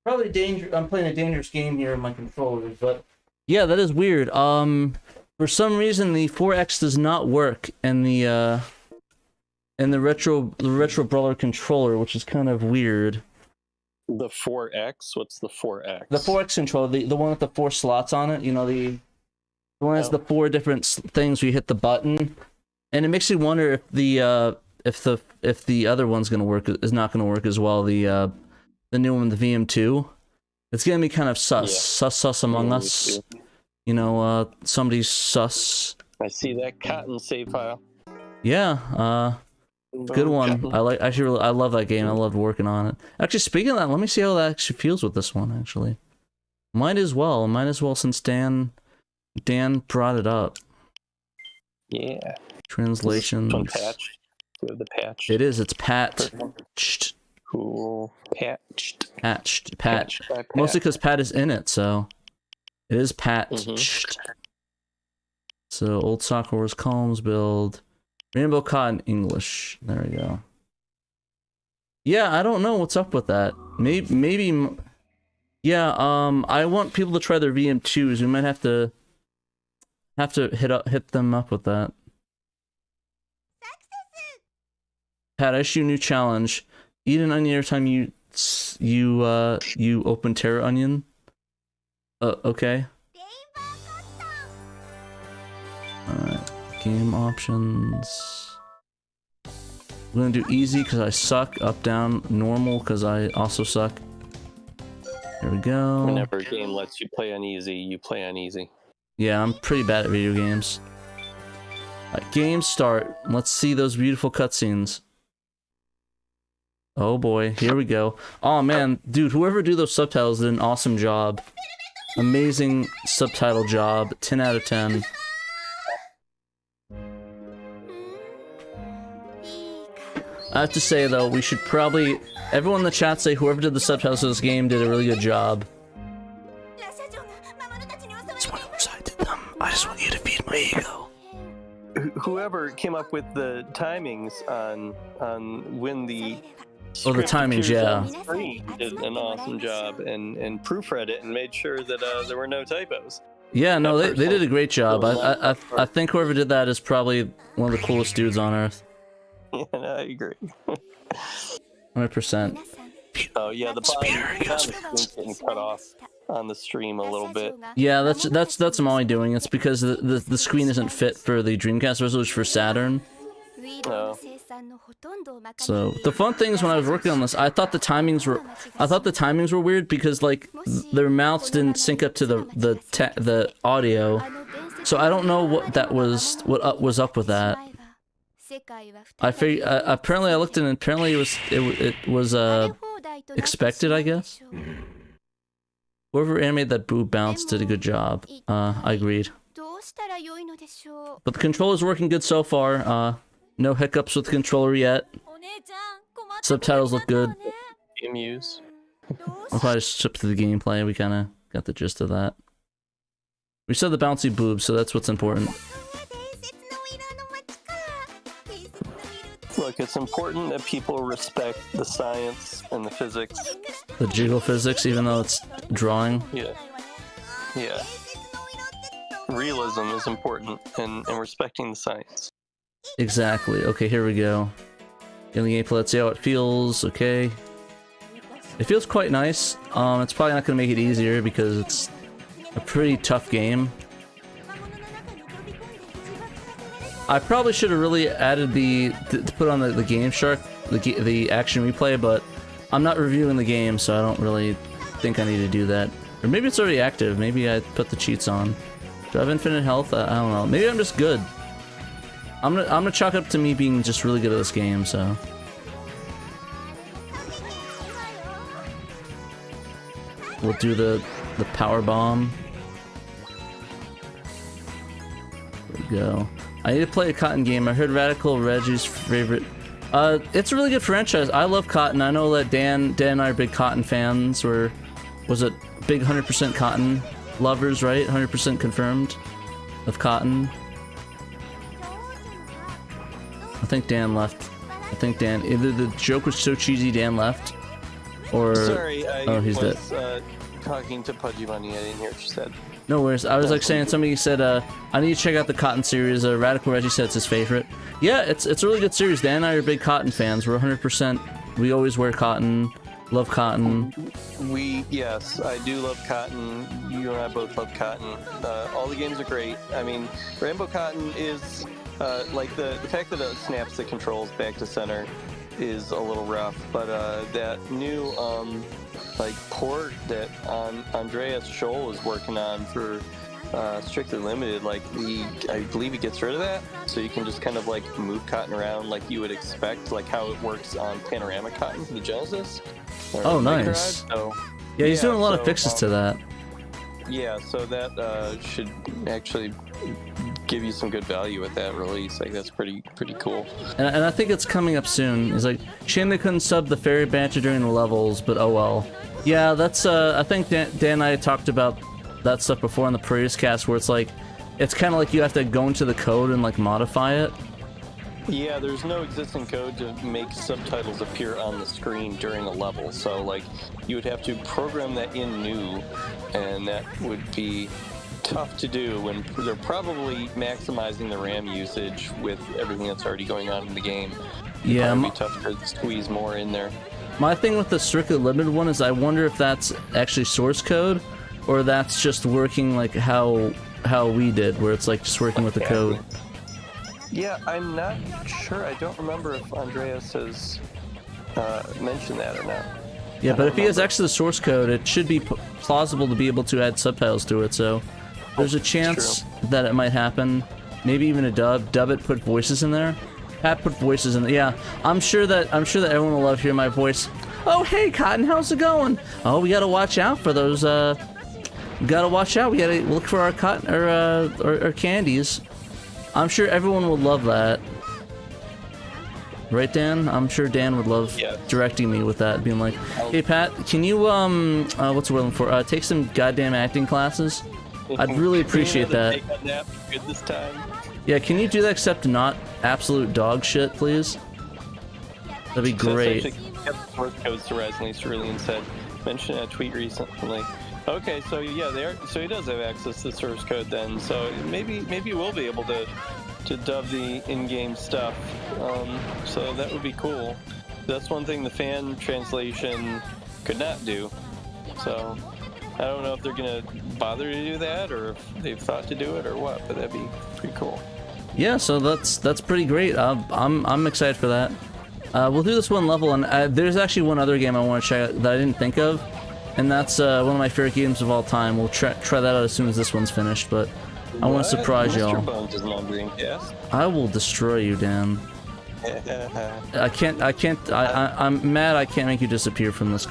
Speaker 3: Probably danger. I'm playing a dangerous game here on my controllers, but yeah, that is weird. For some reason the 4X does not work in the retro brawler controller, which is kind of weird.
Speaker 1: The 4X? What's the 4X?
Speaker 3: The 4X controller, the one with the 4 slots on it. You know, the one has the 4 different things where you hit the button, and it makes you wonder if the other one's gonna work, is not gonna work as well. The new one, the VM2, it's gonna be kind of sus among us. You know, somebody's sus.
Speaker 1: I see that cotton save file.
Speaker 3: Yeah, good one. I love that game. I loved working on it. Actually, speaking of that, let me see how that actually feels with this one. Actually, might as well since Dan brought it up.
Speaker 1: Yeah.
Speaker 3: Translations.
Speaker 1: Patched. We have the patch.
Speaker 3: It is. It's patched.
Speaker 1: Cool. Patched.
Speaker 3: Mostly because Pat is in it, so it is patched. So old Soccer Wars columns build. Rainbow Cotton English. There we go. Yeah, I don't know what's up with that. Maybe. Yeah. I want people to try their VM2s. We might have to hit them up with that. Pat, I issue a new challenge. Eat an onion every time you open Terra Onion. Okay. Alright. Game options. I'm gonna do easy because I suck. Up, down, normal because I also suck. There we go.
Speaker 1: Whenever a game lets you play on easy, you play on easy.
Speaker 3: Yeah, I'm pretty bad at video games. Alright, game start. Let's see those beautiful cutscenes. Oh boy, here we go. Oh man, dude, whoever do those subtitles did an awesome job. Amazing subtitle job. 10 out of 10. I have to say though, we should probably... Everyone in the chat say whoever did the subtitles of this game did a really good job. That's why I did them. I just want you to feed my ego.
Speaker 1: Whoever came up with the timings on when the...
Speaker 3: Oh, the timings, yeah.
Speaker 1: Did an awesome job and proofread it and made sure that there were no typos.
Speaker 3: Yeah, no, they did a great job. I think whoever did that is probably one of the coolest dudes on Earth.
Speaker 1: Yeah, I agree.
Speaker 3: 100%.
Speaker 1: Oh yeah, the bottom is getting cut off on the stream a little bit.
Speaker 3: Yeah, that's I'm only doing. It's because the screen isn't fit for the Dreamcast resolution for Saturn.
Speaker 1: Oh.
Speaker 3: So the fun thing is when I was working on this, I thought the timings were weird because like their mouths didn't sync up to the audio. So I don't know what was up with that. I figured apparently I looked at it and apparently it was expected, I guess. Whoever animated that boob bounce did a good job. I agreed. But the controller's working good so far. No hiccups with the controller yet. Subtitles look good.
Speaker 1: Use.
Speaker 3: I'll probably just skip to the gameplay. We kind of got the gist of that. We said the bouncy boobs, so that's what's important.
Speaker 1: Look, it's important that people respect the science and the physics.
Speaker 3: The jiggle physics, even though it's drawing.
Speaker 1: Yeah. Yeah. Realism is important, and respecting the science.
Speaker 3: Exactly. Okay, here we go. In the gameplay, let's see how it feels. Okay. It feels quite nice. It's probably not going to make it easier because it's a pretty tough game. I probably should have really added to put on the Game Shark, the action replay, but I'm not reviewing the game, so I don't really think I need to do that. Or maybe it's already active. Maybe I put the cheats on. Do I have infinite health? I don't know. Maybe I'm just good. I'm gonna chalk up to me being just really good at this game. So. We'll do the power bomb. There we go. I need to play a Cotton game. I heard Radical Reggie's favorite. It's a really good franchise. I love Cotton. I know that Dan and I are big Cotton fans. Was it big 100% Cotton lovers, right? 100% confirmed of Cotton. I think Dan left. I think Dan, either the joke was so cheesy Dan left, or
Speaker 1: sorry, I
Speaker 3: he's
Speaker 1: was
Speaker 3: dead.
Speaker 1: Talking to Pudgy Bunny. I didn't hear what you said.
Speaker 3: No worries. I was like saying, somebody said, I need to check out the Cotton series. Radical Reggie said it's his favorite. Yeah, it's a really good series. Dan and I are big Cotton fans. We're 100%. We always wear Cotton. Love Cotton.
Speaker 1: Yes, I do love Cotton. You and I both love Cotton. All the games are great. I mean, Rainbow Cotton is like the fact that it snaps the controls back to center is a little rough, but that new like port that Andreas Scholl is working on for Strictly Limited, like I believe he gets rid of that, so you can just kind of like move Cotton around like you would expect, like how it works on Panoramic Cotton for the Genesis.
Speaker 3: Oh, nice.
Speaker 1: So,
Speaker 3: yeah, he's doing a lot of fixes to that.
Speaker 1: Yeah, so that should actually give you some good value with that release. Like that's pretty cool.
Speaker 3: And I think it's coming up soon. It's like, shame they couldn't sub the Fairy Banter during the levels, but oh well. Yeah, that's I think Dan and I talked about that stuff before on the previous cast, where it's like, it's kind of like you have to go into the code and like modify it.
Speaker 1: Yeah, there's no existing code to make subtitles appear on the screen during a level, so like you would have to program that in new, and that would be tough to do when they're probably maximizing the RAM usage with everything that's already going on in the game.
Speaker 3: Yeah,
Speaker 1: it'd be tough to squeeze more in there.
Speaker 3: My thing with the Strictly Limited one is I wonder if that's actually source code, or that's just working like how we did, where it's like just working with the code.
Speaker 1: Yeah, I'm not sure. I don't remember if Andreas has mentioned that or not.
Speaker 3: Yeah, but if he has access to the source code, it should be plausible to be able to add subtitles to it, so there's a chance that it might happen. Maybe even a dub it, put voices in there. Pat put voices in there. Yeah, I'm sure that everyone will love hearing my voice. Oh, hey Cotton, how's it going? Oh, we gotta watch out for those we gotta watch out. We gotta look for our cotton or candies. I'm sure everyone would love that. Right, Dan? I'm sure Dan would love directing me with that, being like, hey Pat, can you what's the word I'm for? Take some goddamn acting classes? I'd really appreciate that.
Speaker 1: Good this time.
Speaker 3: Yeah, can you do that except not absolute dog shit, please? That'd be great.
Speaker 1: Kept source codes to Rise Cerulean said, mentioned a tweet recently. Okay, so yeah, so he does have access to source code then. So maybe we'll be able to dub the in-game stuff. So that would be cool. That's one thing the fan translation could not do. So I don't know if they're gonna bother to do that, or if they've thought to do it, or what. But that'd be pretty cool.
Speaker 3: Yeah, so that's pretty great. I'm excited for that. We'll do this one level, and there's actually one other game I want to check out that I didn't think of, and that's one of my favorite games of all time. We'll try that out as soon as this one's finished, but I want to surprise y'all. I will destroy you, Dan. I'm mad I can't make you disappear from this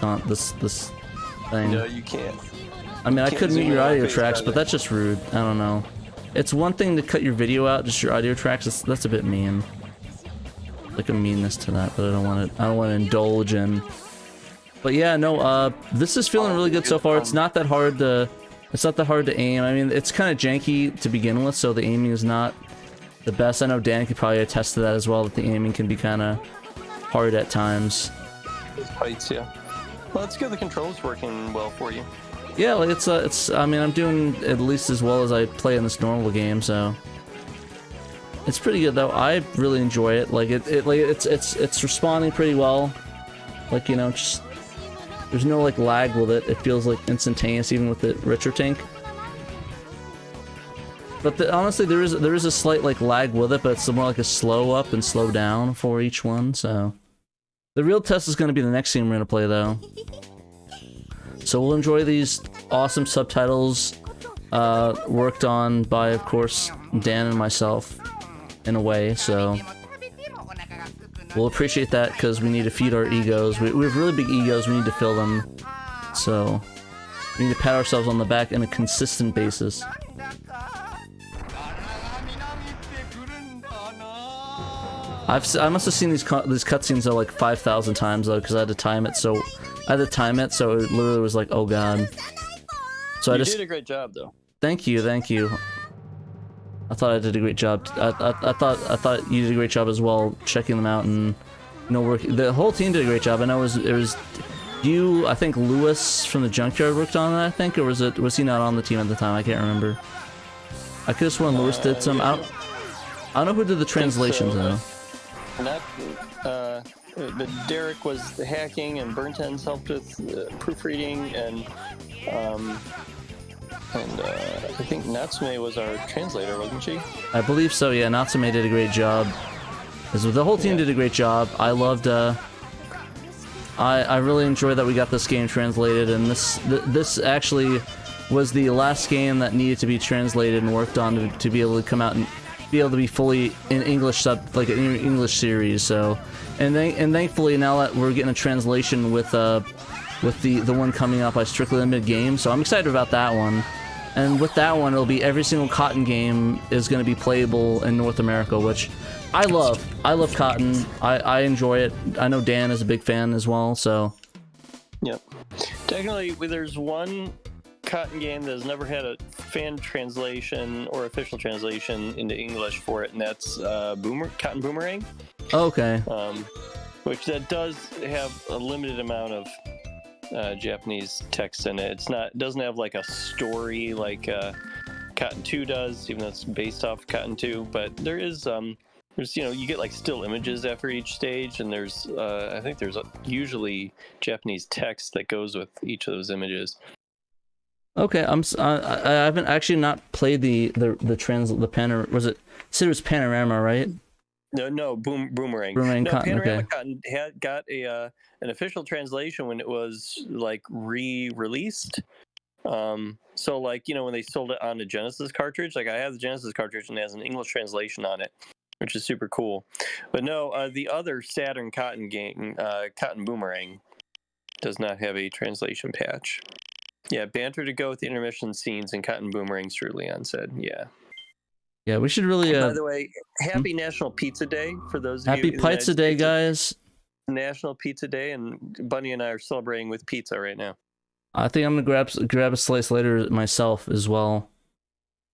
Speaker 3: thing.
Speaker 1: No, you can't.
Speaker 3: I mean, I could mute your audio tracks, but that's just rude. I don't know. It's one thing to cut your video out, just your audio tracks. That's a bit mean. Like a meanness to that, but I don't want to indulge in. But yeah, no. This is feeling really good so far. It's not that hard to aim. I mean, it's kind of janky to begin with, so the aiming is not the best. I know Dan could probably attest to that as well. That the aiming can be kind of hard at times.
Speaker 1: Heights, yeah. Well, it's good. The controls working well for you.
Speaker 3: Yeah, like it's. I mean, I'm doing at least as well as I play in this normal game, so it's pretty good though. I really enjoy it. Like it's responding pretty well. Like, you know, just there's no like lag with it. It feels like instantaneous, even with the retro tank. But honestly, there is a slight like lag with it, but it's more like a slow up and slow down for each one. So the real test is going to be the next game we're going to play, though. So we'll enjoy these awesome subtitles, worked on by, of course, Dan and myself, in a way. So we'll appreciate that because we need to feed our egos. We have really big egos. We need to fill them. So we need to pat ourselves on the back on a consistent basis. I must have seen these cutscenes like 5,000 times though, because I had to time it. So it literally was like, oh god. So you did
Speaker 1: a great job though.
Speaker 3: Thank you. I thought I did a great job. I thought you did a great job as well, checking them out and the whole team did a great job. I know it was you. I think Lewis from the Junkyard worked on it. I think, or was he not on the team at the time? I can't remember. I could have sworn Lewis did some. I don't know who did the translations though.
Speaker 1: But Derek was the hacking, and Burntens helped with proofreading, and I think Natsume was our translator, wasn't she?
Speaker 3: I believe so. Yeah, Natsume did a great job. The whole team did a great job. I loved. I really enjoyed that we got this game translated, and this actually was the last game that needed to be translated and worked on to be able to come out and be able to be fully in English, like an English series. So, and thankfully now that we're getting a translation with the one coming up by Strictly Limited Games, so I'm excited about that one. And with that one, it'll be every single Cotton game is going to be playable in North America, which I love. I love Cotton. I enjoy it. I know Dan is a big fan as well. So,
Speaker 1: yep. Technically, there's one Cotton game that has never had a fan translation or official translation into English for it, and that's Cotton Boomerang.
Speaker 3: Okay.
Speaker 1: Which that does have a limited amount of Japanese text in it. It doesn't have like a story like Cotton 2 does, even though it's based off Cotton 2. But there's you get like still images after each stage, and there's I think there's usually Japanese text that goes with each of those images.
Speaker 3: Okay, I haven't actually not played the panorama. Was it? Said it was Panorama, right?
Speaker 1: No, Boomerang.
Speaker 3: No,
Speaker 1: Panorama
Speaker 3: okay.
Speaker 1: Cotton got an official translation when it was like re-released. So like when they sold it on the Genesis cartridge, like I have the Genesis cartridge and it has an English translation on it, which is super cool. But no, the other Saturn Cotton game, Cotton Boomerang, does not have a translation patch. Yeah, banter to go with the intermission scenes and Cotton Boomerangs, True Leon said. Yeah.
Speaker 3: Yeah, we should really.
Speaker 1: By the way, happy National Pizza Day for those of you.
Speaker 3: Happy Pizza Day, guys.
Speaker 1: National Pizza Day, and Bunny and I are celebrating with pizza right now.
Speaker 3: I think I'm gonna grab a slice later myself as well.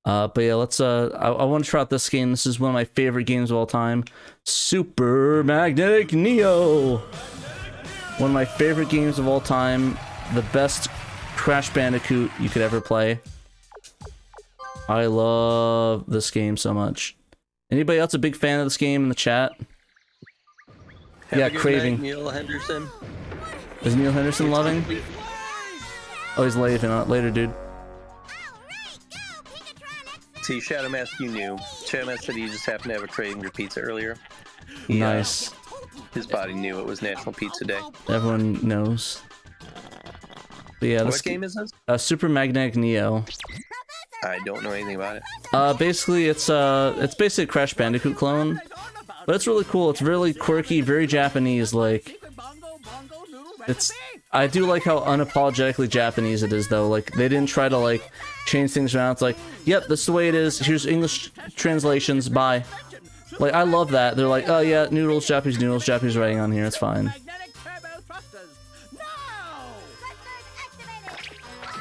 Speaker 3: But yeah, let's. I want to try out this game. This is one of my favorite games of all time. Super Magnetic Neo. One of my favorite games of all time. The best Crash Bandicoot you could ever play. I love this game so much. Anybody else a big fan of this game in the chat?
Speaker 1: Have a good Craving. Night, Neil Henderson.
Speaker 3: Is Neil Henderson loving? Oh, he's later, dude.
Speaker 1: See, Shadow Mask, you knew. Shadow Mask said he just happened to have a craving for pizza earlier.
Speaker 3: Nice.
Speaker 1: His body knew it was National Pizza Day.
Speaker 3: Everyone knows. But yeah,
Speaker 1: what game is this?
Speaker 3: Super Magnetic Neo.
Speaker 1: I don't know anything about it.
Speaker 3: Basically, it's basically a Crash Bandicoot clone, but it's really cool. It's really quirky, very Japanese. Like, I do like how unapologetically Japanese it is, though. Like, they didn't try to like change things around. It's like, yep, this is the way it is. Here's English translations. Bye. Like, I love that. They're like, oh yeah, noodles, Japanese writing on here. It's fine.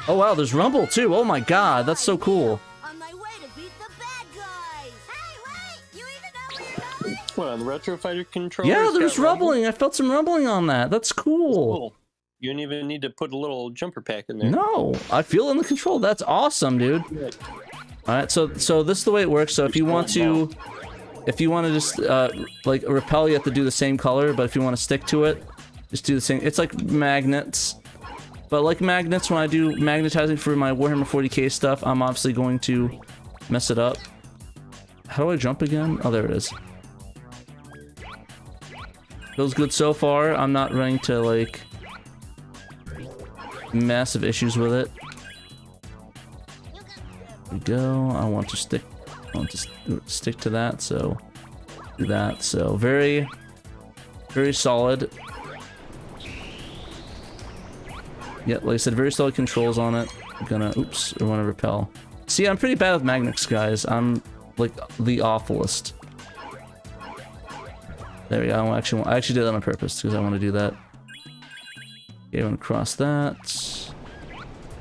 Speaker 3: Oh wow, there's Rumble too. Oh my god, that's so cool.
Speaker 5: On my way to beat the bad guys. Hey, wait! You even know
Speaker 1: what, on the Retro Fighter controller?
Speaker 3: Yeah, there's rumbling. I felt some rumbling on that. That's cool.
Speaker 1: You don't even need to put a little jumper pack in there.
Speaker 3: No, I feel it in the control. That's awesome, dude. All right, so this is the way it works. So if you want to just like repel, you have to do the same color. But if you want to stick to it, just do the same. It's like magnets. But like magnets, when I do magnetizing for my Warhammer 40k stuff, I'm obviously going to mess it up. How do I jump again? Oh, there it is. Feels good so far. I'm not running to like massive issues with it. There we go. I want to stick to that, so do that. So very solid. Yeah, like I said, very solid controls on it. I'm gonna, oops, I want to repel. See, I'm pretty bad with magnets, guys. I'm like the awfulest. There we go. I actually did that on purpose because I want to do that. Okay, I'm gonna cross that.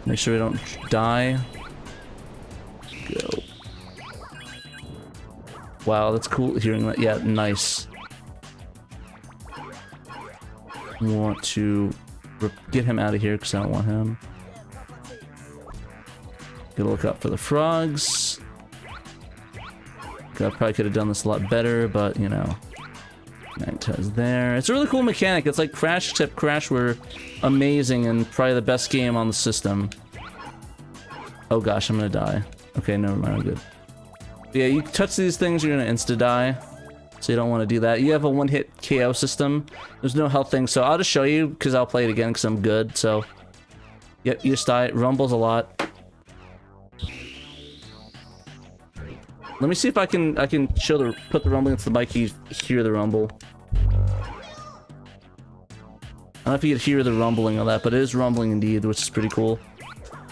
Speaker 3: Make sure we don't die. Go. Wow, that's cool hearing that. Yeah, nice. I want to get him out of here because I don't want him. Gotta look out for the frogs. I probably could have done this a lot better, but you know. Magnetize there. It's a really cool mechanic. It's like Crash, except Crash were amazing and probably the best game on the system. Oh gosh, I'm gonna die. Okay, never mind, I'm good. But yeah, you touch these things, you're gonna insta-die. So you don't want to do that. You have a one-hit KO system. There's no health thing, so I'll just show you because I'll play it again because I'm good. So, yep, you just die. It rumbles a lot. Let me see if I can put the rumbling into the mic. You hear the rumble. I don't know if you could hear the rumbling of that, but it is rumbling indeed, which is pretty cool.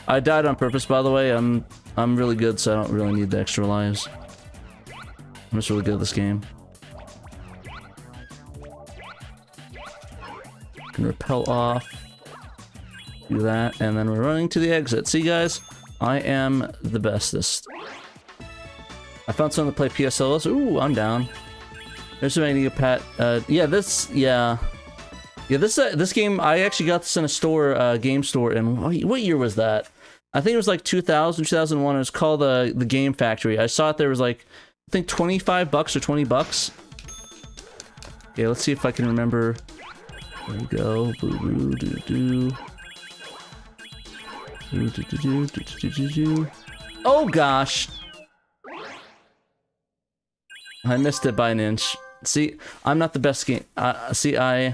Speaker 3: I died on purpose, by the way. I'm really good, so I don't really need the extra lives. I'm just really good at this game. Can repel off. Do that, and then we're running to the exit. See, guys, I am the bestest. I found someone to play PSLs. Ooh, I'm down. There's somebody to get pat. This game, I actually got this in a store, game store, and what year was that? I think it was like 2000, 2001. It was called the Game Factory. I saw it. There was like, I think $25 or $20. Okay, let's see if I can remember. There we go. Oh gosh. I missed it by an inch. See, I'm not the best game. See, I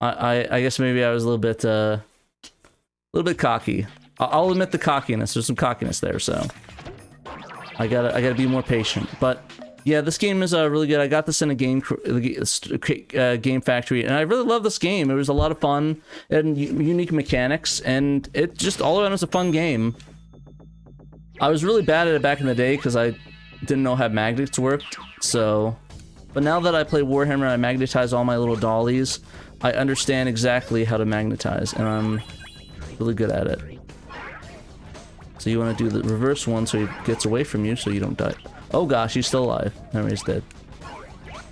Speaker 3: guess maybe I was a little bit cocky. I'll admit the cockiness. There's some cockiness there, so I gotta be more patient. But yeah, this game is really good. I got this in a game factory, and I really love this game. It was a lot of fun and unique mechanics, and it just all around was a fun game. I was really bad at it back in the day because I didn't know how magnets worked, so... But now that I play Warhammer and I magnetize all my little dollies, I understand exactly how to magnetize, and I'm really good at it. So you want to do the reverse one so he gets away from you so you don't die. Oh gosh, he's still alive. No, he's dead.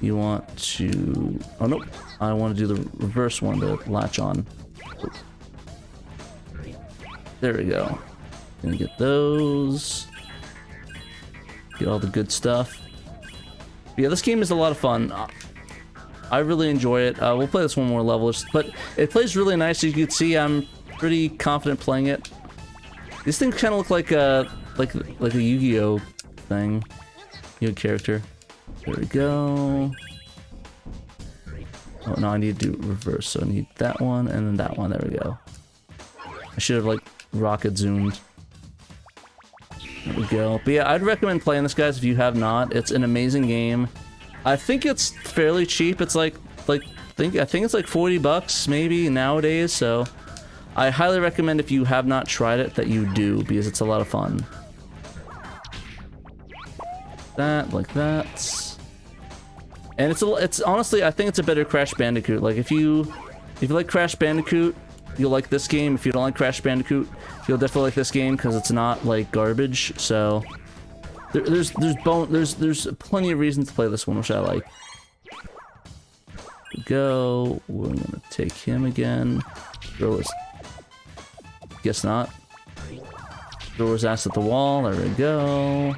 Speaker 3: You want to... Oh nope. I want to do the reverse one to latch on. There we go. Gonna get those. Get all the good stuff. But yeah, this game is a lot of fun. I really enjoy it. We'll play this one more level, but it plays really nice. As you can see, I'm pretty confident playing it. These things kind of look like a Yu-Gi-Oh thing. Yu-Gi-Oh character. There we go. Oh no, I need to do reverse. So I need that one and then that one. There we go. I should have like rocket zoomed. There we go. But yeah, I'd recommend playing this, guys, if you have not. It's an amazing game. I think it's fairly cheap. It's I think it's like $40 maybe nowadays, so I highly recommend if you have not tried it that you do, because it's a lot of fun. That, like that. And it's honestly, I think it's a better Crash Bandicoot. Like if you like Crash Bandicoot, you'll like this game. If you don't like Crash Bandicoot, you'll definitely like this game because it's not like garbage. So there's plenty of reasons to play this one, which I like. Go. We're gonna take him again. Throw his. Guess not. Throw his ass at the wall. There we go.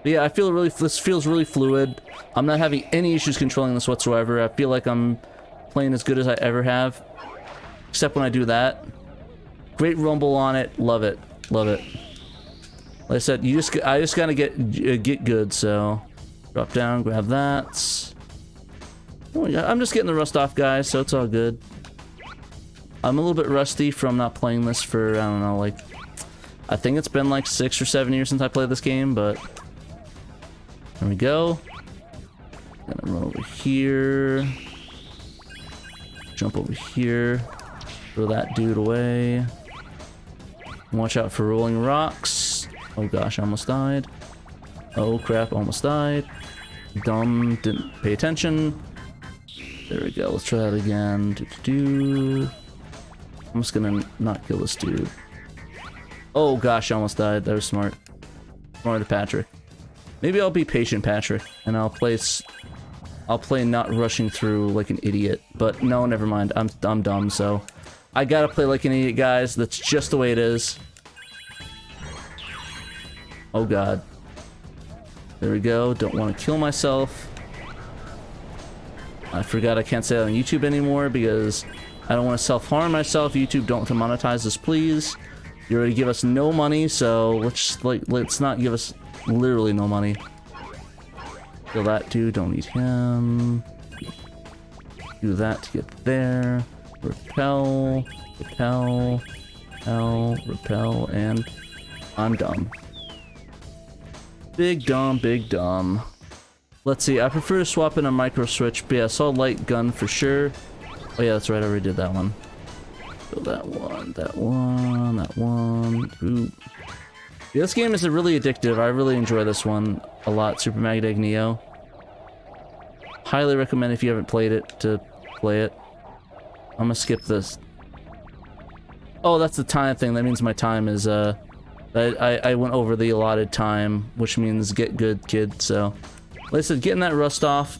Speaker 3: But yeah, this feels really fluid. I'm not having any issues controlling this whatsoever. I feel like I'm playing as good as I ever have. Except when I do that. Great rumble on it. Love it. Love it. Like I said, I just gotta get good. So drop down, grab that. Oh, yeah, I'm just getting the rust off, guys, so it's all good. I'm a little bit rusty from not playing this for, I don't know, like, I think it's been like 6 or 7 years since I played this game, but there we go. Gonna run over here. Jump over here. Throw that dude away. Watch out for rolling rocks. Oh gosh, I almost died. Oh crap, almost died. Dumb, didn't pay attention. There we go, let's try that again. I'm just gonna not kill this dude. Oh gosh, I almost died. That was smart. Smart Patrick. Maybe I'll be patient, Patrick, and I'll play not rushing through like an idiot. But no, never mind. I'm dumb, so I gotta play like an idiot, guys. That's just the way it is. Oh god. There we go. Don't want to kill myself. I forgot I can't say that on YouTube anymore because I don't want to self-harm myself. YouTube, don't demonetize us, please. You already give us no money, so let's not give us literally no money. Kill that dude, don't need him. Do that to get there. Repel, repel, repel, repel, and I'm dumb. Big dumb, big dumb. Let's see, I prefer to swap in a micro switch, but yeah, assault light gun for sure. Oh yeah, that's right, I already did that one. So that one, that one, that one. Ooh. Yeah, this game is really addictive. I really enjoy this one a lot, Super Magnetic Neo. Highly recommend if you haven't played it to play it. I'm gonna skip this. Oh, that's the time thing. That means my time is, I went over the allotted time, which means get good, kid, so. Like I said, getting that rust off.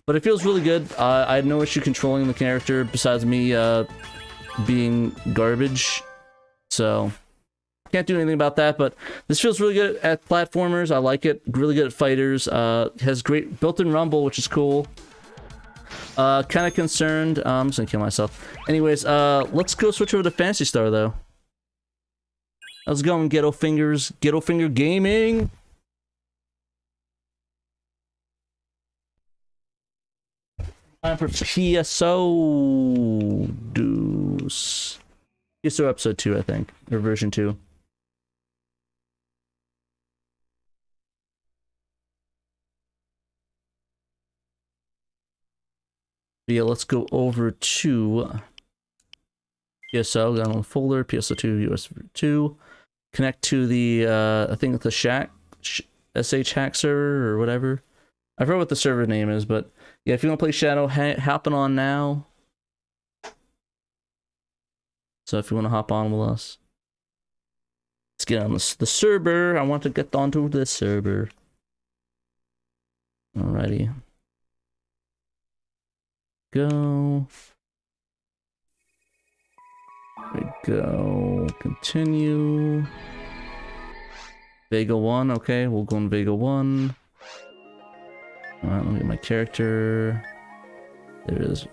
Speaker 3: But it feels really good. I had no issue controlling the character besides me being garbage. So, can't do anything about that, but this feels really good at platformers. I like it. Really good at fighters. Has great built-in rumble, which is cool. Kind of concerned. I'm just gonna kill myself. Anyways, let's go switch over to Phantasy Star, though. How's it going, Ghetto Fingers? Ghetto Finger Gaming! Time for PSO Deuce. PSO episode 2, I think. Or version 2. Yeah, let's go over to PSO. Got on the folder, PSO2, US2. Connect to the, I think the SH hack server or whatever. I forgot what the server name is, but yeah, if you want to play Shadow, hopping on now. So if you want to hop on with us, let's get on the server. I want to get onto the server. Alrighty. Go. There we go. Continue. Vega 1, okay, we'll go in Vega 1. Alright, let me get my character. There it is.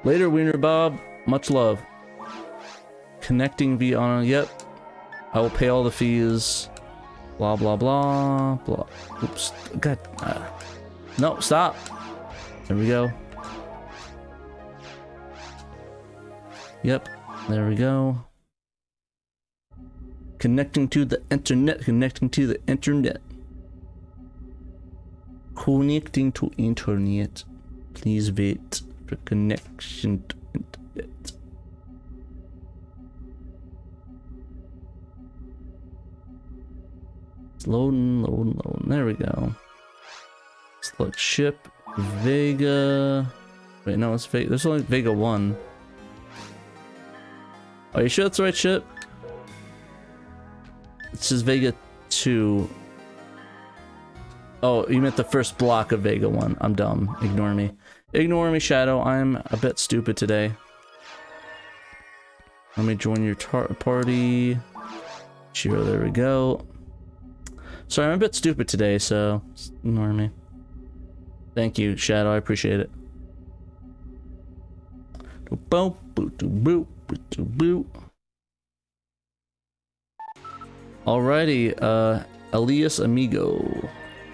Speaker 3: Later, Wiener Bob. Much love. Connecting via on. Yep. I will pay all the fees. Blah blah blah blah. Oops. God. No, stop. There we go. Yep. There we go. Connecting to the internet. Connecting to the internet. Connecting to internet. Please wait for connection to internet. It's loading, loading, loading. There we go. Select ship. Vega. Wait, no, it's Vega. There's only Vega 1. Are you sure that's the right ship? It says Vega 2. Oh, you meant the first block of Vega 1. I'm dumb. Ignore me. Ignore me, Shadow. I'm a bit stupid today. Let me join your party. Shiro, there we go. Sorry, I'm a bit stupid today, so ignore me. Thank you, Shadow. I appreciate it. Alrighty, Elias Amigo.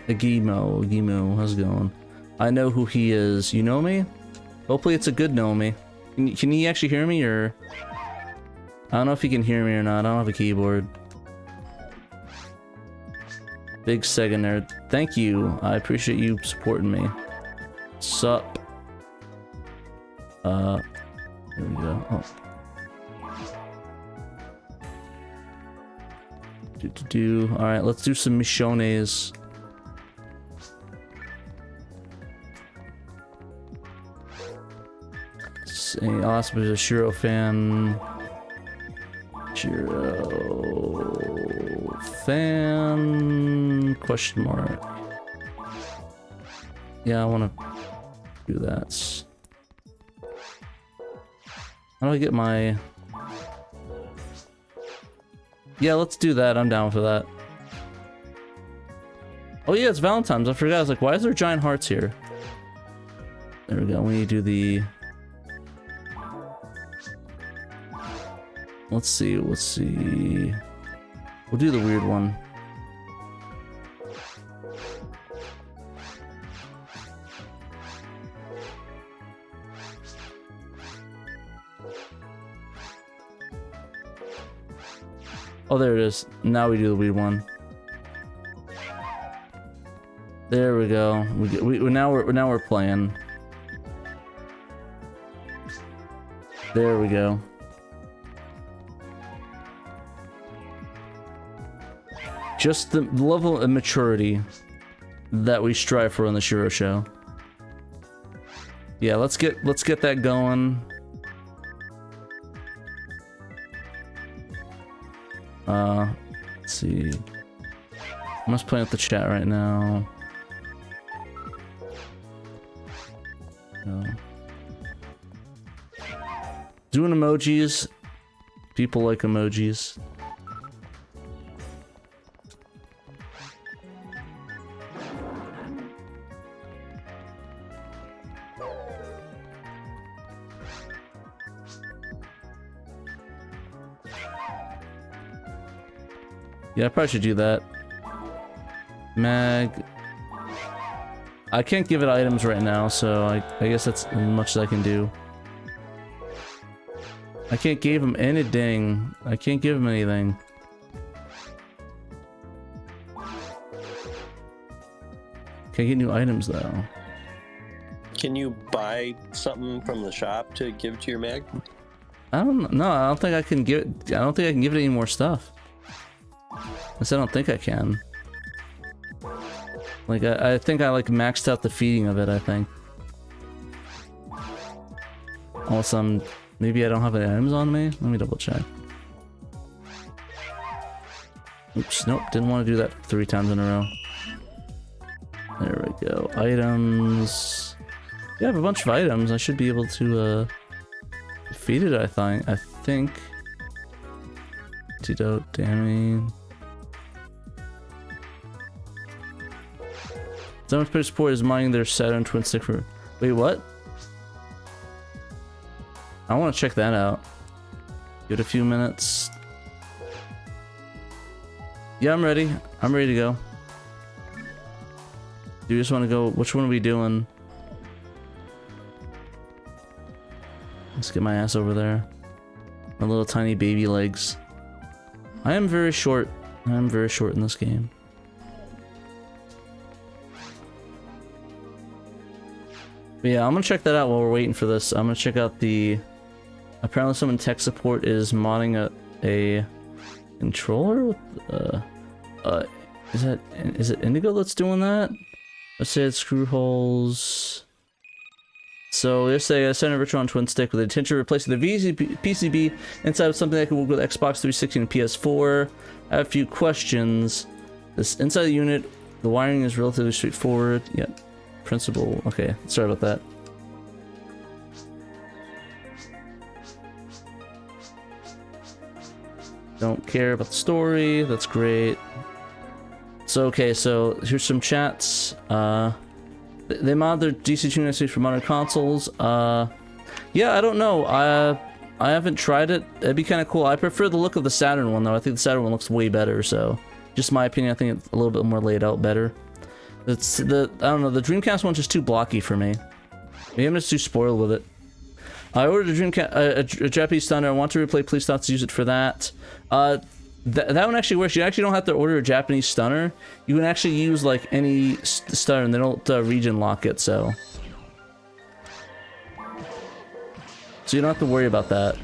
Speaker 3: Agimo, how's it going? I know who he is. You know me? Hopefully it's a good know me. Can he actually hear me, or... I don't know if he can hear me or not. I don't have a keyboard. Big Sega nerd. Thank you. I appreciate you supporting me. Sup? There we go. Oh. Alright, let's do some Michones. I'll ask if there's a Shiro fan. Shiro fan? Question mark. Yeah, I want to do that. How do I get my... Yeah, let's do that. I'm down for that. Oh yeah, it's Valentine's. I forgot. I was like, why is there giant hearts here? There we go. We need to do the... Let's see. We'll do the weird one. Oh, there it is. Now we do the weird one. There we go. Now we're playing. There we go. Just the level of maturity that we strive for on the Shiro show. Yeah, let's get that going. Let's see. I'm just playing with the chat right now. Doing emojis. People like emojis. Yeah, I probably should do that. Mag. I can't give it items right now, so I guess that's as much as I can do. I can't give him anything. I can't give him anything. Can't get new items though.
Speaker 6: Can you buy something from the shop to give to your mag?
Speaker 3: I don't know. I don't think I can give it. I don't think I can give it any more stuff. I don't think I can. Like, I think I like maxed out the feeding of it, I think. Also, maybe I don't have any items on me? Let me double check. Oops, nope, didn't want to do that 3 times in a row. There we go. Items. Yeah, I have a bunch of items. I should be able to, feed it, I think. Antidote, damning. Someone's player support is mining their Saturn twin stick for... Wait, what? I want to check that out. Give it a few minutes. Yeah, I'm ready. I'm ready to go. Do you just want to go? Which one are we doing? Let's get my ass over there. My little tiny baby legs. I am very short. I am very short in this game. But yeah, I'm gonna check that out while we're waiting for this. I'm gonna check out the... Apparently someone tech support is modding a controller with, is it Indigo that's doing that? Let's say it's screw holes. So let's say I sent a Virtual twin stick with the intention of replacing the PCB inside of something that can work with Xbox 360 and PS4. I have a few questions. This inside the unit, the wiring is relatively straightforward. Yeah, principle. Okay, sorry about that. Don't care about the story. That's great. So okay, so here's some chats. They mod their DC296 for modern consoles. Yeah, I don't know. I haven't tried it. It'd be kind of cool. I prefer the look of the Saturn one, though. I think the Saturn one looks way better, so... Just my opinion, I think it's a little bit more laid out better. It's the... I don't know, the Dreamcast one's just too blocky for me. Maybe I'm just too spoiled with it. I ordered a Dreamcast... a Japanese Thunder. I want to replay Please Stop to use it for that. That one actually works. You actually don't have to order a Japanese stunner. You can actually use like any stunner and they don't region lock it, so you don't have to worry about that.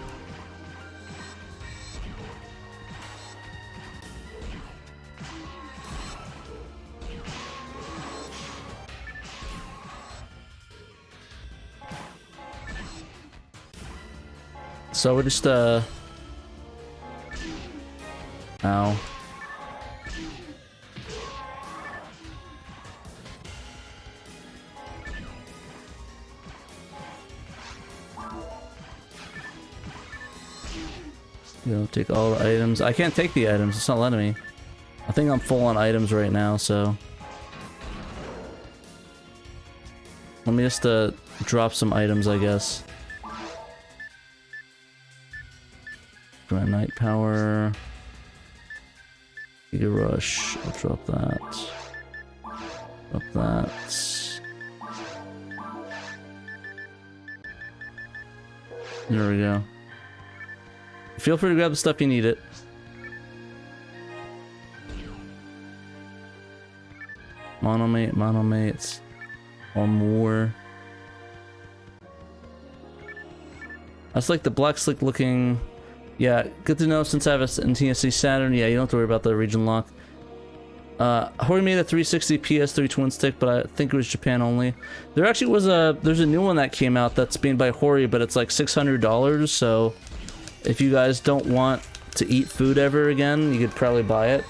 Speaker 3: So we're just ow. You know, take all the items. I can't take the items, it's not letting me. I think I'm full on items right now, so... Let me just drop some items, I guess. My night power. Giga Rush. I'll drop that. Drop that. There we go. Feel free to grab the stuff you need it. Monomate, monomates. Or more. That's like the black slick looking. Yeah, good to know since I have a TSC Saturn. Yeah, you don't have to worry about the region lock. Hori made a 360 PS3 twin stick, but I think it was Japan only. There actually was there's a new one that came out that's made by Hori, but it's like $600, so if you guys don't want to eat food ever again, you could probably buy it.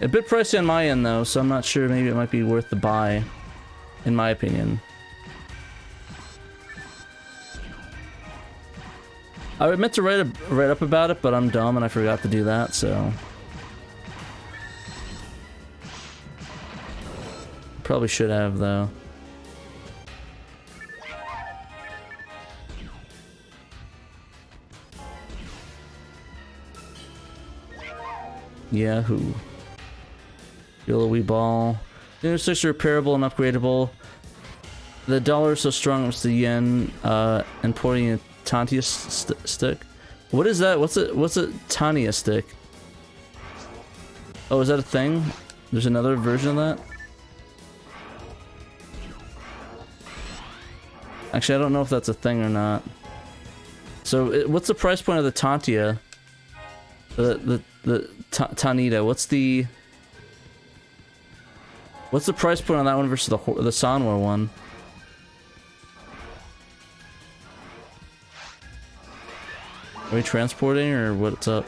Speaker 3: A bit pricey on my end though, so I'm not sure, maybe it might be worth the buy, in my opinion. I meant to write up about it, but I'm dumb and I forgot to do that, so... Probably should have, though. Yahoo. Yellow wee ball. The intersects are repairable and upgradable. The dollar is so strong it's the yen, and pouring a Tantia stick. What is that? What's a Tania stick? Oh, is that a thing? There's another version of that? Actually, I don't know if that's a thing or not. So, what's the price point of the Tantia? The Tanita. What's the price point on that one versus the Sanwa one? Are we transporting or what's up?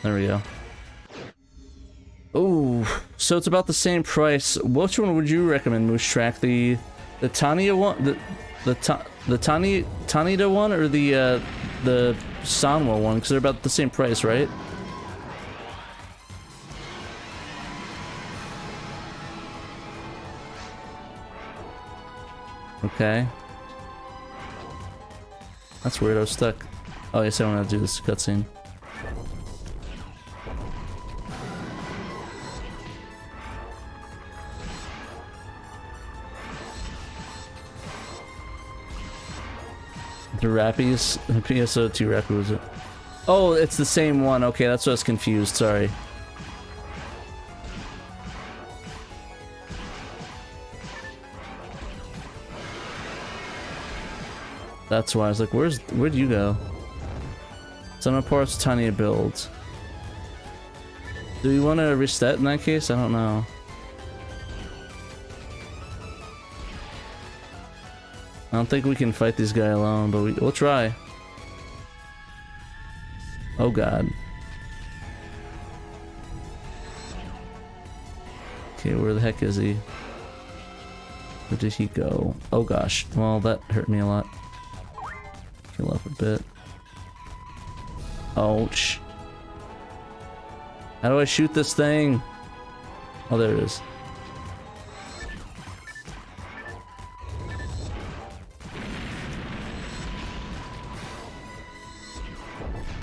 Speaker 3: There we go. Oh, so it's about the same price. Which one would you recommend, Moose Track? The Tania one, the Tanita one, or the Sanwa one? Because they're about the same price, right? Okay. That's weird. I was stuck. Oh, yes, I want to do this cutscene. The Rappies? The PSO2 Rappy was it? Oh, it's the same one. Okay, that's what I was confused. Sorry. That's why I was like, where'd you go? Some parts, tiny builds. Do we want to reset in that case? I don't know. I don't think we can fight this guy alone, but we'll try. Oh god. Okay, where the heck is he? Where did he go? Oh gosh. Well, that hurt me a lot. Heal up a bit. Ouch. How do I shoot this thing? Oh, there it is.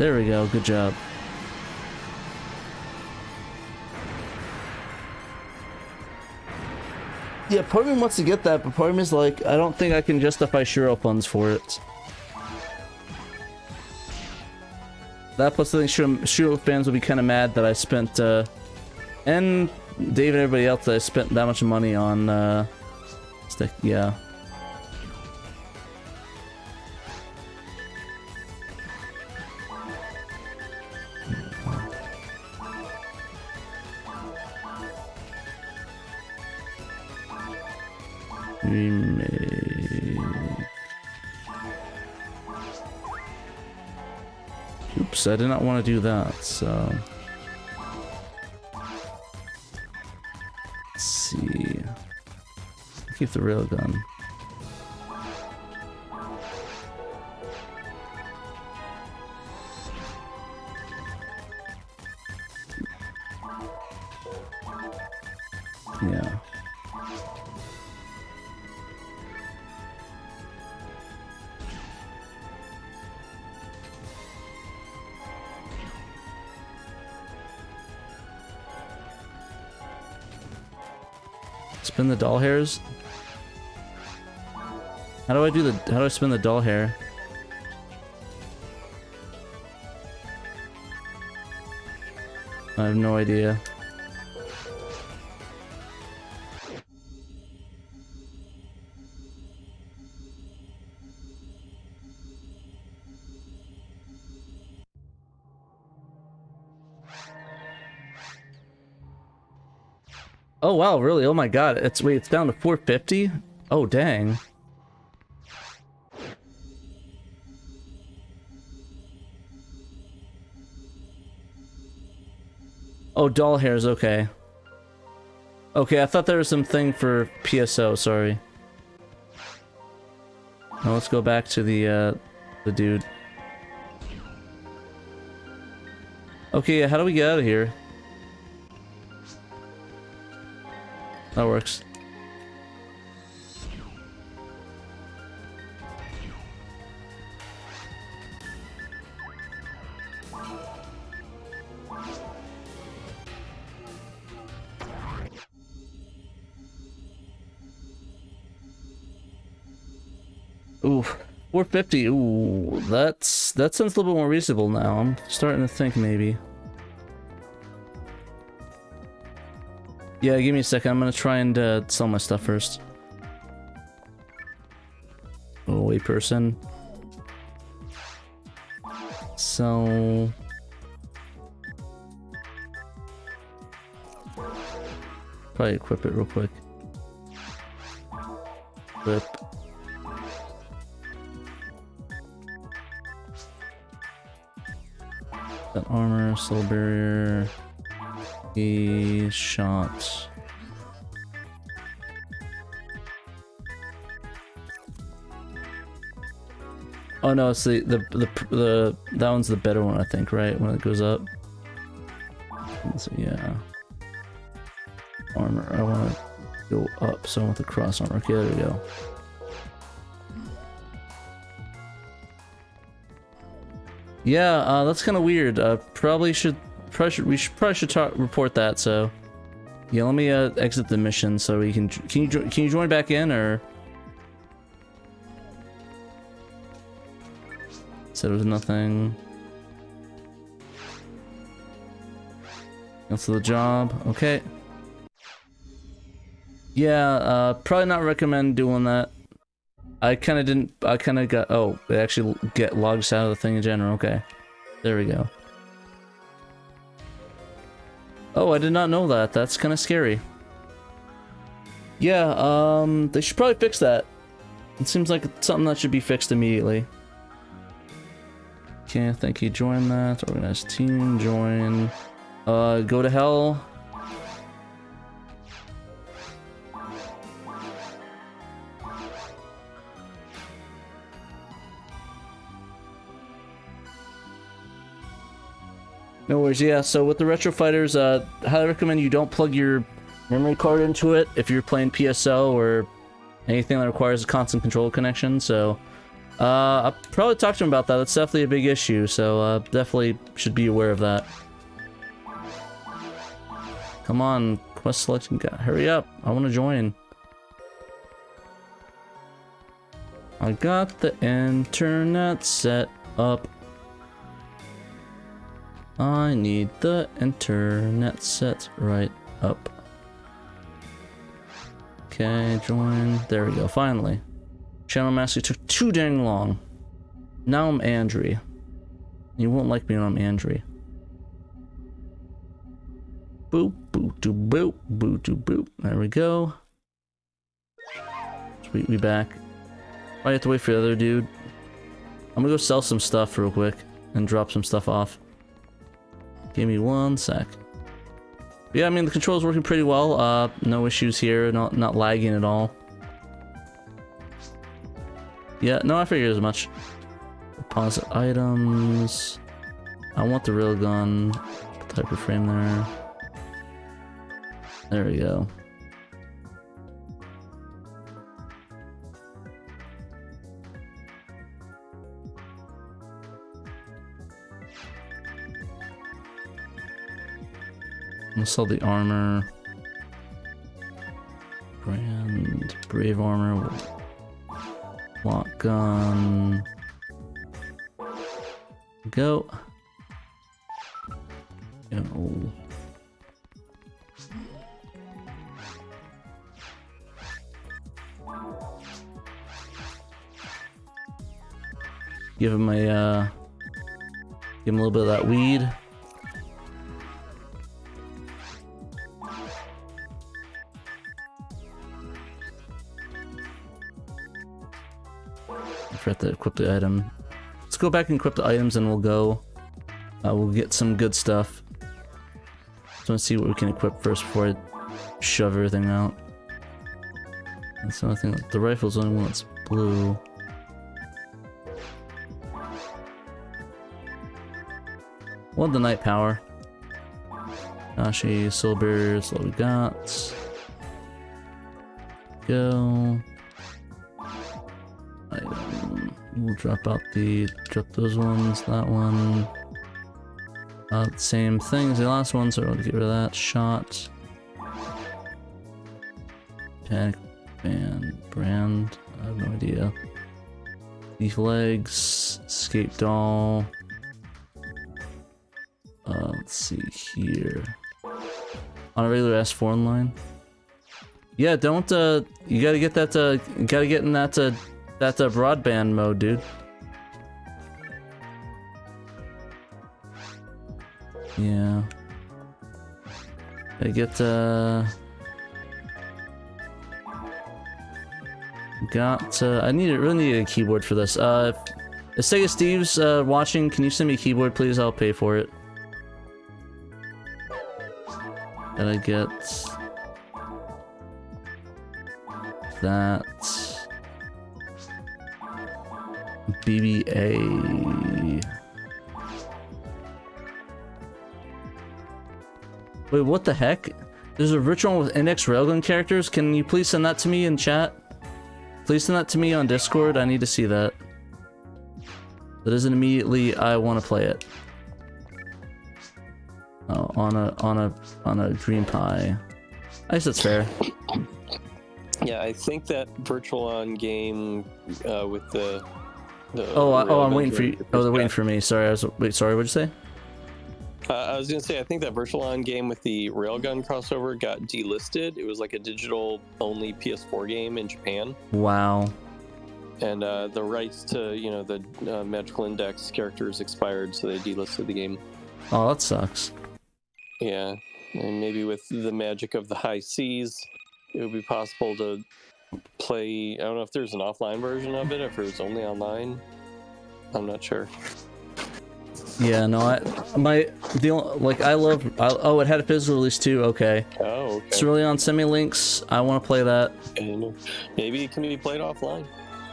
Speaker 3: There we go. Good job. Yeah, part of me wants to get that, but part of me is like, I don't think I can justify Shiro funds for it. That plus I think Shiro fans will be kind of mad that I spent, and Dave and everybody else that I spent that much money on, stick, yeah. Oops, I did not want to do that, so... Let's see... Keep the railgun. Yeah. Spin the doll hairs? How do I spin the doll hair? I have no idea. Oh wow, really? Oh my god, it's down to 450? Oh dang. Oh, doll hairs, okay. Okay, I thought there was something for PSO, sorry. Now let's go back to the dude. Okay, how do we get out of here? That works. Ooh, 450. Ooh, that sounds a little bit more reasonable now. I'm starting to think maybe. Yeah, give me a second. I'm gonna try and sell my stuff first. Oh, wait, person. So... Probably equip it real quick. Equip. That armor, soul barrier... A shot. Oh no, it's the that one's the better one, I think, right? When it goes up. So yeah. Armor. I want to go up, so I want the cross armor. Okay, there we go. Yeah, that's kind of weird. We should report that. So, yeah, let me exit the mission so we can. Can you join back in or? Said it was nothing. Cancel the job. Okay. Yeah, probably not recommend doing that. I kind of got. Oh, it actually get logs out of the thing in general. Okay, there we go. Oh, I did not know that. That's kind of scary. Yeah, they should probably fix that. It seems like it's something that should be fixed immediately. Okay, thank you. Join that. Organized team. Join. Go to hell. No worries, yeah, so with the Retro Fighters, highly recommend you don't plug your memory card into it if you're playing PSO or anything that requires a constant control connection, so I'll probably talk to him about that. That's definitely a big issue, so definitely should be aware of that. Come on, quest selection guy. Hurry up. I want to join. I got the internet set up. I need the internet set right up. Okay, join. There we go, finally. Channel mastery took too dang long. Now I'm Andry. You won't like me when I'm Andry. Boop, boop, doop, boop, boop, doop, boop. There we go. Sweet, we back. I have to wait for the other dude. I'm gonna go sell some stuff real quick and drop some stuff off. Give me 1 sec. But yeah, I mean the control's working pretty well. No issues here, not lagging at all. Yeah, no, I figured as much. Deposit items. I want the railgun. Type of frame there. There we go. I'll sell the armor. Brand, brave armor. Lock gun. Go. Go. Give him a give him a little bit of that weed. I forgot to equip the item. Let's go back and equip the items and we'll go. We'll get some good stuff. So let's see what we can equip first before I shove everything out. And so I think the rifle's the only one that's blue. Want the night power. Ashi, soul barrier, that's what we got. Go. Item. We'll drop out drop those ones, that one. Same thing as the last one, so we'll get rid of that. Shot. Pack, band, brand. I have no idea. Beef legs, escape doll. Let's see here. On a regular S4 line. Yeah, don't you gotta get that you gotta get in that broadband mode, dude. Yeah. Gotta get I really need a keyboard for this. If Sega Steve's watching, can you send me a keyboard please? I'll pay for it. Gotta get that BBA. Wait, what the heck? There's a virtual one with index railgun characters. Can you please send that to me in chat? Please send that to me on Discord. I need to see that. That isn't immediately I want to play it. Oh, on a green pie. I guess that's fair.
Speaker 6: Yeah, I think that virtual on game with the
Speaker 3: I'm waiting for you. Oh, they're waiting for me. Sorry, sorry. What'd you say?
Speaker 6: I was gonna say I think that virtual on game with the railgun crossover got delisted. It was like a digital only PS4 game in Japan.
Speaker 3: Wow.
Speaker 6: And the rights to the magical index characters expired, so they delisted the game.
Speaker 3: Oh, that sucks.
Speaker 6: Yeah, and maybe with the magic of the high seas, it would be possible to play. I don't know if there's an offline version of it, if it was only online. I'm not sure.
Speaker 3: Yeah, no, it had a physical release too. Okay.
Speaker 6: Oh, okay.
Speaker 3: It's really on semi-links. I want to play that.
Speaker 6: And maybe it can be played offline.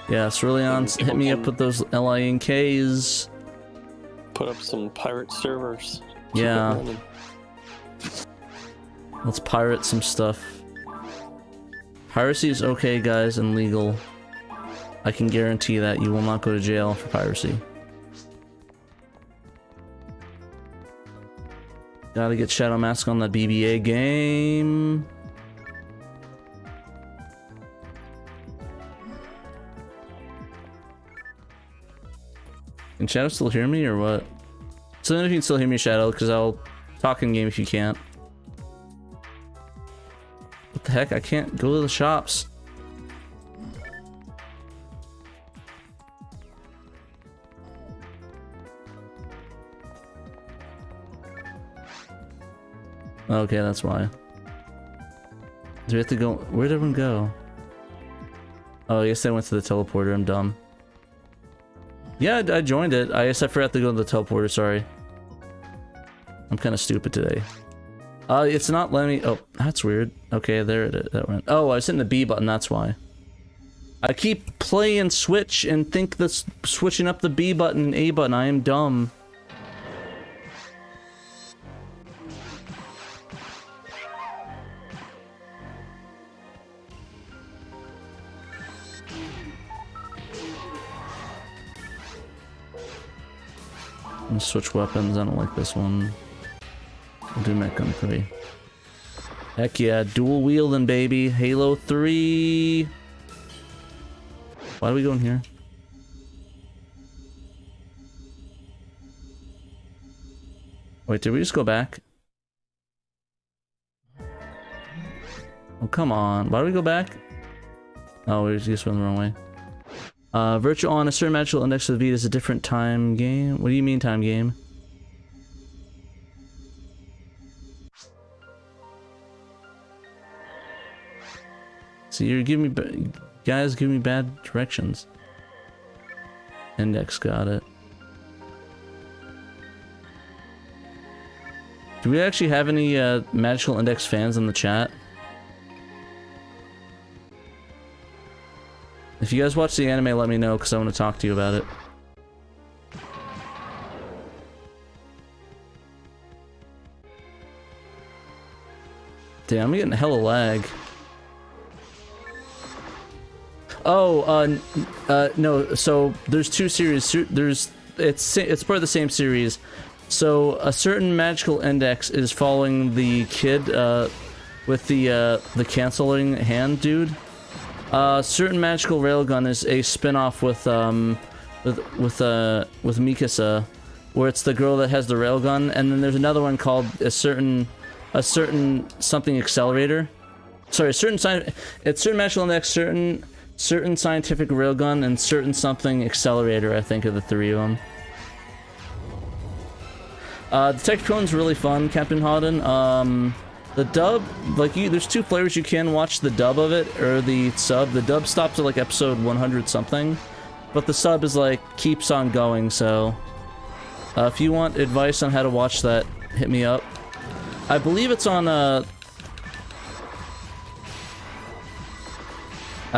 Speaker 3: Yeah, it's really on. Hit me up with those LINKs.
Speaker 6: Put up some pirate servers.
Speaker 3: Yeah. Let's pirate some stuff. Piracy is okay, guys, and legal. I can guarantee that you will not go to jail for piracy. Gotta get Shadow Mask on the BBA game. Can Shadow still hear me or what? So then if you can still hear me, Shadow, because I'll talk in game if you can't. What the heck? I can't go to the shops. Okay, that's why. Do we have to go? Where'd everyone go? Oh, I guess they went to the teleporter. I'm dumb. Yeah, I joined it. I guess I forgot to go to the teleporter, sorry. I'm kind of stupid today. It's not letting me... Oh, that's weird. Okay, there it is. That went... Oh, I was hitting the B button, that's why. I keep playing Switch and think that's switching up the B button and A button. I am dumb. I'm gonna switch weapons. I don't like this one. I'll do Mech Gun 3. Heck yeah, dual wielding, baby. Halo 3. Why do we go in here? Wait, did we just go back? Oh, come on. Why do we go back? Oh, we just went the wrong way. Virtual on a certain magical index of the Vita is a different time game. What do you mean time game? So you're giving me, guys give me bad directions. Index, got it. Do we actually have any magical index fans in the chat? If you guys watch the anime, let me know, because I want to talk to you about it. Damn, I'm getting hella lag. Oh, no, so there's two series. It's part of the same series. So a certain magical index is following the kid with the canceling hand dude. Certain magical railgun is a spin-off with Mikasa, where it's the girl that has the railgun, and then there's another one called a certain something accelerator. Sorry, it's certain magical index, certain scientific railgun, and certain something accelerator. I think are the three of them. Detective Coden's really fun, Captain Hawden. The dub, like, there's two flavors. You can watch the dub of it, or the sub. The dub stops at, like, episode 100 something, but the sub is, like, keeps on going, so... if you want advice on how to watch that, hit me up. I believe it's on, I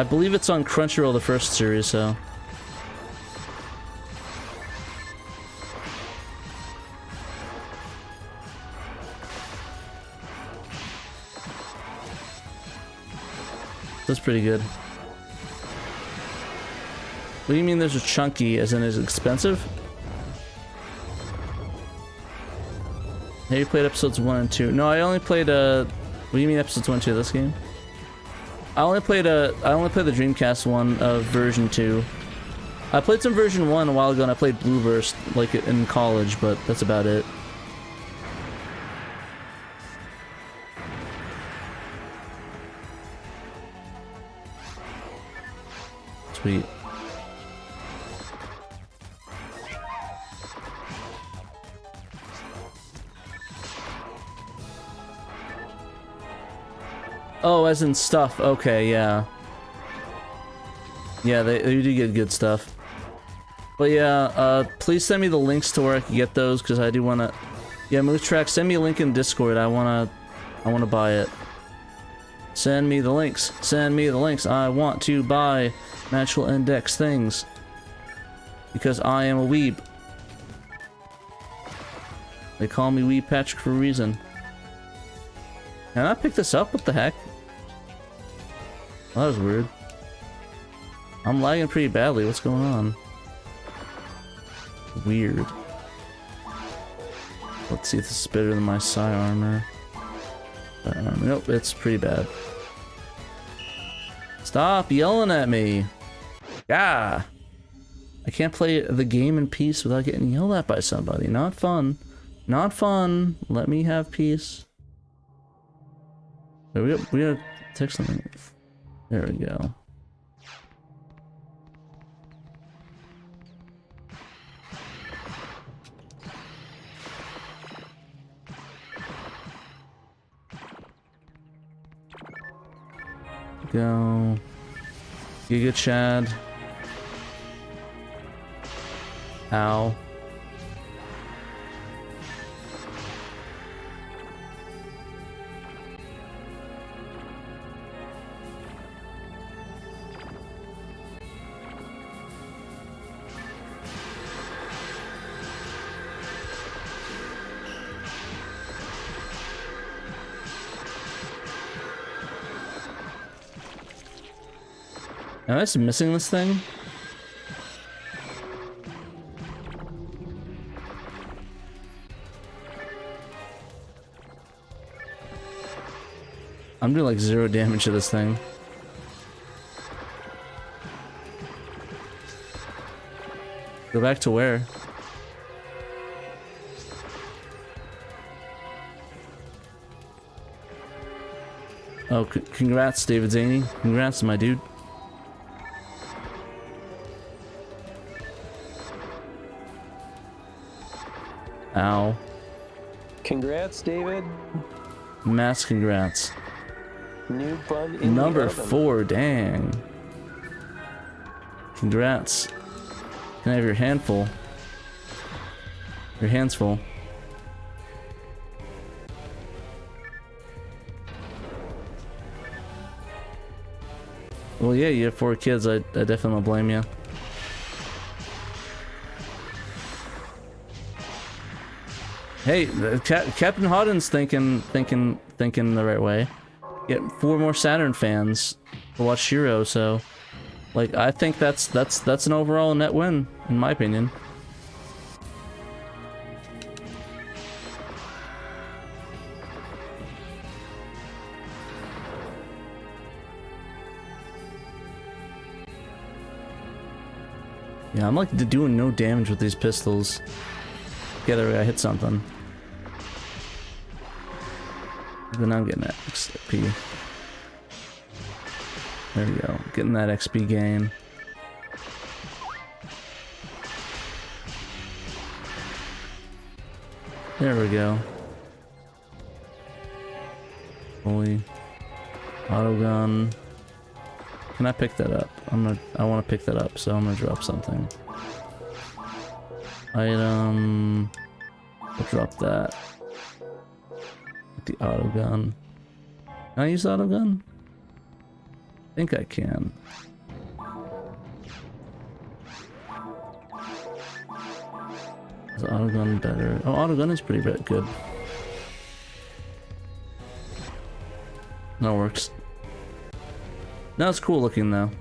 Speaker 3: believe it's on Crunchyroll, the first series, so... That's pretty good. What do you mean there's a chunky, as in is it expensive? Have you played episodes 1 and 2? No, I only played, what do you mean episodes 1 and 2 of this game? I only played the Dreamcast one of version 2. I played some version 1 a while ago, and I played Blueburst, like, in college, but that's about it. Sweet. Oh, as in stuff. Okay, yeah. Yeah, they do get good stuff. But yeah, please send me the links to where I can get those, because I do want to... Yeah, Moose Track, send me a link in Discord. I want to buy it. Send me the links. Send me the links. I want to buy magical index things. Because I am a weeb. They call me Weeb Patrick for a reason. Can I pick this up? What the heck? Well, that was weird. I'm lagging pretty badly. What's going on? Weird. Let's see if this is better than my psi armor. Nope, it's pretty bad. Stop yelling at me! Yeah! I can't play the game in peace without getting yelled at by somebody. Not fun. Not fun. Let me have peace. We gotta take something. There we go. Go. Giga Chad. Ow. Am I just missing this thing? I'm doing like 0 damage to this thing. Go back to where? Oh, congrats, David Zaney. Congrats, my dude. Ow.
Speaker 6: Congrats, David.
Speaker 3: Mass congrats.
Speaker 6: New bun in
Speaker 3: Number
Speaker 6: the oven.
Speaker 3: 4, dang. Congrats. Can I have your handful? Your hands full. Well, yeah, you have 4 kids. I definitely don't blame you. Hey, Captain Hodden's thinking the right way. Get 4 more Saturn fans to watch Shiro, so like I think that's an overall net win in my opinion. Yeah, I'm like doing no damage with these pistols. Yeah, there we go, I hit something. Then I'm getting that XP. There we go, getting that XP gain. There we go. Holy auto gun. Can I pick that up? I want to pick that up, so I'm gonna drop something. Item. I'll drop that. The auto gun. Can I use the auto gun? I think I can. Is the auto gun better? Oh, auto gun is pretty good. That works. Now it's cool looking though.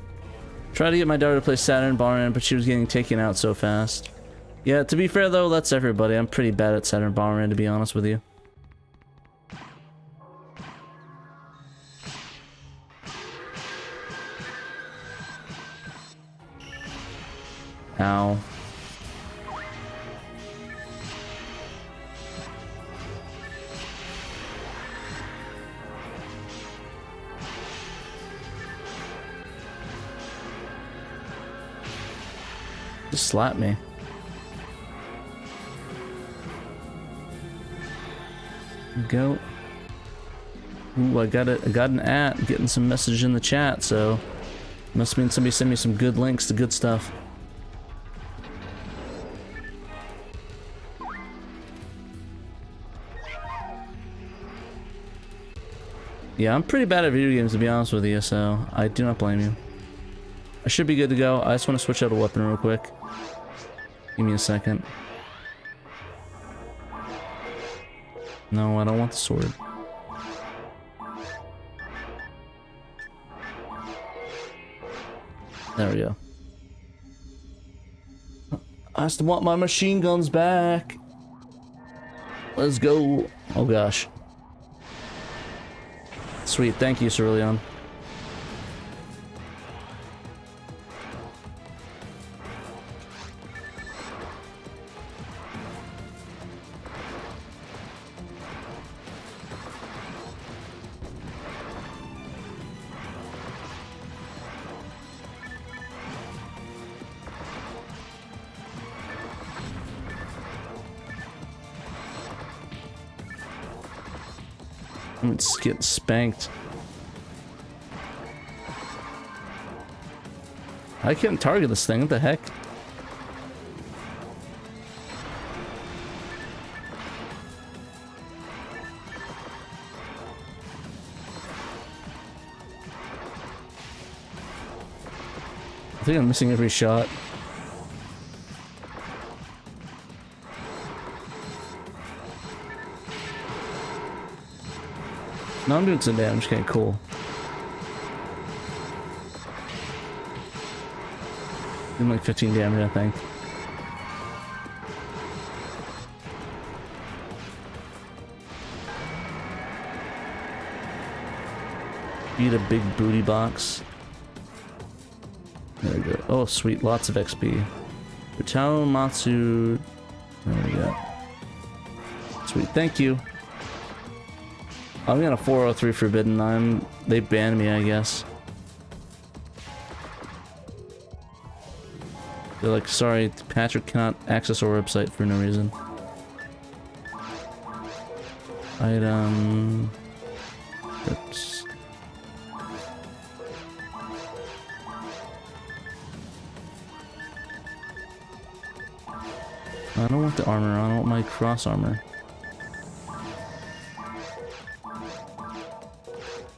Speaker 3: Tried to get my daughter to play Saturn Bomberman, but she was getting taken out so fast. Yeah, to be fair though, that's everybody. I'm pretty bad at Saturn Bomberman, to be honest with you. Ow. Just slap me. Go. Ooh, I got an at, getting some message in the chat, so must mean somebody sent me some good links to good stuff. Yeah, I'm pretty bad at video games, to be honest with you, so I do not blame you. I should be good to go. I just want to switch out a weapon real quick. Give me a second. No, I don't want the sword. There we go. I still want my machine guns back. Let's go. Oh gosh. Sweet, thank you, Cerulean. I'm just getting spanked. I can't target this thing, what the heck? I think I'm missing every shot. No, I'm doing some damage. Okay, cool. Doing like 15 damage, I think. Beat a big booty box. There we go. Oh, sweet. Lots of XP. Utao Matsu. There we go. Sweet. Thank you. I'm gonna 403 Forbidden. They banned me, I guess. They're like, sorry, Patrick cannot access our website for no reason. Item. Oops. I don't want the armor. I don't want my cross armor.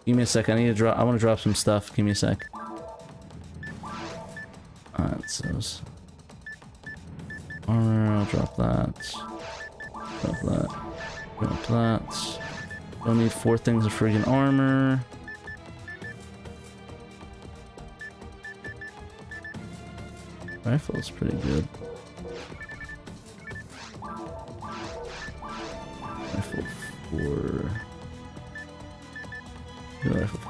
Speaker 3: Give me a sec. I need to drop. I want to drop some stuff. Give me a sec. Alright, so armor. I'll drop that. Drop that. Drop that. Don't need 4 things of friggin' armor. Rifle is pretty good. Rifle 4. Rifle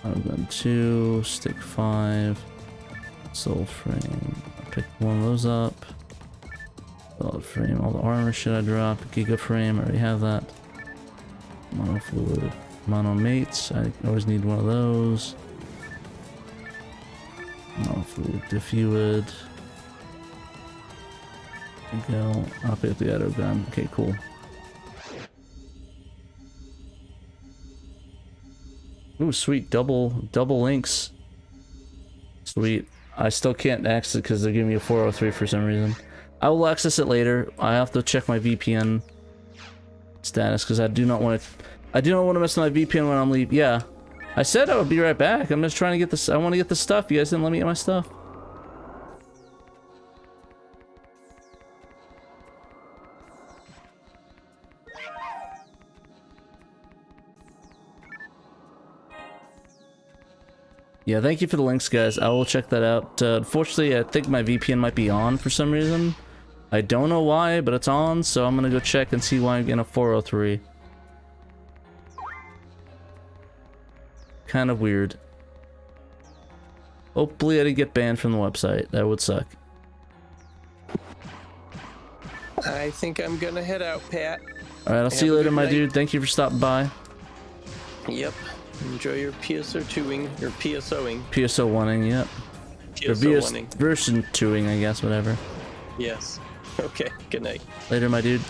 Speaker 3: 4. Gun 2. Stick 5. Soul frame. I'll pick one of those up. Solid frame. All the armor shit I drop. Giga frame. I already have that. Mono fluid. Mono mates. I always need one of those. Mono fluid. Diffuid. There we go. I'll pick up the auto gun. Okay, cool. Ooh, sweet. Double links. Sweet. I still can't access it because they're giving me a 403 for some reason. I will access it later. I have to check my VPN status because I do not want to mess with my VPN when I'm leaving. Yeah. I said I would be right back. I'm just trying to get this. I want to get the stuff. You guys didn't let me get my stuff. Yeah, thank you for the links, guys. I will check that out. Unfortunately, I think my VPN might be on for some reason. I don't know why, but it's on, so I'm gonna go check and see why I'm getting a 403. Kind of weird. Hopefully I didn't get banned from the website. That would suck.
Speaker 6: I think I'm gonna head out, Pat.
Speaker 3: Alright, I'll see you later, my dude. Thank you for stopping by.
Speaker 6: Yep. Enjoy your PSO2ing, your PSOing.
Speaker 3: PSO1ing, yep.
Speaker 6: PSO1ing.
Speaker 3: Version 2ing, I guess, whatever.
Speaker 6: Yes. Okay, good night.
Speaker 3: Later, my dude.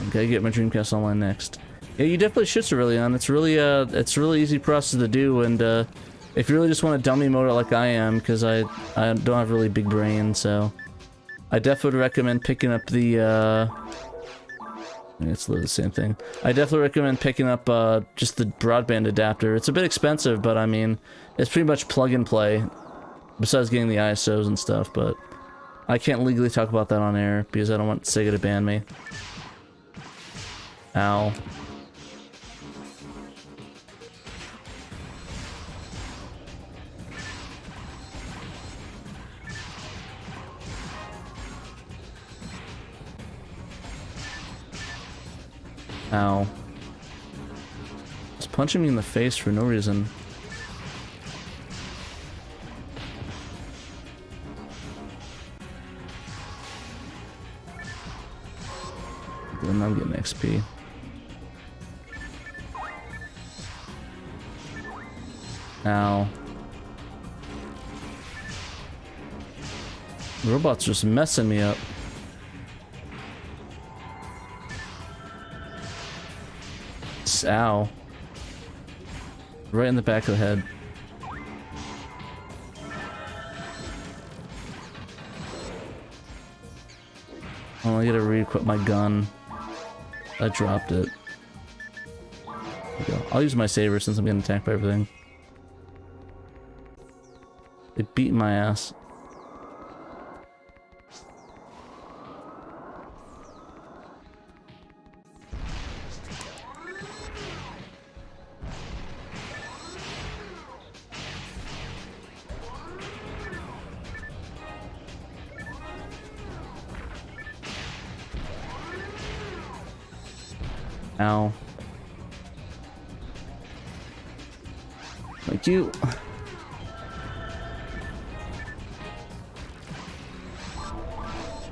Speaker 3: Okay, get my Dreamcast Online next. Yeah, you definitely should, Cerulean. It's really easy process to do, and if you really just want to dummy mode it like I am, because I don't have really big brain, so I definitely recommend picking up the it's the same thing. I definitely recommend picking up just the broadband adapter. It's a bit expensive, but I mean, it's pretty much plug and play, besides getting the ISOs and stuff, but I can't legally talk about that on air because I don't want Sega to ban me. Ow. Ow. It's punching me in the face for no reason. Then I'm getting XP. Ow. The robot's just messing me up. Ow. Right in the back of the head. Oh, I gotta re-equip my gun. I dropped it. There we go. I'll use my saber since I'm getting attacked by everything. They beat my ass. Ow. Thank you. I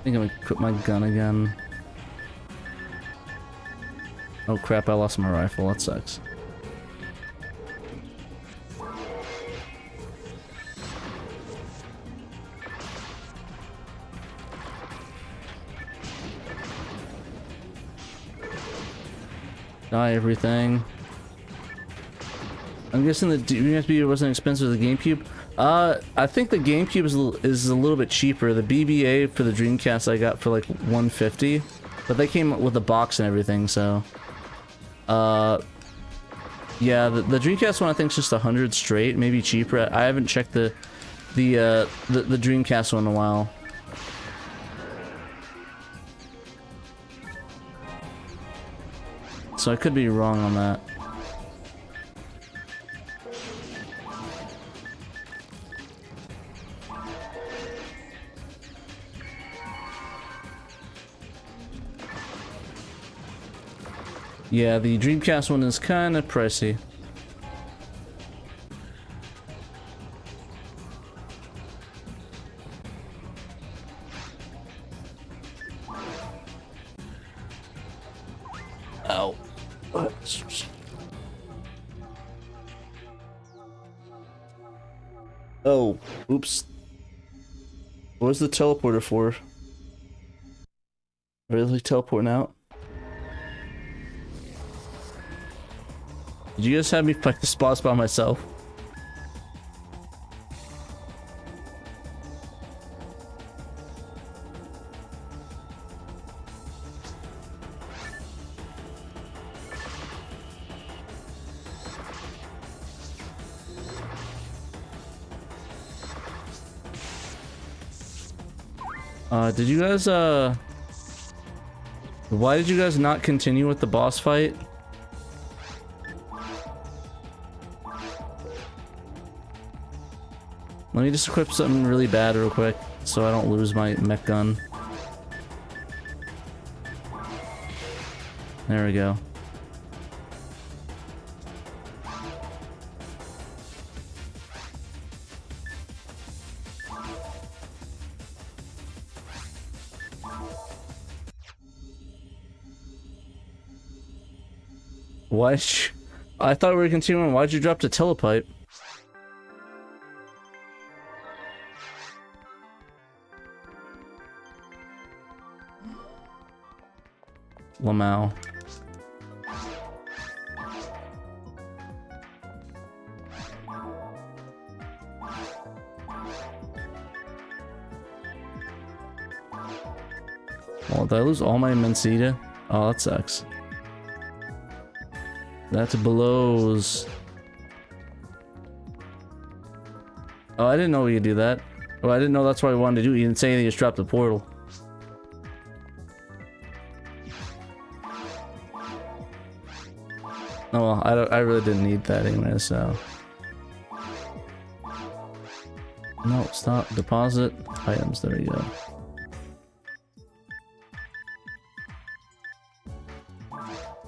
Speaker 3: think I'm gonna equip my gun again. Oh crap, I lost my rifle, that sucks. Die everything. I'm guessing the USB wasn't expensive as the GameCube. I think the GameCube is a little bit cheaper. The BBA for the Dreamcast I got for like $150, but they came with a box and everything. So, yeah, the Dreamcast one I think is just 100 straight, maybe cheaper. I haven't checked the Dreamcast one in a while. So I could be wrong on that. Yeah, the Dreamcast one is kind of pricey. Ow. Oh, oops. What was the teleporter for? Really teleporting out? Did you guys have me fight the boss by myself? Did you guys, why did you guys not continue with the boss fight? Let me just equip something really bad real quick, so I don't lose my mech gun. There we go. Why? I thought we were continuing. Why'd you drop the telepipe? Lamau. Oh, did I lose all my Mencita? Oh, that sucks. That blows. Oh, I didn't know we could do that. Oh, I didn't know that's what I wanted to do. You didn't say anything, just dropped the portal. Oh, well, I really didn't need that anyway, so. No, stop. Deposit items. There you go.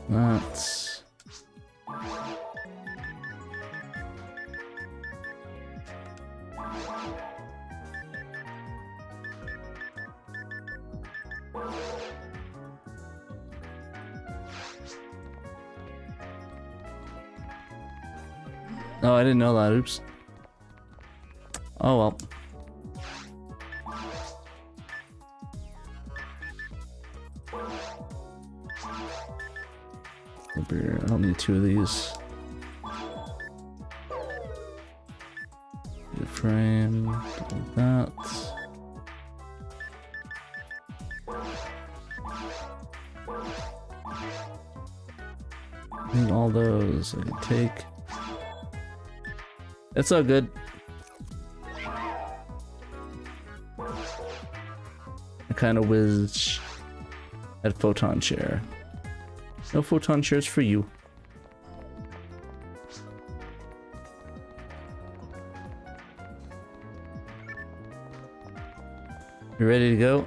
Speaker 3: That's... Oh, I didn't know that. Oops. Oh well. I don't need 2 of these. Get a frame, like that. And all those I can take. It's all good. I kind of whizzed at photon chair. No photon chairs for you. You ready to go?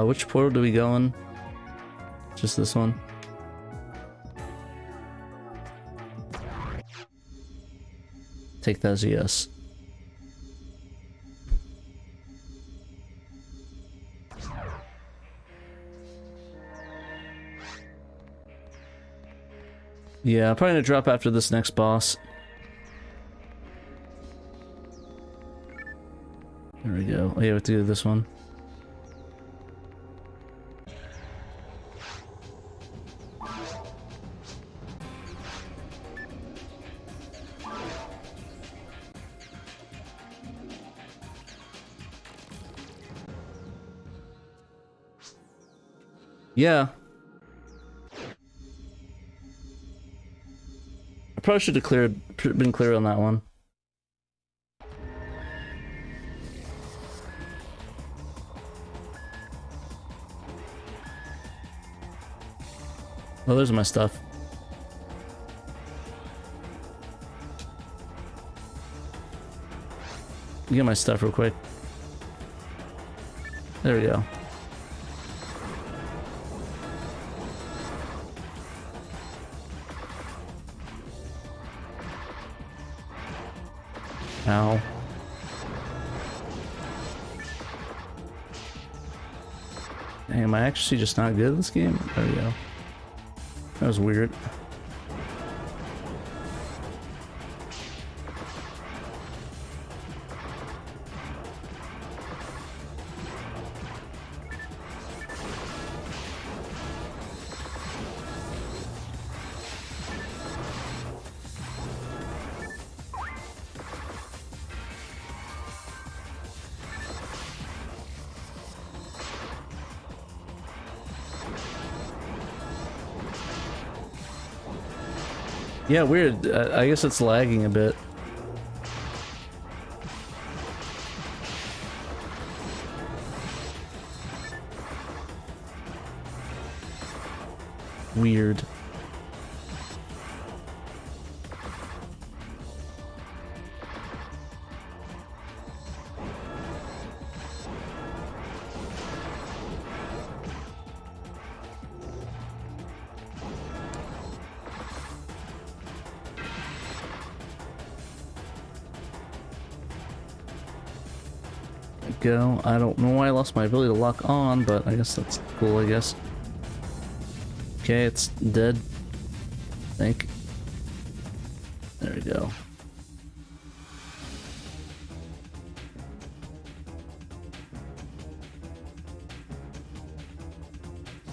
Speaker 3: Which portal do we go in? Just this one. Take that as a yes. Yeah, I'm probably gonna drop after this next boss. There we go. Oh yeah, we have to do this one. Yeah. I probably should have been clear on that one. Well, there's my stuff. Get my stuff real quick. There we go. Ow. Hey, am I actually just not good at this game? There we go. That was weird. Yeah, weird. I guess it's lagging a bit. Weird. Go. I don't know why I lost my ability to lock on, but I guess that's cool, I guess. Okay, it's dead. I think. There we go.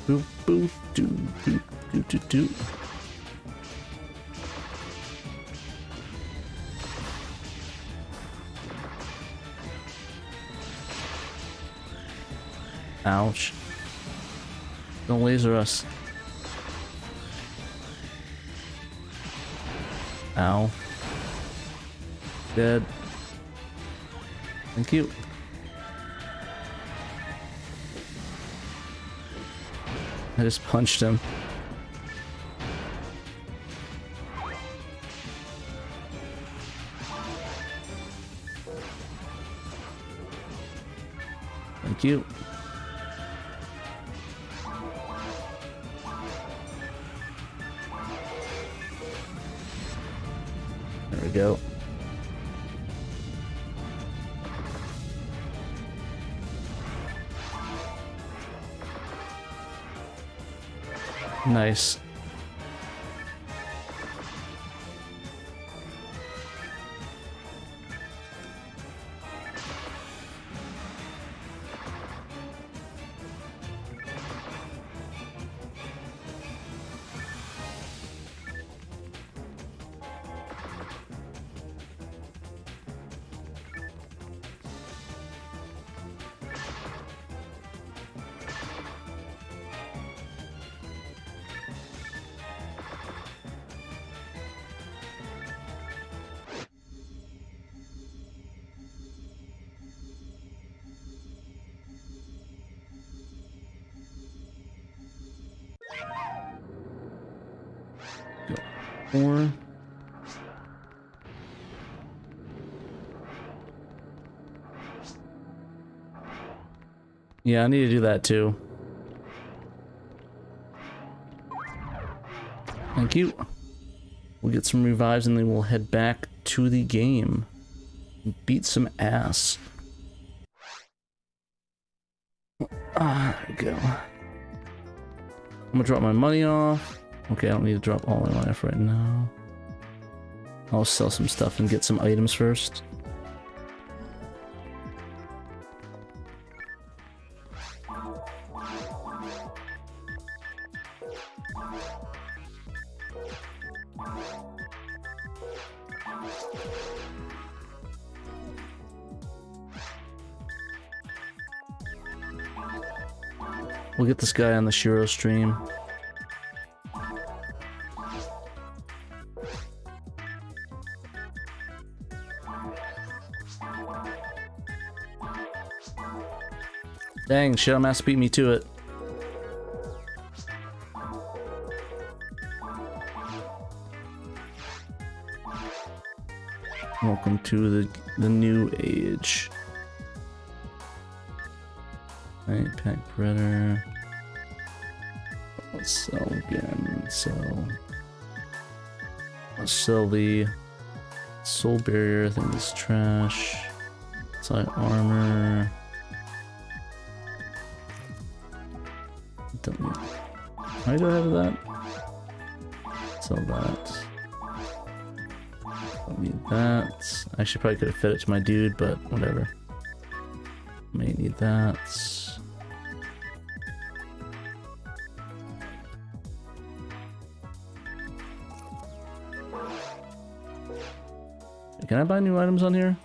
Speaker 3: Boop boop doo doo doo doo doo. Ouch. Don't laser us. Ow. Dead. Thank you. I just punched him. Thank you. we go. Nice. Four. Yeah, I need to do that too. Thank you. We'll get some revives and then we'll head back to the game. Beat some ass. There we go. I'm gonna drop my money off. Okay, I don't need to drop all my money off right now. I'll sell some stuff and get some items first. We'll get this guy on the Shiro stream. Dang, Shadow Mask beat me to it. Welcome to the new age. Right, pack breader. Let's sell again. Let's sell the soul barrier. I think it's trash. Side armor. How do I have that? Sell that. Don't need that. I actually probably could have fed it to my dude, but whatever. May need that. Can I buy new items on here?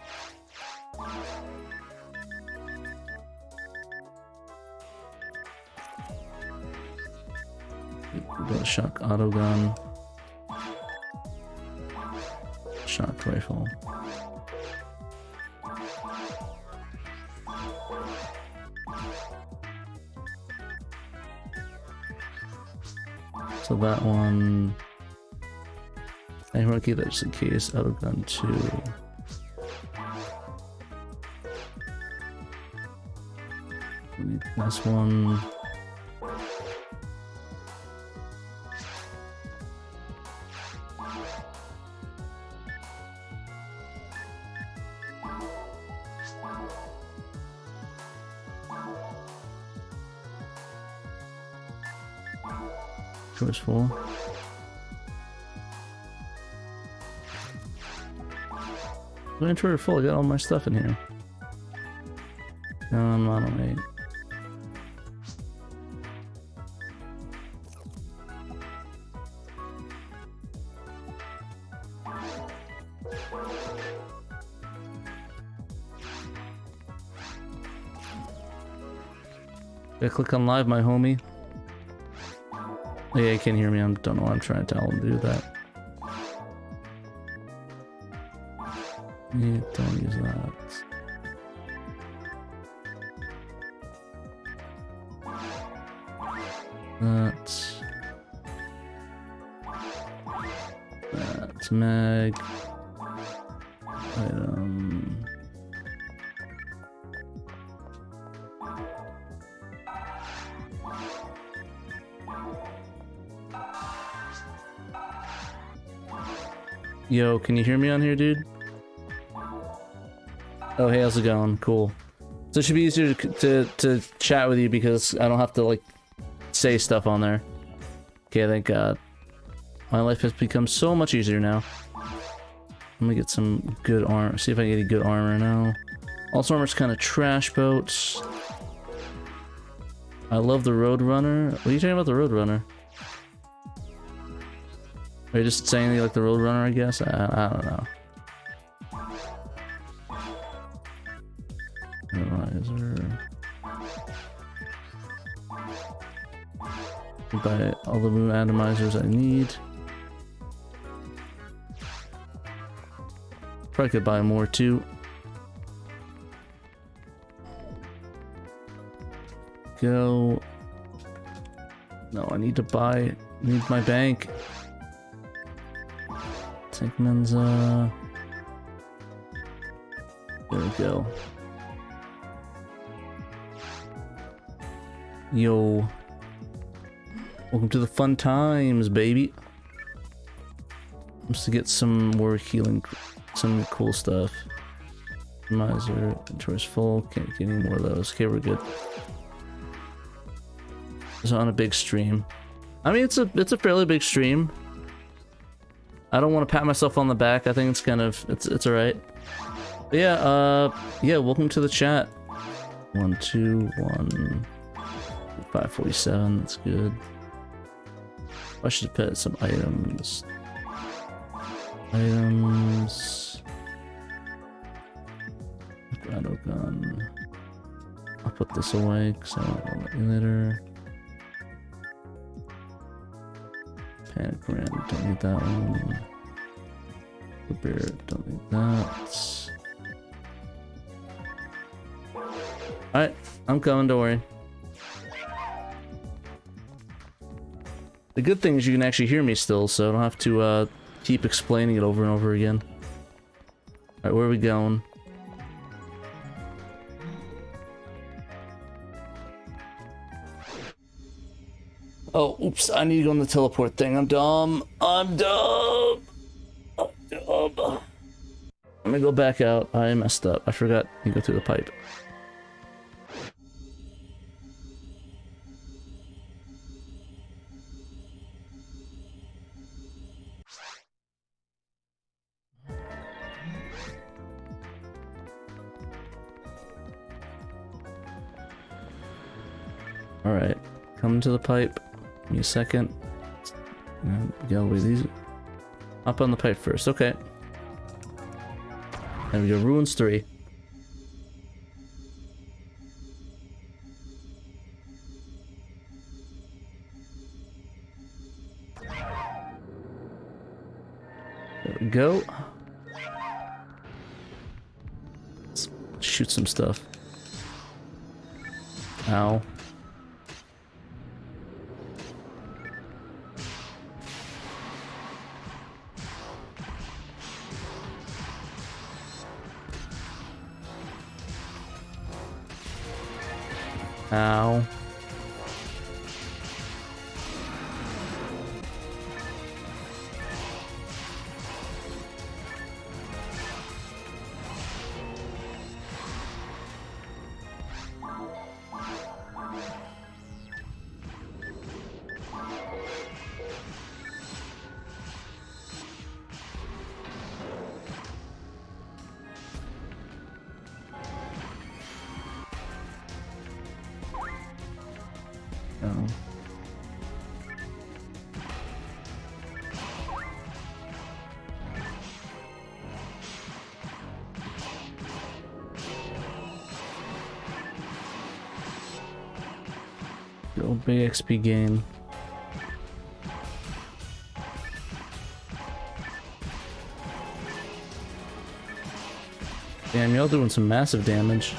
Speaker 3: Shock auto gun. Shock rifle. So that one. I want to keep that just in case. Auto gun 2. This one. Choice full. My inventory full. I got all my stuff in here. No, I'm not on 8. Yeah, click on live, my homie. Oh, yeah, you can't hear me. I don't know why I'm trying to tell him to do that. Yeah, don't use that. That's mag. Item. Yo, can you hear me on here, dude? Oh, hey, how's it going? Cool. So it should be easier to chat with you because I don't have to, like, say stuff on there. Okay, thank God. My life has become so much easier now. Let me get some good armor. See if I can get any good armor now. Also, armor's kind of trash boats. I love the Roadrunner. What are you talking about the Roadrunner? Are you just saying you like the Roadrunner, I guess? I don't know. Analyzer. Buy all the moon atomizers I need. Probably could buy more too. Go. No, I need to buy. Need my bank. Tankman's there we go. Yo. Welcome to the fun times, baby. Just to get some more healing, some cool stuff. Miser, inventory's full. Can't get any more of those. Okay, we're good. It's on a big stream. I mean, it's a fairly big stream. I don't want to pat myself on the back. I think it's kind of it's alright. But yeah, yeah. Welcome to the chat. 1, 2, 1, 547. That's good. I should put some items. Items. Grado gun. I'll put this away because I don't want it later. Panic Ram, don't need that one. The bear, don't need that. Alright, I'm coming, don't worry. The good thing is you can actually hear me still, so I don't have to keep explaining it over and over again. Alright, where are we going? Oh, oops, I need to go on the teleport thing. I'm dumb. I'm dumb. I'm dumb. Let me go back out. I messed up. I forgot you go through the pipe. Alright, coming to the pipe. Give me a second. Get away these. Up on the pipe first, okay. There we go, Ruins 3. There we go. Let's shoot some stuff. Ow. Ow. Big XP gain. Damn, y'all doing some massive damage.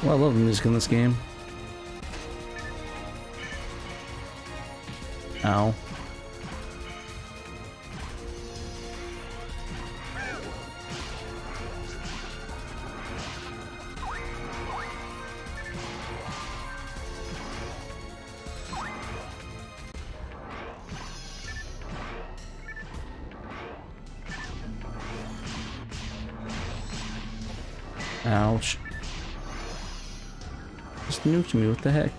Speaker 3: Well, I love the music in this game. Ow. Ouch. Just nuked me, what the heck?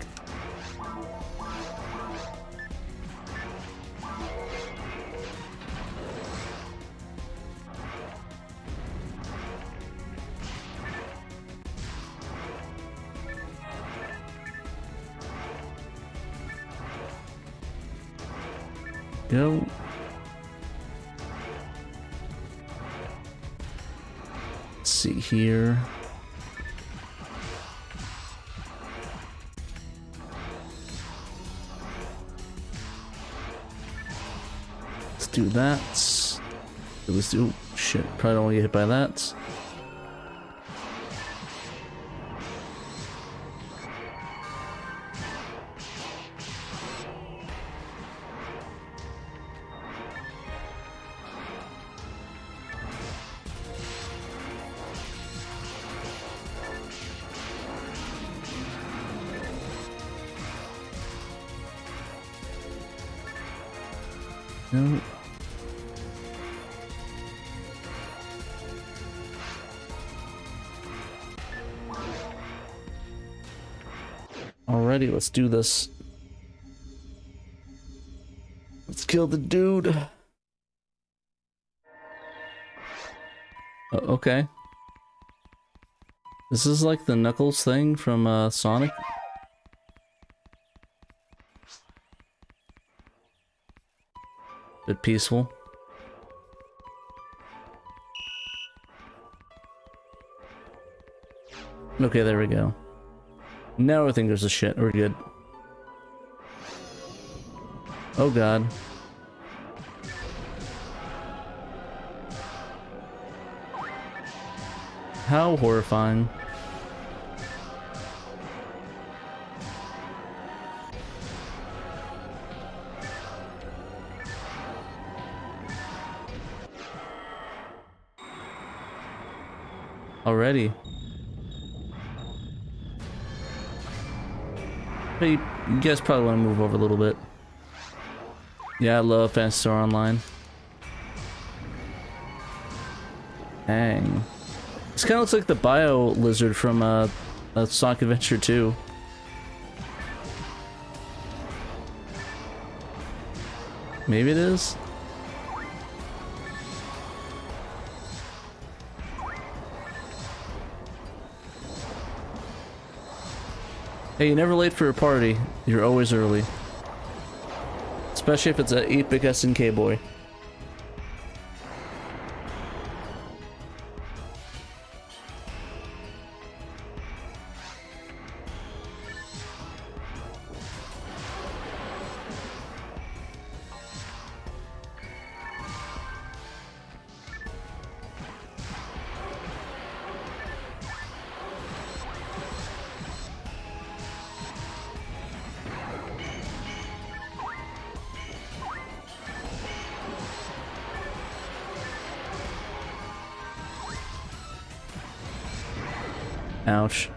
Speaker 3: Go. Let's see here. Let's do that. Let's do. Shit, probably don't want to get hit by that. No. Alrighty, let's do this. Let's kill the dude. Okay. This is like the Knuckles thing from Sonic. Bit peaceful. Okay, there we go. Now everything goes to shit. We're good. Oh god. How horrifying. Already. Hey, you guys probably want to move over a little bit. Yeah, I love Fantasy Star Online. Dang. This kind of looks like the Bio Lizard from Sonic Adventure 2. Maybe it is? Hey, you're never late for a party. You're always early. Especially if it's an 8-bit SNK boy. Ouch.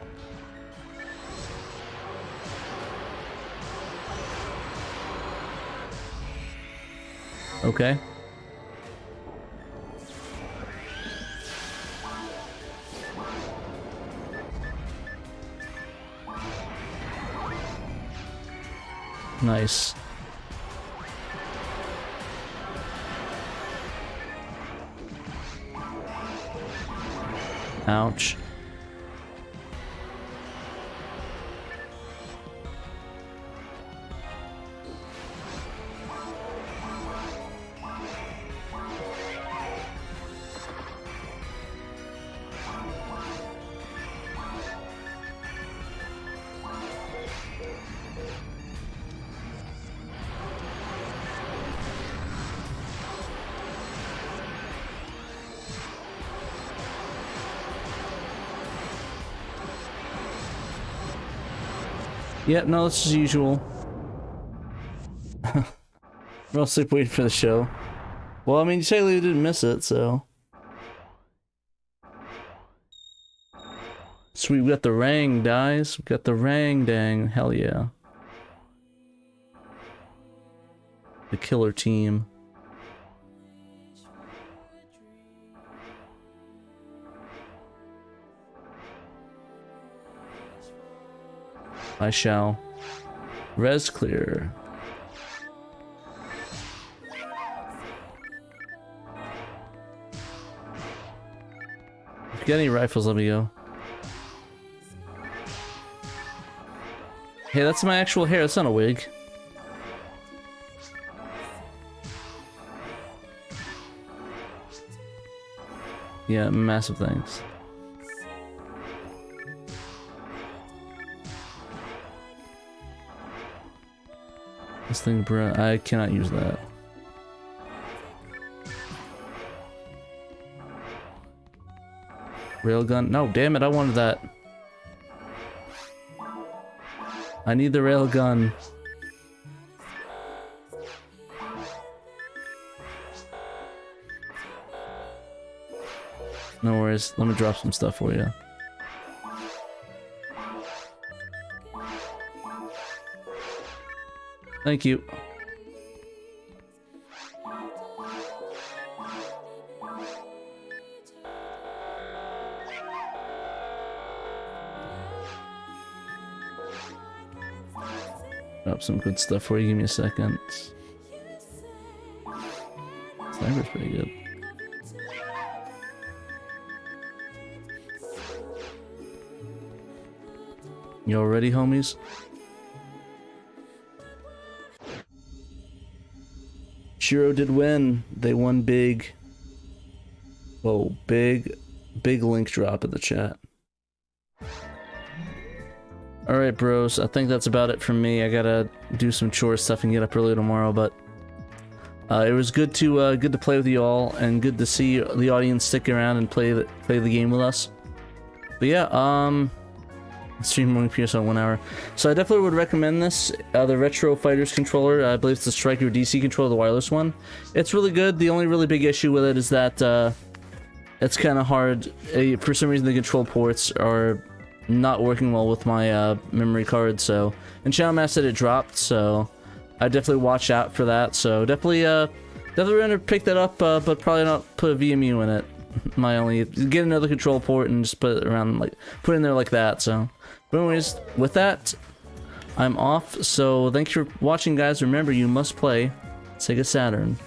Speaker 3: Okay. Nice. Ouch. Yep, no, it's as usual. Fell asleep waiting for the show. Well, I mean, you technically didn't miss it, so. Sweet, we got the rang, guys. We got the rang dang. Hell yeah. The killer team. I shall. Res clear. If you got any rifles, let me go. Hey, that's my actual hair. That's not a wig. Yeah, massive thanks. This thing, bro, I cannot use that. Railgun? No, damn it, I wanted that. I need the railgun. No worries, let me drop some stuff for you. Thank you. Drop some good stuff for you. Give me a second. Sniper's pretty good. You all ready, homies? Shiro did win. They won big. Whoa, big link drop in the chat. Alright, bros. I think that's about it from me. I gotta do some chore stuff and get up early tomorrow, but it was good to play with you all, and good to see the audience stick around and play the game with us. But yeah, stream morning PS on 1 hour. So I definitely would recommend this. The Retro Fighters controller. I believe it's the Striker DC controller, the wireless one. It's really good. The only really big issue with it is that it's kind of hard. For some reason, the control ports are not working well with my memory card. So, and Channel Mass said it dropped. So, I definitely watch out for that. So definitely gonna pick that up, but probably not put a VMU in it. My only get another control port and just put it around, like put it in there like that. So, but anyways, with that, I'm off. So thanks for watching, guys. Remember, you must play Sega Saturn.